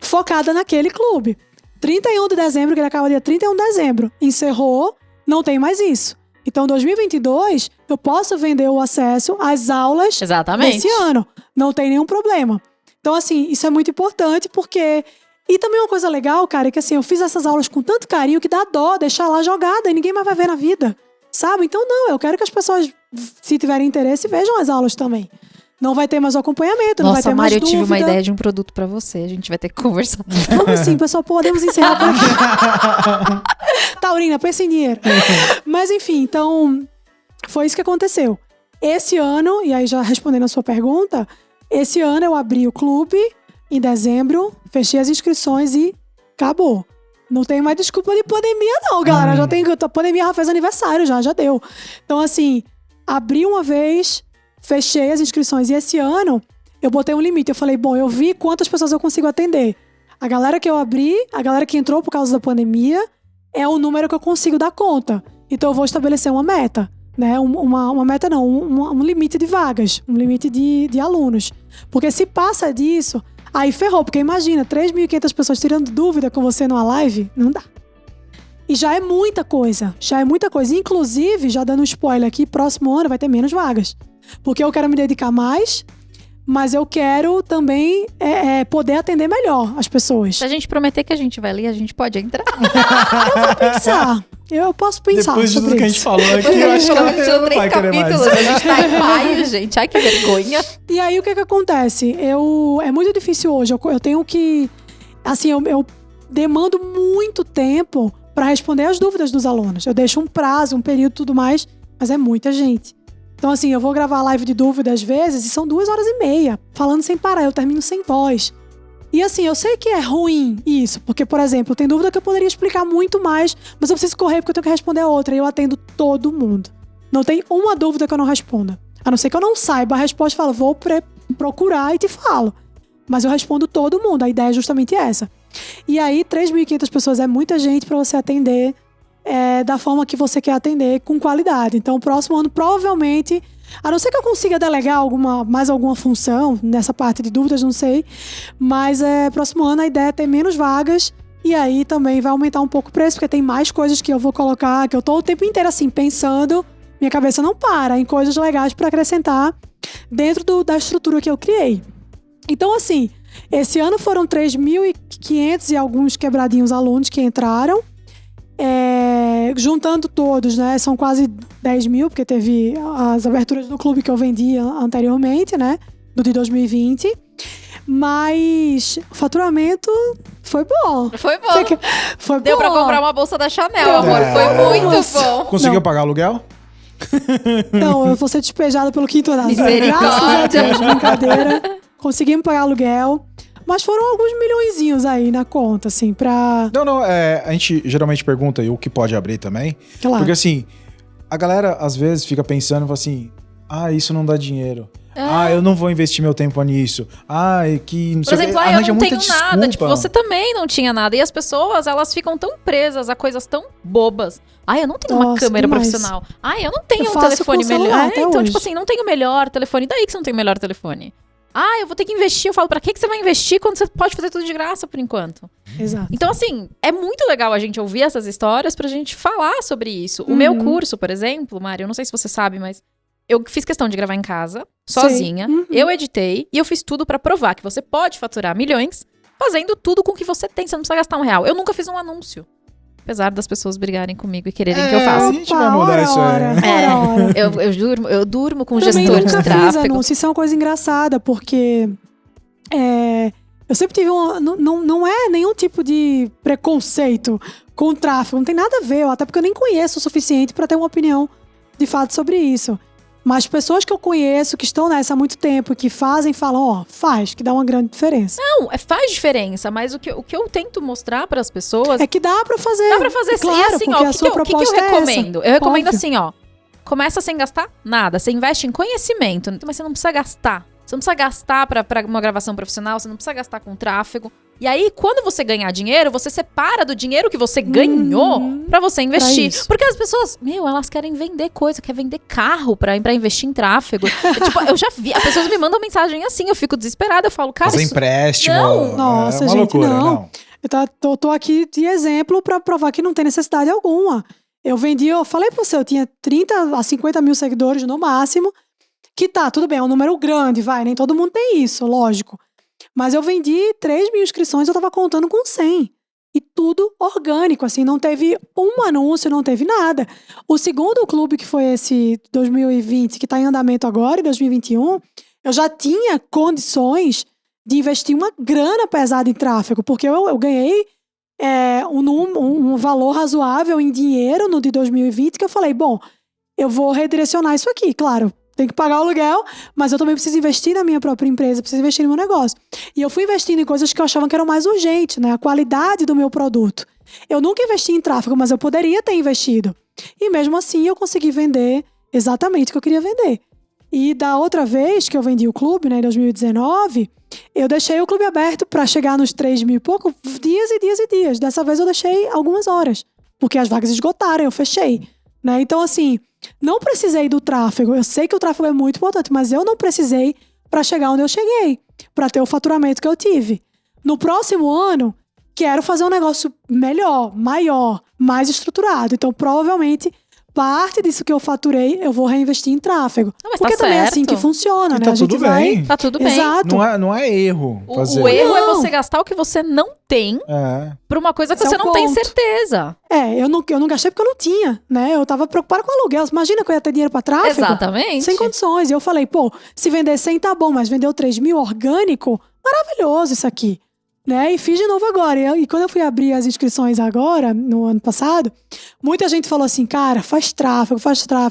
Focada naquele clube. 31 de dezembro, que ele acaba dia 31 de dezembro. Encerrou, não tem mais isso. Então, 2022, eu posso vender o acesso às aulas Exatamente. desse ano. Não tem nenhum problema. Então, assim, isso é muito importante porque... E também uma coisa legal, cara, é que assim, eu fiz essas aulas com tanto carinho que dá dó deixar lá jogada e ninguém mais vai ver na vida, sabe? Então não, eu quero que as pessoas, se tiverem interesse, vejam as aulas também. Não vai ter mais o acompanhamento, não vai ter mais Mari, dúvida. eu tive uma ideia de um produto pra você. A gente vai ter que conversar. Vamos sim, pessoal, podemos encerrar por aqui. Taurina, pensa em dinheiro. Mas enfim, então, foi isso que aconteceu. Esse ano, e aí já respondendo a sua pergunta, esse ano eu abri o clube em dezembro, fechei as inscrições e acabou. Não tem mais desculpa de pandemia não, galera. Já tem, a pandemia já fez aniversário, já deu. Então assim, abri uma vez, fechei as inscrições e esse ano eu botei um limite. Eu falei, bom, eu vi quantas pessoas eu consigo atender. A galera que eu abri, a galera que entrou por causa da pandemia, é o número que eu consigo dar conta. Então eu vou estabelecer uma meta. Né? Uma meta não, um limite de vagas, um limite de alunos. Porque se passa disso... Aí ferrou, porque imagina, 3.500 pessoas tirando dúvida com você numa live, não dá. E já é muita coisa. Inclusive, já dando um spoiler aqui, próximo ano vai ter menos vagas. Porque eu quero me dedicar mais, mas eu quero também poder atender melhor as pessoas. Se a gente prometer que a gente vai ler, a gente pode entrar. Eu vou pensar. Eu posso pensar Depois de sobre tudo que a gente isso. falou aqui, eu acho que ela não Três vai querer mais. capítulos, a gente tá em maio, gente. Ai, que vergonha. E aí, o que acontece? É muito difícil hoje. Eu tenho que... Assim, eu demando muito tempo para responder as dúvidas dos alunos. Eu deixo um prazo, um período e tudo mais, mas é muita gente. Então, assim, eu vou gravar live de dúvida às vezes e são 2h30, falando sem parar. Eu termino sem voz. E assim, eu sei que é ruim isso, porque, por exemplo, tem dúvida que eu poderia explicar muito mais, mas eu preciso correr porque eu tenho que responder a outra. E eu atendo todo mundo. Não tem uma dúvida que eu não responda. A não ser que eu não saiba a resposta, eu falo, vou procurar e te falo. Mas eu respondo todo mundo, a ideia é justamente essa. E aí, 3.500 pessoas é muita gente para você atender da forma que você quer atender com qualidade. Então, o próximo ano, provavelmente, a não ser que eu consiga delegar mais alguma função nessa parte de dúvidas, não sei. Mas próximo ano a ideia é ter menos vagas. E aí também vai aumentar um pouco o preço, porque tem mais coisas que eu vou colocar, que eu tô o tempo inteiro assim, pensando, minha cabeça não para, em coisas legais para acrescentar dentro da estrutura que eu criei. Então, assim, esse ano foram 3.500 e alguns quebradinhos alunos que entraram. Juntando todos, né, são quase 10 mil, porque teve as aberturas do clube que eu vendi anteriormente, né, do de 2020. Mas o faturamento foi bom. Foi bom. Foi Deu bom. pra comprar uma bolsa da Chanel, amor. Foi muito bom. Conseguiu pagar aluguel? Não, eu vou ser despejada pelo quinto andar. Misericórdia. Graças a Deus, brincadeira. Conseguimos pagar aluguel. Mas foram alguns milhõezinhos aí na conta, assim, pra... Não, a gente geralmente pergunta e o que pode abrir também. Claro. Porque assim, a galera às vezes fica pensando assim, isso não dá dinheiro. Eu não vou investir meu tempo nisso. Que não Por sei exemplo, o que. eu Arranja não muita tenho nada. desculpa. Tipo, você também não tinha nada. E as pessoas, elas ficam tão presas a coisas tão bobas. Eu não tenho uma Nossa, câmera demais. profissional. Eu não tenho Eu um faço telefone com o celular melhor. até Então, hoje. tipo assim, não tenho o melhor telefone. Daí que você não tem o melhor telefone. Eu vou ter que investir. Eu falo, pra que você vai investir quando você pode fazer tudo de graça por enquanto? Exato. Então, assim, é muito legal a gente ouvir essas histórias pra gente falar sobre isso. O meu curso, por exemplo, Mari, eu não sei se você sabe, mas eu fiz questão de gravar em casa, sozinha. Eu editei e eu fiz tudo pra provar que você pode faturar milhões fazendo tudo com o que você tem. Você não precisa gastar R$1. Eu nunca fiz um anúncio. Apesar das pessoas brigarem comigo e quererem que eu faça. A gente vai mudar isso aí. Eu durmo com um Também gestor de nunca fiz tráfego. anúncio. Isso é uma coisa engraçada, porque eu sempre tive não é nenhum tipo de preconceito com o tráfego, não tem nada a ver, até porque eu nem conheço o suficiente para ter uma opinião de fato sobre isso. Mas pessoas que eu conheço, que estão nessa há muito tempo, que falam, faz, que dá uma grande diferença. Não, faz diferença, mas o que eu tento mostrar para as pessoas É que dá pra fazer. dá pra fazer sim. Claro, E assim, porque ó, a sua o que eu proposta é recomendo? essa. Eu recomendo Óbvio. assim, ó. Começa sem gastar nada. Você investe em conhecimento, mas você não precisa gastar. Você não precisa gastar pra uma gravação profissional, você não precisa gastar com tráfego. E aí, quando você ganhar dinheiro, você separa do dinheiro que você ganhou pra você investir. isso. Porque as pessoas, elas querem vender coisa, querem vender carro pra investir em tráfego. Eu já vi, as pessoas me mandam mensagem assim, eu fico desesperada, eu falo, cara, Fazer isso... empréstimo. Não. Nossa, é uma gente, loucura, não. Eu tô aqui de exemplo pra provar que não tem necessidade alguma. Eu falei pra você, eu tinha 30 a 50 mil seguidores no máximo, que tudo bem, é um número grande, nem todo mundo tem isso, lógico. Mas eu vendi 3 mil inscrições, eu tava contando com 100. E tudo orgânico, assim, não teve um anúncio, não teve nada. O segundo clube, que foi esse 2020, que tá em andamento agora, em 2021, eu já tinha condições de investir uma grana pesada em tráfego, porque eu ganhei um valor razoável em dinheiro no de 2020, que eu falei, bom, eu vou redirecionar isso aqui, claro. Tem que pagar o aluguel, mas eu também preciso investir na minha própria empresa, preciso investir no meu negócio. E eu fui investindo em coisas que eu achava que eram mais urgentes, né? A qualidade do meu produto. Eu nunca investi em tráfego, mas eu poderia ter investido. E mesmo assim, eu consegui vender exatamente o que eu queria vender. E da outra vez que eu vendi o clube, né, em 2019, eu deixei o clube aberto para chegar nos 3 mil e pouco, dias e dias e dias. Dessa vez eu deixei algumas horas, porque as vagas esgotaram, eu fechei. Né? Então, assim, não precisei do tráfego. Eu sei que o tráfego é muito importante, mas eu não precisei para chegar onde eu cheguei, para ter o faturamento que eu tive. No próximo ano, quero fazer um negócio melhor, maior, mais estruturado. Então, provavelmente, parte disso que eu faturei, eu vou reinvestir em tráfego. Não, mas porque tá também é certo. assim que funciona, E né? tá A gente tudo vai... bem. Tá tudo bem. Exato. Não é erro fazer. O erro é Não. você gastar o que você não tem pra uma coisa que Esse você é o não tem ponto. certeza. Eu não gastei porque eu não tinha, né? Eu tava preocupada com aluguel. Imagina que eu ia ter dinheiro pra tráfego. Exatamente. Sem condições. E eu falei, se vender 100 tá bom, mas vendeu 3 mil orgânico, maravilhoso isso aqui. Né? E fiz de novo agora. E quando eu fui abrir as inscrições agora, no ano passado, muita gente falou assim, cara, faz tráfego.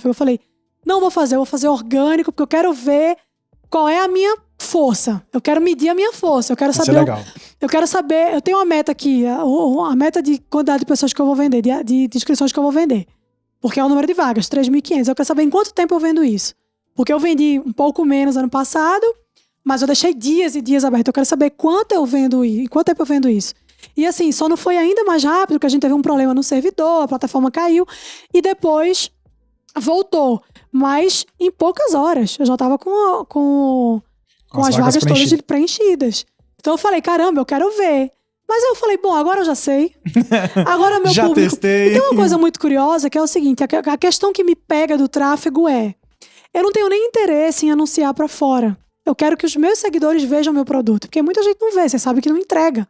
Eu falei, não vou fazer, eu vou fazer orgânico, porque eu quero ver qual é a minha força. Eu quero medir a minha força. Eu quero Isso saber. é legal. Eu quero saber. Eu tenho uma meta aqui, a meta de quantidade de pessoas que eu vou vender, de inscrições que eu vou vender. Porque é o número de vagas, 3.500. Eu quero saber em quanto tempo eu vendo isso. Porque eu vendi um pouco menos ano passado, mas eu deixei dias e dias aberto. Eu quero saber quanto eu vendo isso, em quanto tempo eu vendo isso. E assim, só não foi ainda mais rápido, porque a gente teve um problema no servidor, a plataforma caiu, e depois voltou. Mas em poucas horas, eu já tava com as vagas todas preenchidas. Então eu falei, caramba, eu quero ver. Mas eu falei, bom, agora eu já sei. Agora meu já público... testei. E tem uma coisa muito curiosa, que é o seguinte, a questão que me pega do tráfego é, eu não tenho nem interesse em anunciar pra fora. Eu quero que os meus seguidores vejam meu produto, porque muita gente não vê, você sabe que não entrega.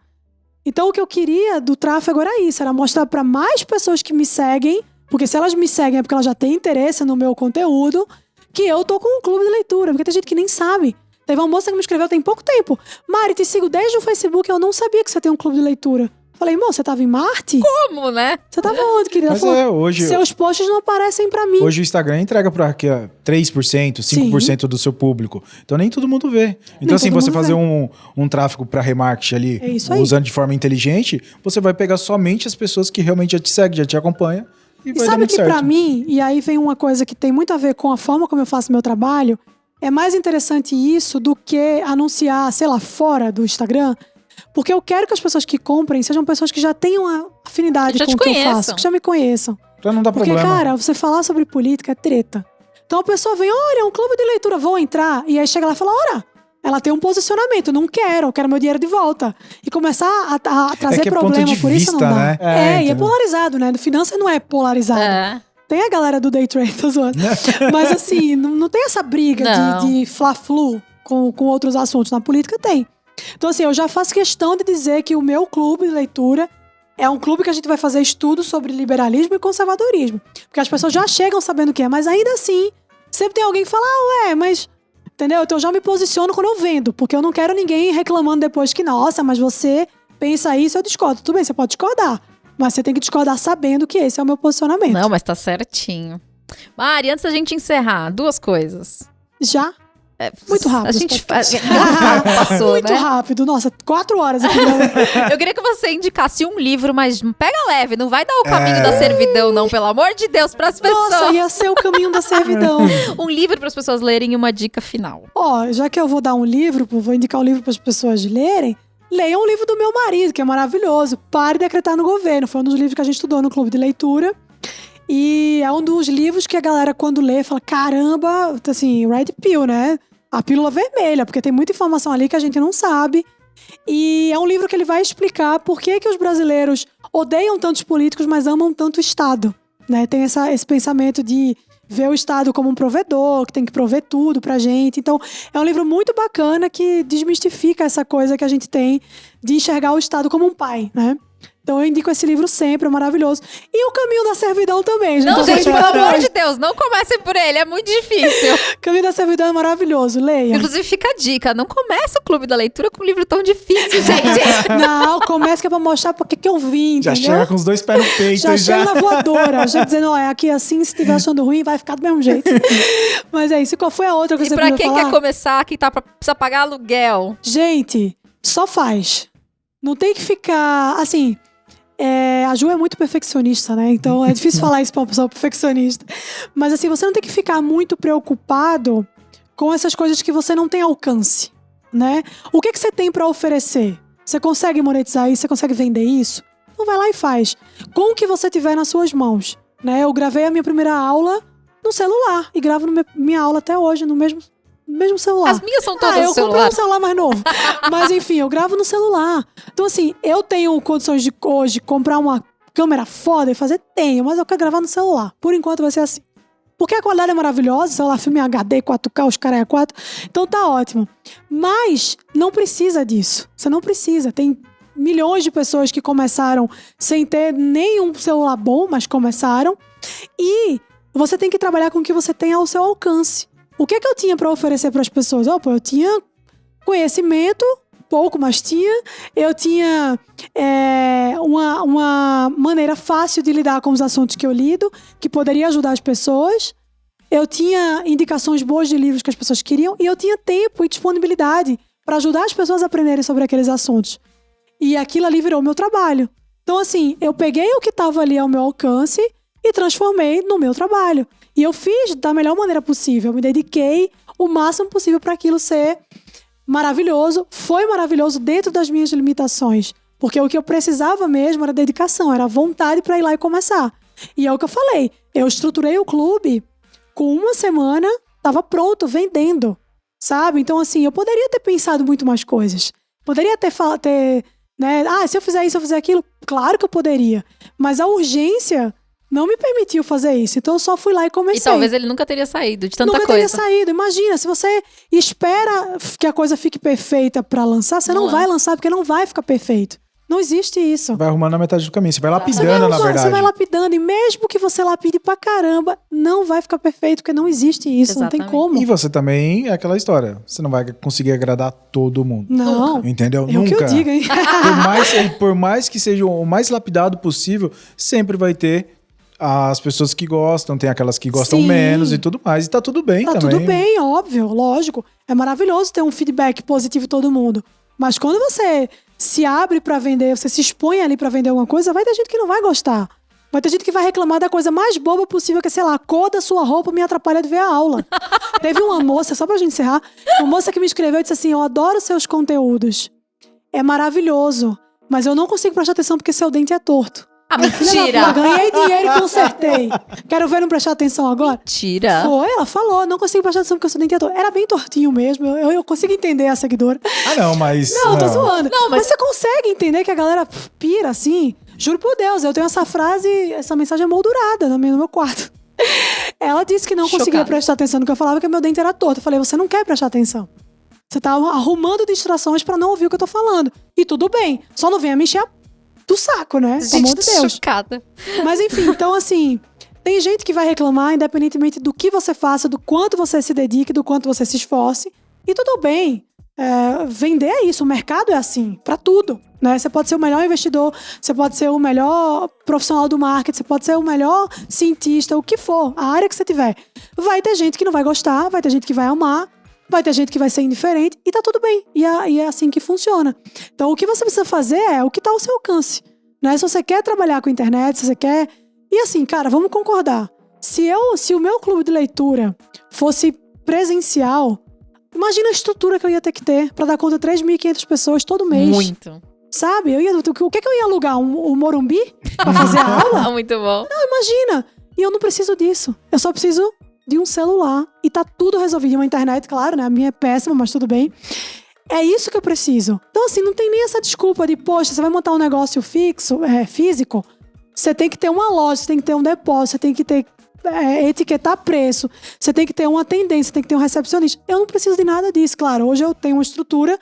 Então o que eu queria do tráfego era isso, era mostrar pra mais pessoas que me seguem, porque se elas me seguem é porque elas já têm interesse no meu conteúdo, que eu tô com um clube de leitura, porque tem gente que nem sabe. Teve uma moça que me escreveu tem pouco tempo. Mari, te sigo desde o Facebook, eu não sabia que você tem um clube de leitura. Falei, moça, você tava em Marte? Como, né? Você tava onde, querida? Mas falou, hoje... seus posts não aparecem pra mim. Hoje o Instagram entrega pra 3%, 5% do seu público. Então nem todo mundo vê. Então Nem assim, todo você mundo fazer vê. um tráfego pra remarketing ali, É isso aí. usando de forma inteligente, você vai pegar somente as pessoas que realmente já te seguem, já te acompanham e E vai dar sabe muito que certo. pra mim, e aí vem uma coisa que tem muito a ver com a forma como eu faço meu trabalho, é mais interessante isso do que anunciar, sei lá, fora do Instagram, porque eu quero que as pessoas que comprem sejam pessoas que já tenham uma afinidade Que já com te o que eu conheçam. faço, que já me conheçam. Então não dá Porque, problema. cara, você falar sobre política é treta. Então a pessoa vem, olha, um clube de leitura, vou entrar. E aí chega lá e fala, olha, ela tem um posicionamento, não quero, eu quero meu dinheiro de volta. E começar a trazer que é ponto problema de por isso não vista, dá. né? E é entendeu? polarizado, né? Do finança não é polarizado. É. Tem a galera do day trade, tô zoando. Mas assim, não tem essa briga Não. de fla-flu com outros assuntos. Na política tem. Então assim, eu já faço questão de dizer que o meu clube de leitura é um clube que a gente vai fazer estudos sobre liberalismo e conservadorismo. Porque as pessoas já chegam sabendo o que é, mas ainda assim, sempre tem alguém que fala, mas... Entendeu? Então eu já me posiciono quando eu vendo, porque eu não quero ninguém reclamando depois que, nossa, mas você pensa isso, eu discordo. Tudo bem, você pode discordar, mas você tem que discordar sabendo que esse é o meu posicionamento. Não, mas tá certinho. Mari, antes da gente encerrar, 2 coisas. Já? Muito rápido. A gente esse faz. podcast. Passou, Muito né? rápido. Nossa, 4 horas aqui. Eu queria que você indicasse um livro, mas pega leve, não vai dar o caminho da servidão, não, pelo amor de Deus, pras pessoas. Nossa, ia ser o caminho da servidão. Um livro para as pessoas lerem e uma dica final. Ó, já que eu vou dar um livro, vou indicar um livro para as pessoas lerem, leiam um livro do meu marido, que é maravilhoso. Pare de Decretar no Governo. Foi um dos livros que a gente estudou no clube de leitura. E é um dos livros que a galera, quando lê, fala, caramba, assim, red pill, né? A pílula vermelha, porque tem muita informação ali que a gente não sabe. E é um livro que ele vai explicar por que os brasileiros odeiam tantos políticos, mas amam tanto o Estado, né? Tem esse pensamento de ver o Estado como um provedor, que tem que prover tudo pra gente. Então, é um livro muito bacana que desmistifica essa coisa que a gente tem de enxergar o Estado como um pai, né? Então eu indico esse livro sempre, é maravilhoso. E O Caminho da Servidão também, gente. Não, Eu gente, vou pelo indicar amor dois. de Deus, não comecem por ele, é muito difícil. O Caminho da Servidão é maravilhoso, leiam. Inclusive, fica a dica, não começa o Clube da Leitura com um livro tão difícil, gente. Não, começa que é pra mostrar porque que eu vim, Já entendeu? chega com os 2 pés no peito. Já chega na voadora, já dizendo, ó, é aqui assim, se estiver achando ruim, vai ficar do mesmo jeito. Mas é isso. E qual foi a outra que E você pra podia quem falar? quer começar, quem precisa pagar aluguel. Gente, só faz. Não tem que ficar, assim... a Ju é muito perfeccionista, né? Então é difícil falar isso pra uma pessoa perfeccionista. Mas assim, você não tem que ficar muito preocupado com essas coisas que você não tem alcance, né? O que você tem pra oferecer? Você consegue monetizar isso? Você consegue vender isso? Então vai lá e faz. Com o que você tiver nas suas mãos, né? Eu gravei a minha primeira aula no celular e gravo minha aula até hoje no mesmo celular. As minhas são todas eu no comprei celular. um celular mais novo. Mas enfim, eu gravo no celular. Então assim, eu tenho condições de hoje comprar uma câmera foda e fazer? Tenho, mas eu quero gravar no celular. Por enquanto vai ser assim. Porque a qualidade é maravilhosa, o celular filme em HD, 4K, os caras é 4. Então tá ótimo. Mas não precisa disso. Você não precisa. Tem milhões de pessoas que começaram sem ter nenhum celular bom, mas começaram. E você tem que trabalhar com o que você tem ao seu alcance. O que eu tinha pra oferecer pras pessoas? Eu tinha conhecimento, pouco, mas tinha. Eu tinha uma maneira fácil de lidar com os assuntos que eu lido, que poderia ajudar as pessoas. Eu tinha indicações boas de livros que as pessoas queriam. E eu tinha tempo e disponibilidade para ajudar as pessoas a aprenderem sobre aqueles assuntos. E aquilo ali virou meu trabalho. Então, assim, eu peguei o que estava ali ao meu alcance e transformei no meu trabalho. E eu fiz da melhor maneira possível. Eu me dediquei o máximo possível para aquilo ser maravilhoso. Foi maravilhoso dentro das minhas limitações. Porque o que eu precisava mesmo era dedicação, era vontade pra ir lá e começar. E é o que eu falei, eu estruturei o clube, com 1 semana, tava pronto, vendendo, sabe? Então, assim, eu poderia ter pensado muito mais coisas. Poderia ter né? Se eu fizer isso, eu fizer aquilo, claro que eu poderia. Mas a urgência não me permitiu fazer isso. Então eu só fui lá e comecei. E talvez ele nunca teria saído de tanta nunca coisa. teria saído. Imagina, se você espera que a coisa fique perfeita pra lançar, você não vai lançar porque não vai ficar perfeito. Não existe isso. Vai arrumando a metade do caminho. Você vai lapidando, na verdade. Você vai lapidando. E mesmo que você lapide pra caramba, não vai ficar perfeito, porque não existe isso. Exatamente. Não tem como. E você também, é aquela história. Você não vai conseguir agradar todo mundo. Não. Entendeu? É o que eu digo, hein? Por mais que seja o mais lapidado possível, sempre vai ter as pessoas que gostam, tem aquelas que gostam Sim. menos e tudo mais. E tá tudo bem Tá também. tudo bem, óbvio, lógico. É maravilhoso ter um feedback positivo de todo mundo. Mas quando você se abre pra vender, você se expõe ali pra vender alguma coisa, vai ter gente que não vai gostar. Vai ter gente que vai reclamar da coisa mais boba possível, que é, sei lá, a cor da sua roupa me atrapalha de ver a aula. Teve uma moça, só pra gente encerrar, uma moça que me escreveu e disse assim, eu adoro seus conteúdos. É maravilhoso, mas eu não consigo prestar atenção porque seu dente é torto. Ah, Filha da mentira! puta, ganhei dinheiro e consertei. Quero ver não prestar atenção agora? Mentira! Foi, ela falou, não consigo prestar atenção porque o seu dente é torto. Era bem tortinho mesmo, eu consigo entender a seguidora. Ah, não, mas... Não, tô zoando. Não, mas você consegue entender que a galera pira assim? Juro por Deus, eu tenho essa frase, essa mensagem moldurada no meu quarto. Ela disse que não conseguia Chocada. prestar atenção no que eu falava, que meu dente era torto. Eu falei, você não quer prestar atenção. Você tá arrumando distrações pra não ouvir o que eu tô falando. E tudo bem, só não venha me encher do saco, né? Pelo amor de Deus. Chocada. Mas enfim, então assim, tem gente que vai reclamar, independentemente do que você faça, do quanto você se dedique, do quanto você se esforce. E tudo bem. Vender é isso, o mercado é assim, pra tudo, né? Você pode ser o melhor investidor, você pode ser o melhor profissional do marketing, você pode ser o melhor cientista, o que for, a área que você tiver. Vai ter gente que não vai gostar, vai ter gente que vai amar, vai ter gente que vai ser indiferente e tá tudo bem. E é assim que funciona. Então, o que você precisa fazer é o que tá ao seu alcance, né? Se você quer trabalhar com internet, se você quer... E assim, cara, vamos concordar. Se o meu clube de leitura fosse presencial, imagina a estrutura que eu ia ter que ter pra dar conta de 3.500 pessoas todo mês. Muito. Sabe? O que eu ia alugar? O Morumbi? Pra fazer a aula? Muito bom. Imagina! E eu não preciso disso. Eu só preciso de um celular. E tá tudo resolvido. E uma internet, claro, né? A minha é péssima, mas tudo bem. É isso que eu preciso. Então, assim, não tem nem essa desculpa de, poxa, você vai montar um negócio físico, você tem que ter uma loja, você tem que ter um depósito, você tem que ter etiquetar preço, você tem que ter uma atendente, você tem que ter um recepcionista. Eu não preciso de nada disso, claro. Hoje eu tenho uma estrutura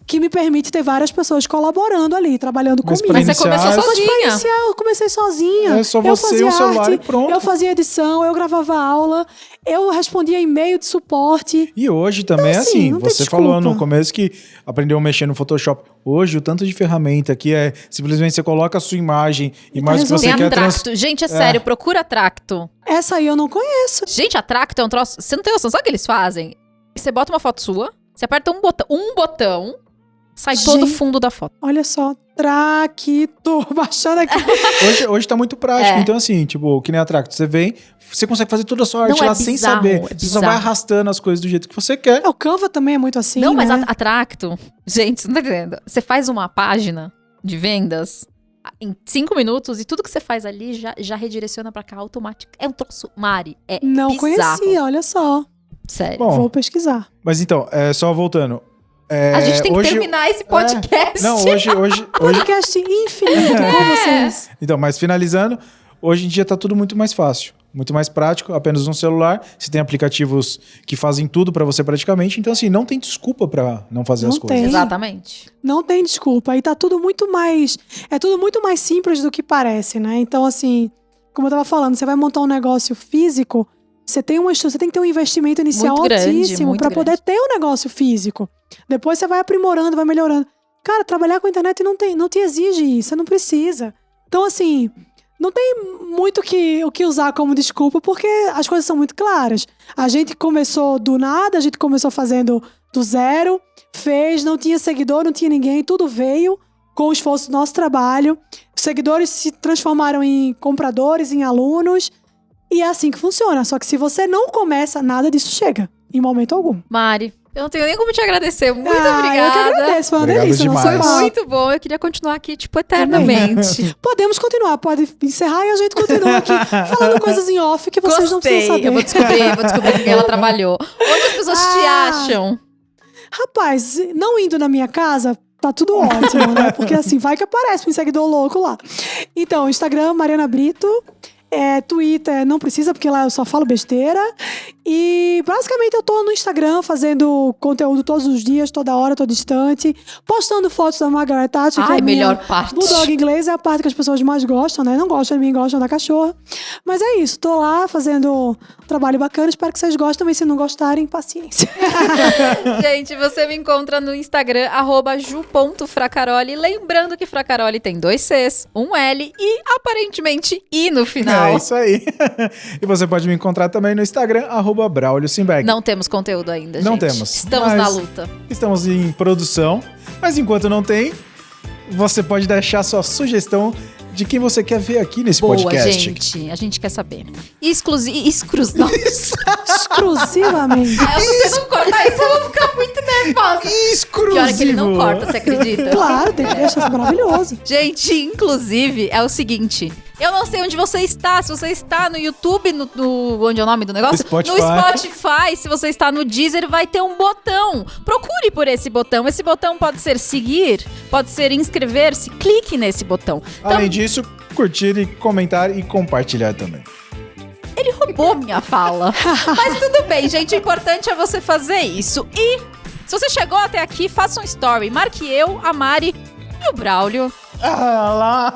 que me permite ter várias pessoas colaborando ali, trabalhando comigo. Mas você começou Mas sozinha. Mas pra iniciar, eu comecei sozinha. É só Eu você fazia e o celular arte, e pronto. eu fazia edição, eu gravava aula, eu respondia e-mail de suporte. E hoje também é assim, assim. não tem Você desculpa. falou no começo que aprendeu a mexer no Photoshop. Hoje, o tanto de ferramenta que é simplesmente você coloca a sua imagem e mais o que você Tem quer... a Tracto. Gente, é sério, procura a Tracto. Essa aí eu não conheço. Gente, a Tracto é um troço... Você não tem noção, sabe o que eles fazem? Você bota uma foto sua, você aperta um botão, sai todo o Gente. fundo da foto. Olha só, Tracto, baixando aqui. Hoje tá muito prático. É. Então, assim, tipo, que nem a Tracto. Você vem, você consegue fazer toda a sua arte Não, é lá sem bizarro, saber. é Você só bizarro. vai arrastando as coisas do jeito que você quer. O Canva também é muito assim, Não, mas né? a Tracto... Gente, você não tá entendendo. Você faz uma página de vendas em 5 minutos e tudo que você faz ali já redireciona pra cá automático. É um troço, Mari, é Não bizarro. conhecia, olha só. Sério. Bom, Vou pesquisar. mas então, só voltando. A gente tem que hoje- terminar esse podcast. Não, hoje... Podcast infinito com vocês. Então, mas finalizando, hoje em dia tá tudo muito mais fácil. Muito mais prático, apenas um celular. Você tem aplicativos que fazem tudo pra você praticamente. Então, assim, não tem desculpa pra não fazer Não as coisas. tem. Exatamente. Não tem desculpa. E tá tudo muito mais... É tudo muito mais simples do que parece, né? Então, assim, como eu tava falando, você vai montar um negócio físico, você tem que ter um investimento inicial Muito grande, altíssimo muito pra grande. poder ter um negócio físico. Depois você vai aprimorando, vai melhorando. Cara, trabalhar com a internet não te exige isso, você não precisa. Então, assim, não tem muito o que usar como desculpa, porque as coisas são muito claras. A gente começou do nada, a gente começou fazendo do zero, não tinha seguidor, não tinha ninguém, tudo veio com o esforço do nosso trabalho. Os seguidores se transformaram em compradores, em alunos, e é assim que funciona. Só que se você não começa, nada disso chega, em momento algum. Mari, Eu não tenho nem como te agradecer. Muito Eu que obrigada. agradeço, foi uma Obrigado delícia. Não foi demais. mal. Muito bom. Eu queria continuar aqui, tipo, eternamente. Podemos continuar, pode encerrar e a gente continua aqui falando coisas em off que vocês não precisam saber. Eu vou descobrir com quem ela trabalhou. Onde as pessoas te acham? Rapaz, não indo na minha casa, tá tudo ótimo, né? Porque assim, vai que aparece um seguidor louco lá. Então, Instagram, Mariana Brito. Twitter, não precisa, porque lá eu só falo besteira. E basicamente eu tô no Instagram fazendo conteúdo todos os dias, toda hora, todo instante. Postando fotos da Margaret Thatcher, que é a minha melhor parte. bulldog inglês, é a parte que as pessoas mais gostam, né? Não gostam de mim, gostam da cachorra. Mas é isso, tô lá fazendo um trabalho bacana, espero que vocês gostem, mas se não gostarem, paciência. Gente, você me encontra no Instagram, @ju.fracaroli. Lembrando que Fracaroli tem 2 Cs, um L e aparentemente I no final. É isso aí. E você pode me encontrar também no Instagram, @BraulioSimberg. Não temos conteúdo ainda, gente. Não temos. Estamos Mas na luta. Estamos em produção, mas enquanto não tem, você pode deixar sua sugestão de quem você quer ver aqui nesse Boa, podcast. gente. A gente quer saber. Exclusivamente. Exclusivamente. Se você não cortar isso, eu vou ficar muito nervosa. Exclusivo. Pior é que ele não corta, você acredita? Claro, tem que deixar isso maravilhoso. Gente, inclusive, é o seguinte. Eu não sei onde você está. Se você está no YouTube, onde é o nome do negócio? Spotify. No Spotify. Se você está no Deezer, vai ter um botão. Procure por esse botão. Esse botão pode ser seguir, pode ser inscrever-se. Clique nesse botão. Então, Além disso, curtir e comentar e compartilhar também. ele roubou minha fala. Mas tudo bem, gente. O importante é você fazer isso. E se você chegou até aqui, faça um story. Marque eu, a Mari e o Braulio. Lá.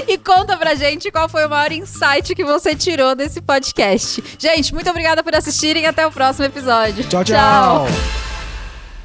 E conta pra gente qual foi o maior insight que você tirou desse podcast. Gente, muito obrigada por assistirem. Até o próximo episódio. Tchau, tchau.